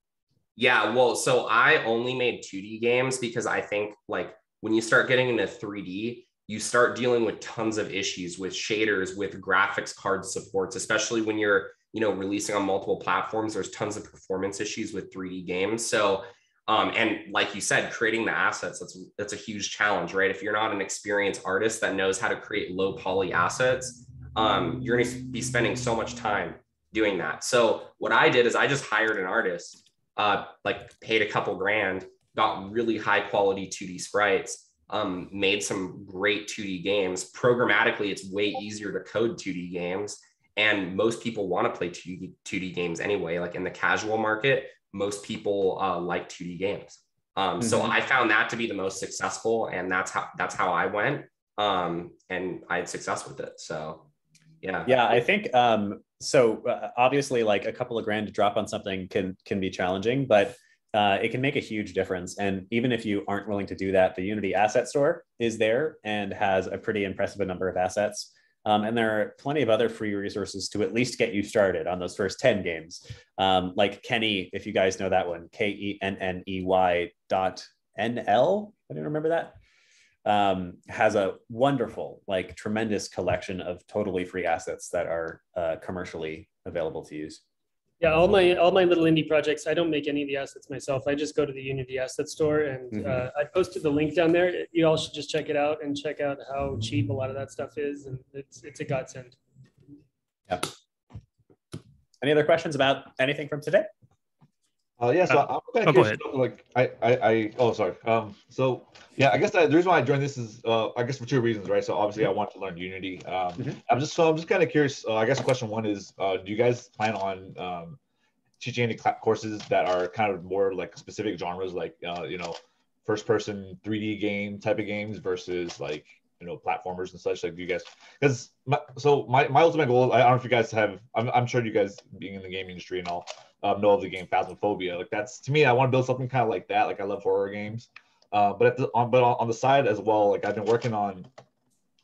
Yeah, well, so I only made 2D games because I think when you start getting into 3D, you start dealing with tons of issues with shaders, with graphics card supports, especially when you're, releasing on multiple platforms. There's tons of performance issues with 3D games. So, and like you said, creating the assets, that's a huge challenge, right? If you're not an experienced artist that knows how to create low poly assets, you're going to be spending so much time doing that. So what I did is I just hired an artist, paid a couple grand, got really high quality 2D sprites, made some great 2D games. Programmatically, it's way easier to code 2D games. And most people want to play 2D games anyway. Like in the casual market, most people like 2D games. So I found that to be the most successful, and that's how I went. And I had success with it. So yeah. Yeah, I think obviously a couple of grand to drop on something can be challenging, but it can make a huge difference. And even if you aren't willing to do that, the Unity Asset Store is there and has a pretty impressive number of assets. And there are plenty of other free resources to at least get you started on those first 10 games. Like Kenny, if you guys know that one, KENNEY.NL, I didn't remember that, has a wonderful, tremendous collection of totally free assets that are commercially available to use. Yeah, all my little indie projects, I don't make any of the assets myself. I just go to the Unity Asset Store, and I posted the link down there. You all should just check it out and check out how cheap a lot of that stuff is, and it's a godsend. Yeah. Any other questions about anything from today? Yeah, so I'm kind of curious. Sorry. So yeah, I guess the reason why I joined this is, I guess for two reasons, right? So obviously I want to learn Unity. I'm just kind of curious. I guess question one is, do you guys plan on teaching any courses that are kind of more specific genres, first person 3D game type of games versus platformers and such? Do you guys, because my ultimate goal, I don't know if you guys have, I'm sure you guys being in the game industry and all, know of the game Phasmophobia. That's, to me, I want to build something kind of like that. I love horror games, but on the side as well, I've been working on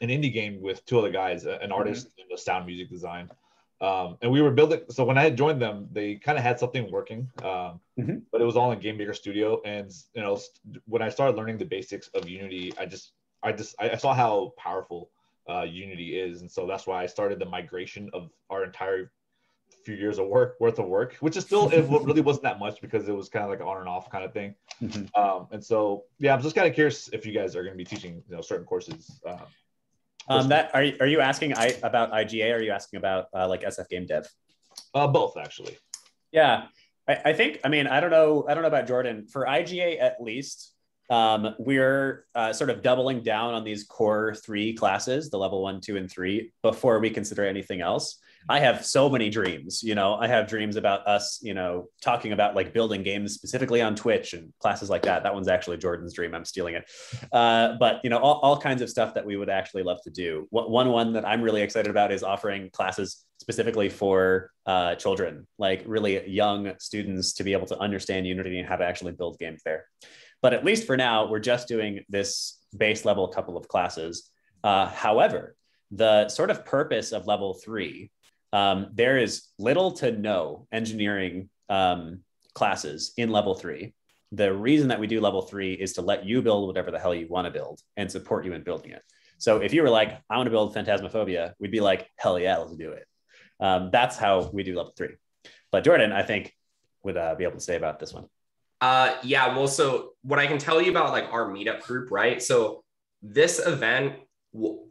an indie game with two other guys, an artist in sound music design, and we were building. So when I had joined them, they kind of had something working, but it was all in Game Maker Studio. And when I started learning the basics of Unity, I saw how powerful Unity is, and so that's why I started the migration of our entire few years of worth of work, which is still, it really wasn't that much because it was kind of like an on and off kind of thing. And so yeah, I'm just kind of curious if you guys are going to be teaching certain courses. That are you asking about IGA, or are you asking about SF game dev? Both, actually. Yeah, I think, I don't know about Jordan. For IGA at least, we're sort of doubling down on these core 3 classes, the level 1, 2, and 3, before we consider anything else. I have so many dreams, I have dreams about us, talking about like building games specifically on Twitch and classes like that. That one's actually Jordan's dream. I'm stealing it. But, all kinds of stuff that we would actually love to do. One that I'm really excited about is offering classes specifically for children, like really young students, to be able to understand Unity and how to actually build games there. But at least for now, we're just doing this base level couple of classes. However, the sort of purpose of level 3, there is little to no engineering classes in level 3. The reason that we do level 3 is to let you build whatever the hell you want to build and support you in building it. So if you were like, I want to build Phantasmaphobia, we'd be like, hell yeah, let's do it. That's how we do level 3. But Jordan, I think, would be able to say about this one. Yeah, well, so what I can tell you about like our meetup group, right? So this event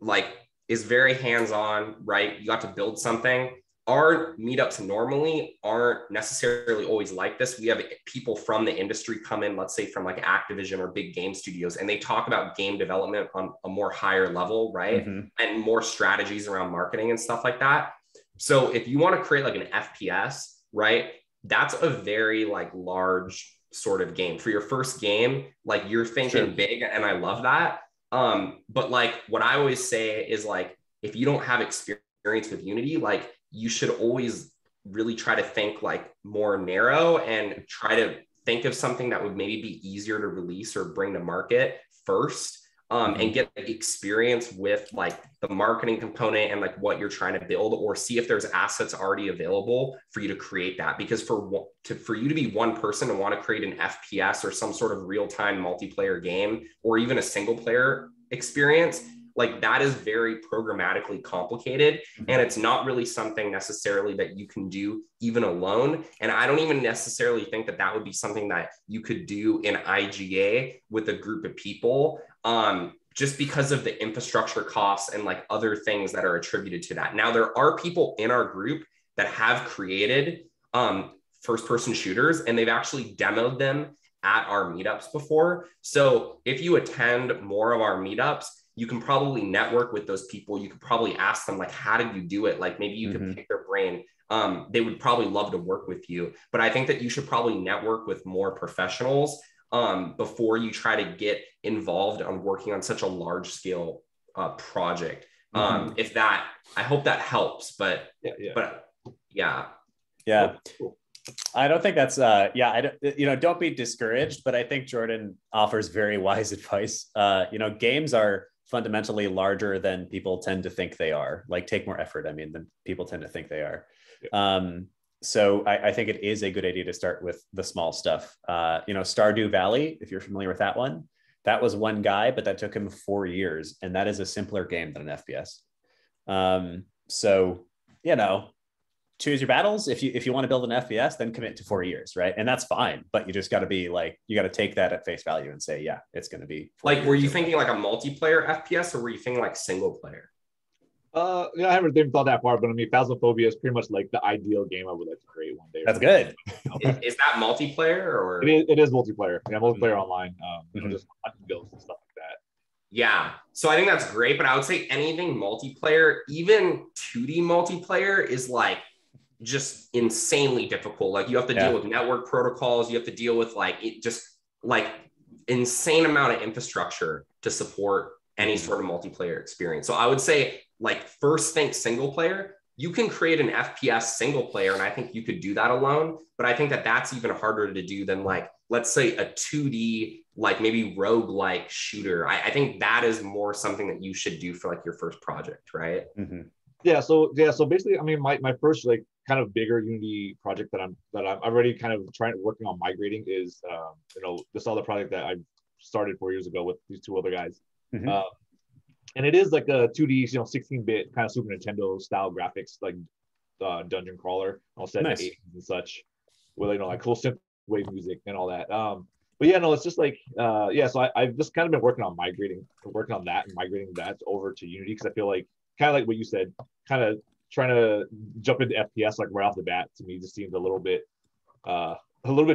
like is very hands-on, right? You got to build something. Our meetups normally aren't necessarily always like this. We have people from the industry come in, let's say from like Activision or big game studios, and they talk about game development on a more higher level, right? Mm-hmm. And more strategies around marketing and stuff like that. So if you want to create like an FPS, right? That's a very like large sort of game for your first game. Like you're thinking big, and I love that. But like what I always say is like, if you don't have experience with Unity, like you should always really try to think like more narrow and try to think of something that would maybe be easier to release or bring to market first, and get like, experience with like the marketing component and like what you're trying to build, or see if there's assets already available for you to create that. Because for you to be one person and want to create an FPS or some sort of real-time multiplayer game, or even a single player experience, like that is very programmatically complicated, and it's not really something necessarily that you can do even alone. And I don't even necessarily think that that would be something that you could do in IGA with a group of people, just because of the infrastructure costs and like other things that are attributed to that. Now, there are people in our group that have created first-person shooters, and they've actually demoed them at our meetups before. So if you attend more of our meetups, you can probably network with those people. You could probably ask them like, how did you do it? Like maybe you could pick their brain. They would probably love to work with you. But I think that you should probably network with more professionals before you try to get involved on working on such a large scale project. If that, I hope that helps, but yeah. Cool. I don't think that's don't be discouraged, but I think Jordan offers very wise advice. Games are fundamentally larger than people tend to think they are. Like, take more effort, than people tend to think they are. So I think it is a good idea to start with the small stuff. Stardew Valley, if you're familiar with that one, that was one guy, but that took him 4 years, and that is a simpler game than an FPS. Choose your battles. If you want to build an FPS, then commit to 4 years, right? And that's fine, but you just got to be like, you got to take that at face value and say, yeah, it's going to be. Like, were you thinking like a multiplayer FPS, or were you thinking like single player? I haven't even thought that far, but Phasmophobia is pretty much like the ideal game I would like to create one day. That's good. Is that multiplayer, or? It is multiplayer. Yeah, multiplayer online. Just ghosts and stuff like that. Yeah, so I think that's great, but I would say anything multiplayer, even 2D multiplayer, is like just insanely difficult. Like you have to deal with network protocols. You have to deal with insane amount of infrastructure to support any sort of multiplayer experience. So I would say like first think single player. You can create an FPS single player, and I think you could do that alone. But I think that that's even harder to do than like, let's say a 2D, like maybe roguelike shooter. I think that is more something that you should do for like your first project, right? So basically, my first like kind of bigger Unity project that I'm already kind of working on migrating is this other project that I started 4 years ago with these two other guys. And it is like a 2D, 16-bit kind of Super Nintendo style graphics, like dungeon crawler, all set in the 80s and such, with like cool synth wave music and all that. But it's just like so I've just kind of been working on migrating that over to Unity, because I feel like kind of like what you said, kind of trying to jump into FPS like right off the bat to me just seems a little bit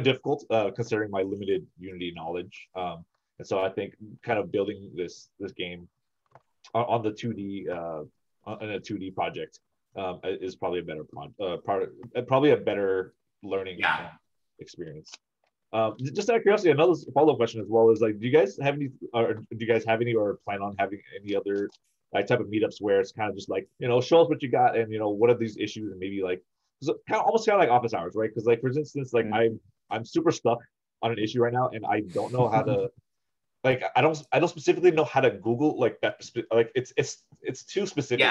difficult considering my limited Unity knowledge. And so I think kind of building this game on the 2D in a 2D project is probably a better probably a better learning experience. Just out of curiosity, another follow-up question as well is like, do you guys have any or plan on having any other like type of meetups where it's kind of just like, show us what you got and what are these issues, and maybe like almost kind of like office hours, right? Because like for instance, like I'm super stuck on an issue right now, and I don't know how to like I don't specifically know how to Google like that. Like it's too specific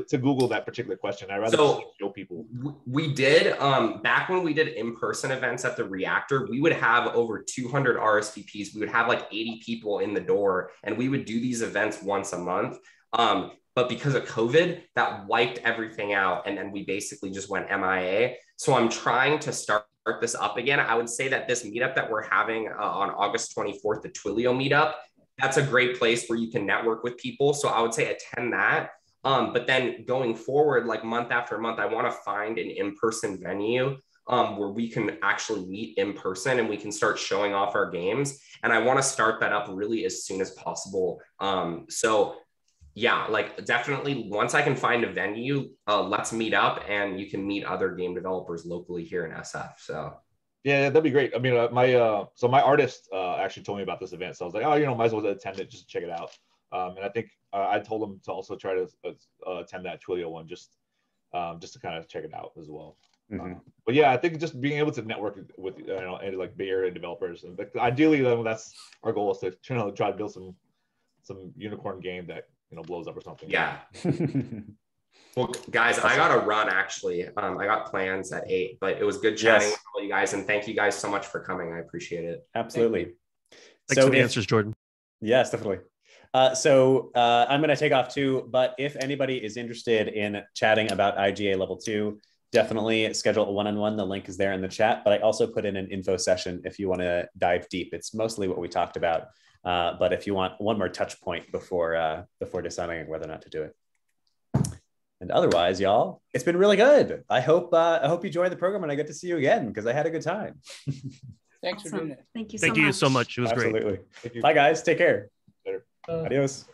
to Google that particular question. I'd rather just show people. We did back when we did in-person events at the Reactor, we would have over 200 RSVPs. We would have like 80 people in the door, and we would do these events once a month. But because of COVID, that wiped everything out, and then we basically just went MIA. So I'm trying to start this up again. I would say that this meetup that we're having on August 24th, the Twilio meetup, that's a great place where you can network with people. So I would say attend that. But then going forward, like month after month, I want to find an in-person venue where we can actually meet in person and we can start showing off our games. And I want to start that up really as soon as possible. So yeah, like definitely once I can find a venue, let's meet up and you can meet other game developers locally here in SF. So yeah, that'd be great. I mean, my artist actually told me about this event, so I was like, oh, might as well attend it, just check it out. And I think I told him to also try to attend that Twilio one, just to kind of check it out as well. But yeah, I think just being able to network with and like Bay Area developers, and like, ideally that's our goal, is to try to build some unicorn game that blows up or something. Yeah. Well, guys, I gotta run actually. I got plans at 8, but it was good chatting with all you guys, and thank you guys so much for coming. I appreciate it. Absolutely. Thanks for the answers, Jordan. Yes, definitely. So I'm going to take off too, but if anybody is interested in chatting about IGA level 2, definitely schedule a one-on-one. The link is there in the chat, but I also put in an info session if you want to dive deep. It's mostly what we talked about, but if you want one more touch point before deciding whether or not to do it. And otherwise, y'all, it's been really good. I hope you join the program and I get to see you again, because I had a good time. Thanks for doing it. Thank you so much. It was Absolutely. great. Bye, guys. Take care. Later. Adios.